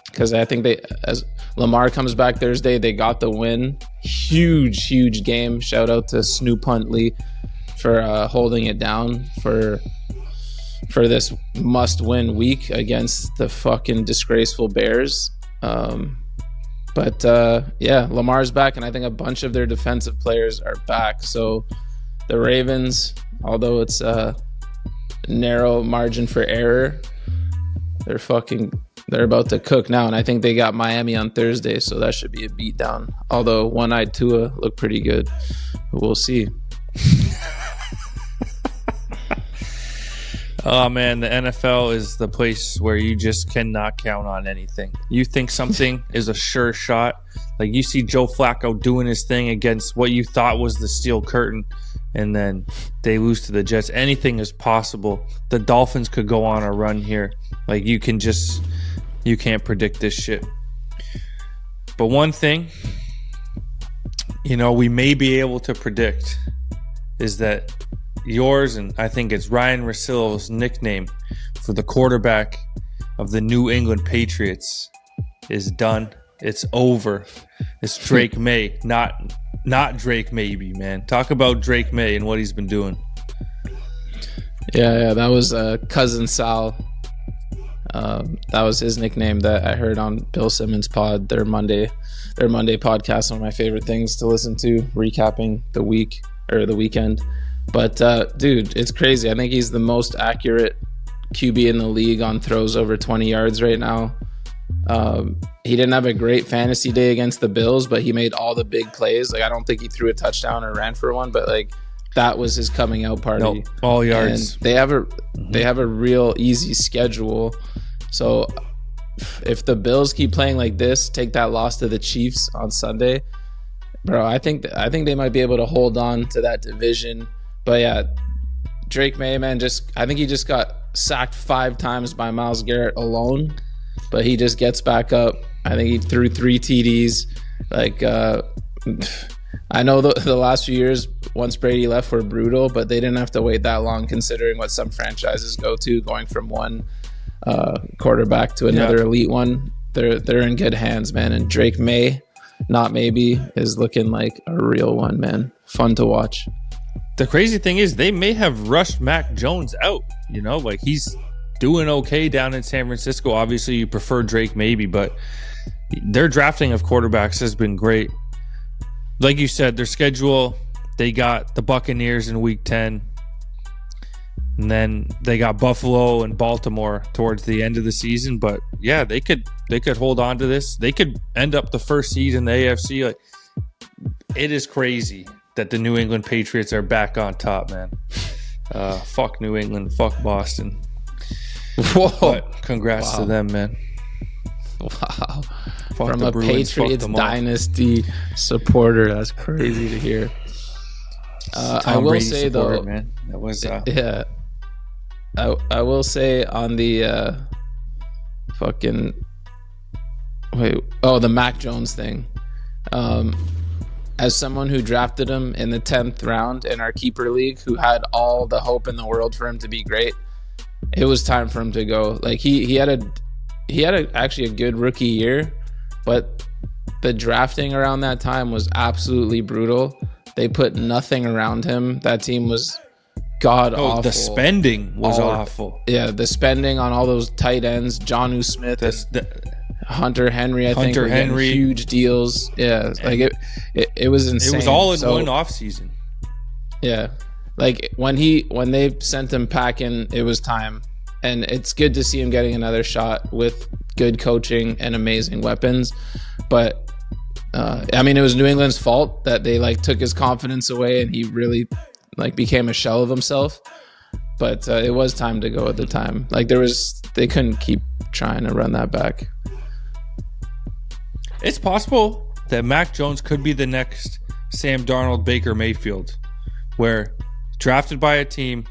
because I think as Lamar comes back Thursday, they got the win. Huge game. Shout out to Snoop Huntley for holding it down for this must-win week against the fucking disgraceful Bears. But Lamar's back, and I think a bunch of their defensive players are back. So the Ravens, although it's a narrow margin for error, they're about to cook now, and I think they got Miami on Thursday, so that should be a beatdown. Although one-eyed Tua looked pretty good. We'll see. Oh, man, the NFL is the place where you just cannot count on anything. You think something is a sure shot. Like, you see Joe Flacco doing his thing against what you thought was the steel curtain, and then they lose to the Jets. Anything is possible. The Dolphins could go on a run here. Like, you can't predict this shit. But one thing, we may be able to predict is that yours, and I think it's Ryan Russillo's nickname for the quarterback of the New England Patriots, is done. It's over. It's Drake May, not Drake Maybe, man. Talk about Drake May and what he's been doing. Yeah, that was Cousin Sal. That was his nickname that I heard on Bill Simmons' pod, their Monday podcast. One of my favorite things to listen to, recapping the week or the weekend. But dude, it's crazy. I think he's the most accurate QB in the league on throws over 20 yards right now. He didn't have a great fantasy day against the Bills, but he made all the big plays. Like, I don't think he threw a touchdown or ran for one, but like, that was his coming out party. Nope, all yards. And they have a real easy schedule. So if the Bills keep playing like this, take that loss to the Chiefs on Sunday, bro, I think they might be able to hold on to that division. But yeah, Drake May, man, I think he just got sacked 5 times by Myles Garrett alone, but he just gets back up. I think he threw 3 TDs. Like, I know the last few years, once Brady left, were brutal, but they didn't have to wait that long considering what some franchises go to, going from one quarterback to another elite one. They're in good hands, man. And Drake May, not maybe, is looking like a real one, man. Fun to watch. The crazy thing is they may have rushed Mac Jones out, you know, like he's doing okay down in San Francisco. Obviously you prefer Drake maybe, but their drafting of quarterbacks has been great. Like you said, their schedule, they got the Buccaneers in week 10, and then they got Buffalo and Baltimore towards the end of the season. But yeah, they could hold on to this. They could end up the first seed in the AFC. Like, it is crazy that the New England Patriots are back on top, man. Fuck New England, fuck Boston. Whoa! But congrats to them, man. Wow. Fuck From the a Bruins, Patriots dynasty supporter, that's crazy to hear. I will say though, man, that was yeah. I will say on the the Mac Jones thing. As someone who drafted him in the 10th round in our keeper league, who had all the hope in the world for him to be great, it was time for him to go. Like he had actually a good rookie year, but the drafting around that time was absolutely brutal. They put nothing around him. That team was god awful. The spending was awful. Yeah, the spending on all those tight ends, Jonnu Smith, Hunter Henry, I think were getting huge deals. Yeah, like it was insane. It was all in one offseason. Yeah, like when they sent him packing, it was time. And it's good to see him getting another shot with good coaching and amazing weapons. But I mean, it was New England's fault that they like took his confidence away and he really like became a shell of himself. But it was time to go at the time. Like they couldn't keep trying to run that back. It's possible that Mac Jones could be the next Sam Darnold, Baker Mayfield, where drafted by a team,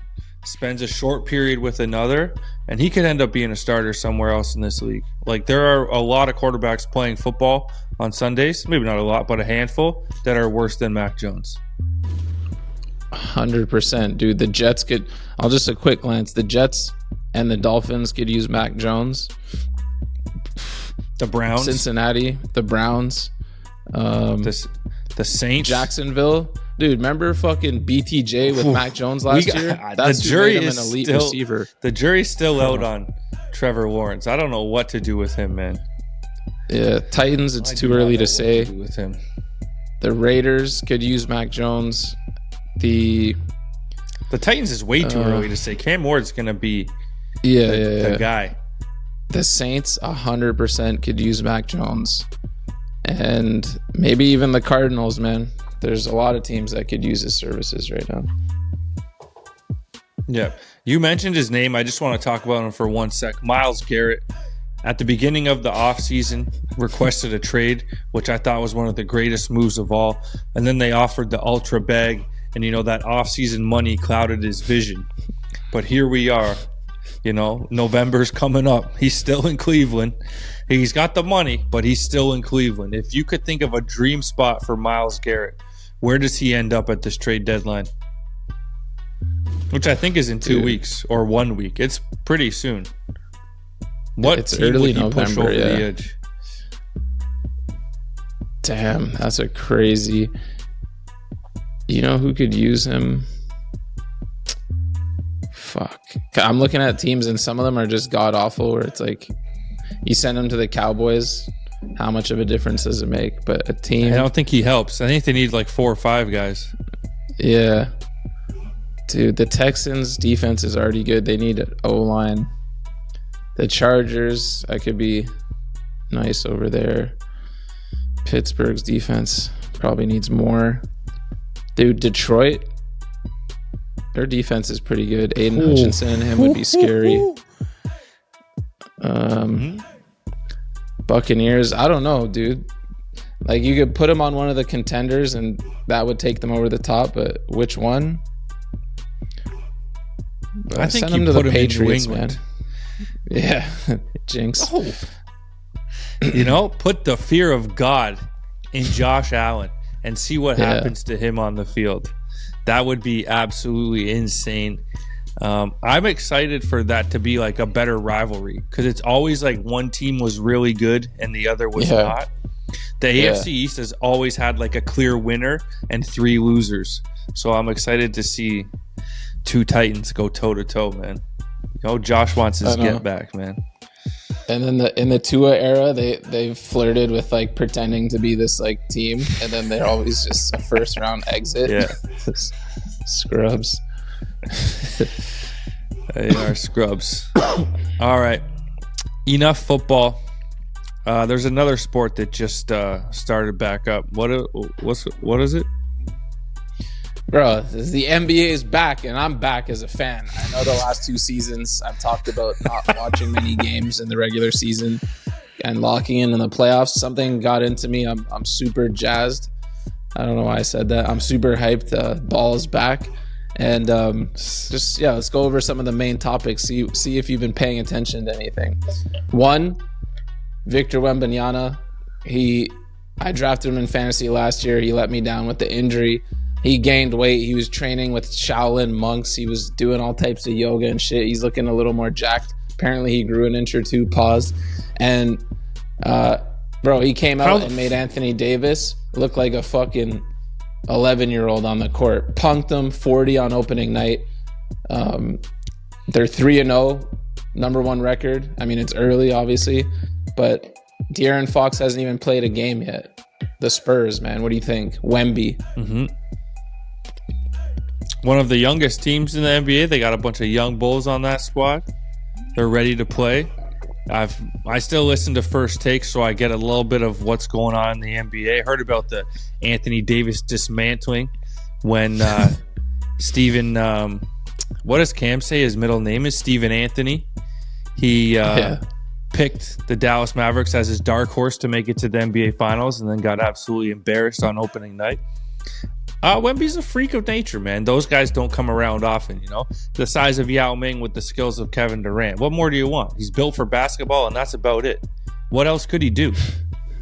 spends a short period with another, and he could end up being a starter somewhere else in this league. Like, there are a lot of quarterbacks playing football on Sundays, maybe not a lot, but a handful that are worse than Mac Jones. 100%, dude. The Jets could, I'll just a quick glance, the Jets and the Dolphins could use Mac Jones. The Browns, Cincinnati, the Browns, the Saints, Jacksonville. Dude, remember fucking BTJ with Mac Jones last year? That's the jury is an elite receiver. The jury's still out on Trevor Lawrence. I don't know what to do with him, man. Yeah, Titans, it's too early to say. To do with him. The Raiders could use Mac Jones. The Titans is way too early to say. Cam Ward's gonna be the guy. The Saints 100% could use Mac Jones, and maybe even the Cardinals, man. There's a lot of teams that could use his services right now. Yeah, you mentioned his name. I just want to talk about him for 1 sec. Myles Garrett, at the beginning of the offseason, requested a trade, which I thought was one of the greatest moves of all. And then they offered the ultra bag, and that offseason money clouded his vision. But here we are. November's coming up. He's still in Cleveland. He's got the money, but he's still in Cleveland. If you could think of a dream spot for Myles Garrett, where does he end up at this trade deadline? Which I think is in 2 weeks or 1 week. It's pretty soon. What team early would he November, push over the edge? Damn, that's a crazy. You know who could use him? Fuck. I'm looking at teams and some of them are just god awful, where it's like you send them to the Cowboys, how much of a difference does it make? But a team, I don't think he helps. I think they need like 4 or 5 guys. Yeah. Dude, the Texans defense is already good. They need an O-line. The Chargers, I could be nice over there. Pittsburgh's defense probably needs more. Dude, Detroit, their defense is pretty good. Aiden Hutchinson and him would be scary. Buccaneers. I don't know, dude. Like, you could put them on one of the contenders, and that would take them over the top. But which one? I think send you them to put the them in New Patriots, man. England. Yeah, jinx. Oh. You know, put the fear of God in Josh Allen and see what happens to him on the field. That would be absolutely insane. I'm excited for that to be like a better rivalry, because it's always like one team was really good and the other was not. The AFC East has always had like a clear winner and 3 losers. So I'm excited to see 2 Titans go toe to toe, man. You know, Josh wants his get back, man. And then in the Tua era, they flirted with like pretending to be this like team, and then they're always just a first round exit. Yeah, scrubs. They are scrubs. All right, enough football. There's another sport that just started back up. What is it? Bro, the NBA is back, and I'm back as a fan. I know the last 2 seasons I've talked about not watching many games in the regular season and locking in the playoffs. Something got into me. I'm super jazzed. I don't know why I said that. I'm super hyped. Ball is back. And let's go over some of the main topics. See if you've been paying attention to anything. 1, Victor Wembanyama. I drafted him in fantasy last year. He let me down with the injury. He gained weight. He was training with Shaolin monks. He was doing all types of yoga and shit. He's looking a little more jacked. Apparently, he grew an inch or 2. Pause. And, bro, he came out and made Anthony Davis look like a fucking 11-year-old on the court. Punked him 40 on opening night. They're 3-0, number 1 record. I mean, it's early, obviously, but De'Aaron Fox hasn't even played a game yet. The Spurs, man. What do you think? Wemby. Mm-hmm. One of the youngest teams in the NBA. They got a bunch of young bulls on that squad. They're ready to play. I still listen to First Take, so I get a little bit of what's going on in the NBA. I heard about the Anthony Davis dismantling when Steven, what does Cam say his middle name is? Steven Anthony. He picked the Dallas Mavericks as his dark horse to make it to the NBA Finals, and then got absolutely embarrassed on opening night. Wemby's a freak of nature, man. Those guys don't come around often, you know. The size of Yao Ming with the skills of Kevin Durant. What more do you want? He's built for basketball, and that's about it. What else could he do?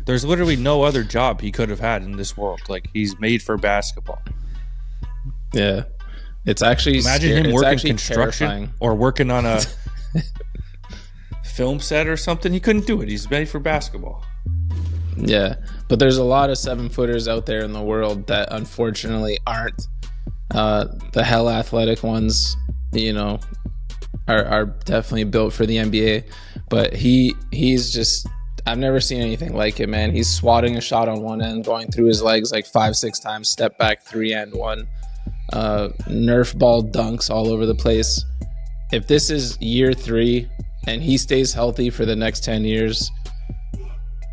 There's literally no other job he could have had in this world. Like, he's made for basketball. Yeah. It's actually imagine him working construction terrifying. Or working on a film set or something. He couldn't do it. He's made for basketball. Yeah, but there's a lot of 7-footers out there in the world that unfortunately aren't. The hell athletic ones, you know, are definitely built for the NBA. But he's just, I've never seen anything like it, man. He's swatting a shot on one end, going through his legs like 5-6 times, step back 3 and 1. Nerf ball dunks all over the place. If this is year 3 and he stays healthy for the next 10 years,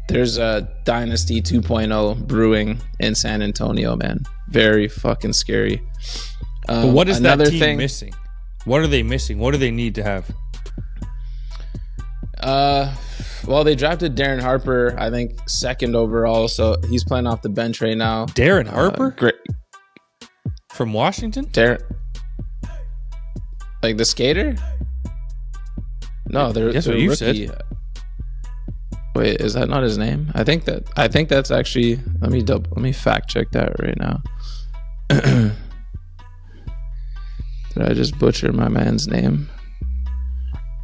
there's a Dynasty 2.0 brewing in San Antonio, man. Very fucking scary. But what is that team missing? What are they missing? What do they need to have? Well, they drafted Darren Harper, I think, 2nd overall, so he's playing off the bench right now. Darren Harper? Great. From Washington? Like the skater? No, that's what you said. Wait, is that not his name? I think that's actually. Let me fact check that right now. Did I just butcher my man's name?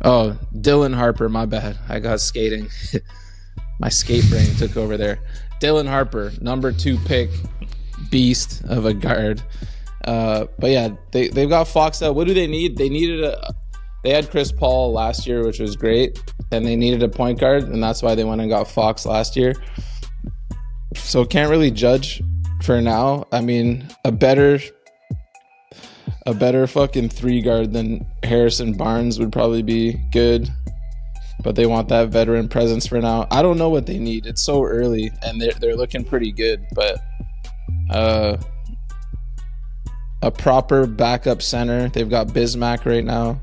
Oh, Dylan Harper. My bad. I got skating. My skate brain took over there. Dylan Harper, number 2 pick, beast of a guard. But yeah, they've got Fox out. What do they need? They had Chris Paul last year, which was great, and they needed a point guard, and that's why they went and got Fox last year. So can't really judge for now. I mean, a better fucking 3 guard than Harrison Barnes would probably be good, but they want that veteran presence for now. I don't know what they need. It's so early, and they're looking pretty good, but a proper backup center. They've got Bismack right now.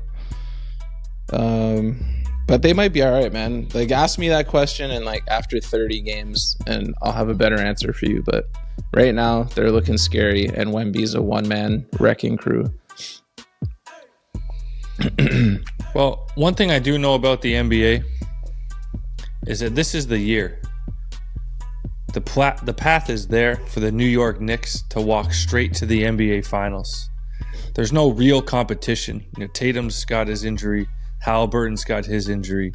But they might be all right, man. Like, ask me that question and like after 30 games, and I'll have a better answer for you. But right now, they're looking scary, and Wemby's a one-man wrecking crew. Well, one thing I do know about the NBA is that this is the year. The path is there for the New York Knicks to walk straight to the NBA Finals. There's no real competition. You know, Tatum's got his injury. Halliburton's got his injury.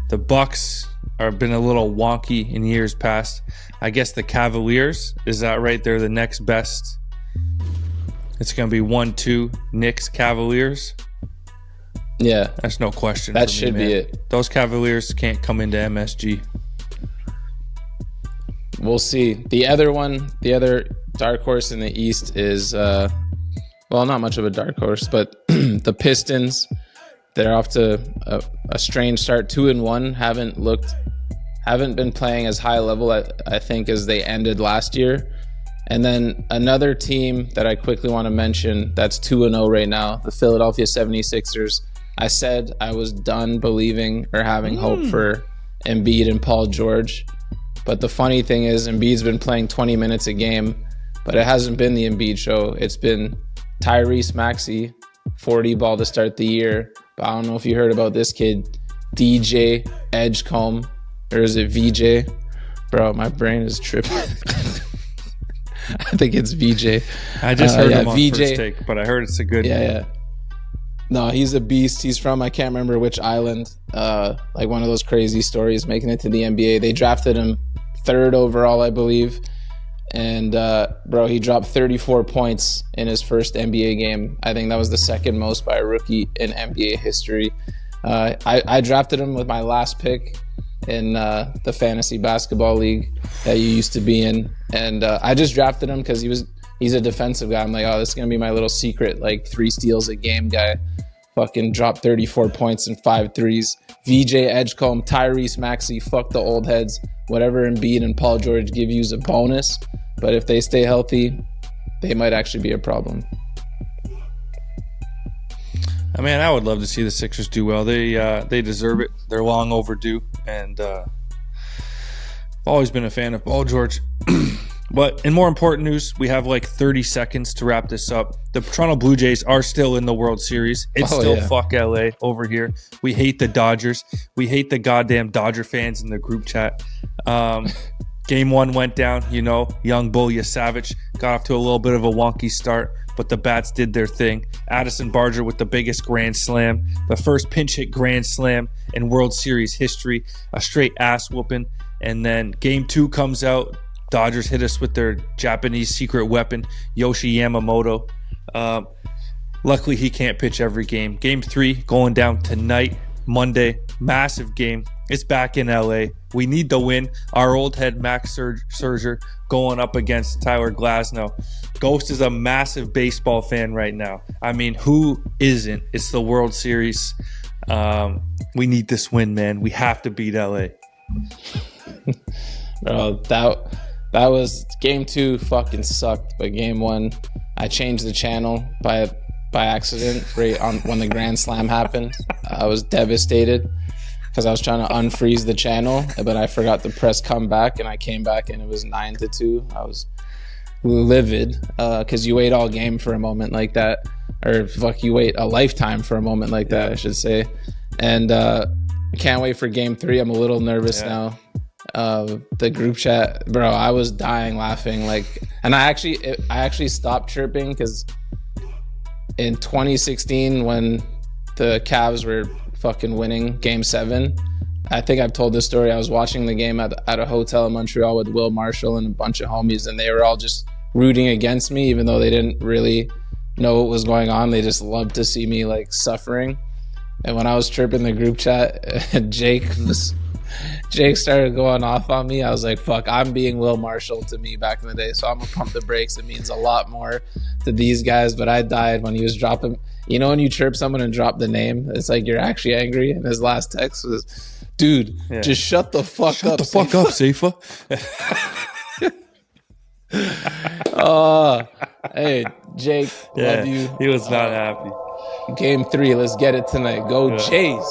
The Bucks have been a little wonky in years past. I guess the Cavaliers, is that right? They're the next best. It's going to be 1-2 Knicks Cavaliers. Yeah, that's no question. That should be it. Those Cavaliers can't come into MSG. We'll see. The other dark horse in the East is, well, not much of a dark horse, but the Pistons. They're off to a strange start, 2-1. Haven't been playing as high level, I think, as they ended last year. And then another team that I quickly want to mention that's 2-0 right now, the Philadelphia 76ers. I said I was done believing or having hope for Embiid and Paul George. But the funny thing is, Embiid's been playing 20 minutes a game, but it hasn't been the Embiid show. It's been Tyrese Maxey, 40 ball to start the year. But I don't know if you heard about this kid, DJ Edgecombe, or is it VJ? Bro, my brain is tripping. I think it's VJ. I just heard him on First Take, but I heard it's a good. Yeah. No, he's a beast. He's from, I can't remember which island. Like one of those crazy stories, making it to the NBA. They drafted him 3rd overall, I believe. And, bro, he dropped 34 points in his first NBA game. I think that was the second most by a rookie in NBA history. I drafted him with my last pick in the fantasy basketball league that you used to be in. And I just drafted him because he's a defensive guy. I'm like, oh, this is going to be my little secret, like 3 steals a game guy. Fucking dropped 34 points and 5 threes. VJ Edgecombe, Tyrese Maxey, fuck the old heads. Whatever Embiid and Paul George give you is a bonus. But if they stay healthy, they might actually be a problem. I mean, I would love to see the Sixers do well. They deserve it. They're long overdue. And I've always been a fan of Paul George. But in more important news, we have like 30 seconds to wrap this up. The Toronto Blue Jays are still in the World Series. It's fuck LA over here. We hate the Dodgers. We hate the goddamn Dodger fans in the group chat. Game 1 went down, young Bull Savage got off to a little bit of a wonky start, but the bats did their thing. Addison Barger with the biggest grand slam, the first pinch hit grand slam in World Series history, a straight ass whooping. And then Game 2 comes out. Dodgers hit us with their Japanese secret weapon, Yoshi Yamamoto. Luckily, he can't pitch every game. Game 3 going down tonight, Monday. Massive game. It's back in LA. We need the win. Our old head, Max Scherzer, going up against Tyler Glasnow. Ghost is a massive baseball fan right now. I mean, who isn't? It's the World Series. We need this win, man. We have to beat LA. Bro, that was Game 2 fucking sucked, but Game 1 I changed the channel by accident right on when the Grand Slam happened. I was devastated because I was trying to unfreeze the channel, but I forgot to press come back, and I came back and it was 9-2. I was livid because you wait all game for a moment like that, or you wait a lifetime for a moment like that, I should say. And can't wait for Game 3. I'm a little nervous now. The group chat, bro, I was dying laughing, and I actually stopped chirping because in 2016 when the Cavs were fucking winning Game 7, I think I've told this story. I was watching the game at a hotel in Montreal with Will Marshall and a bunch of homies, and they were all just rooting against me, even though they didn't really know what was going on. They just loved to see me suffering. And when I was chirping the group chat, Jake started going off on me. I was like, fuck, I'm being Will Marshall to me back in the day, so I'm gonna pump the brakes. It means a lot more to these guys. But I died when he was dropping, when you chirp someone and drop the name, it's like you're actually angry. And his last text was, dude, just shut the fuck up. Shut the fuck up, Safa. Hey, Jake, love you. He was not happy. Game 3, let's get it tonight. Go Jays.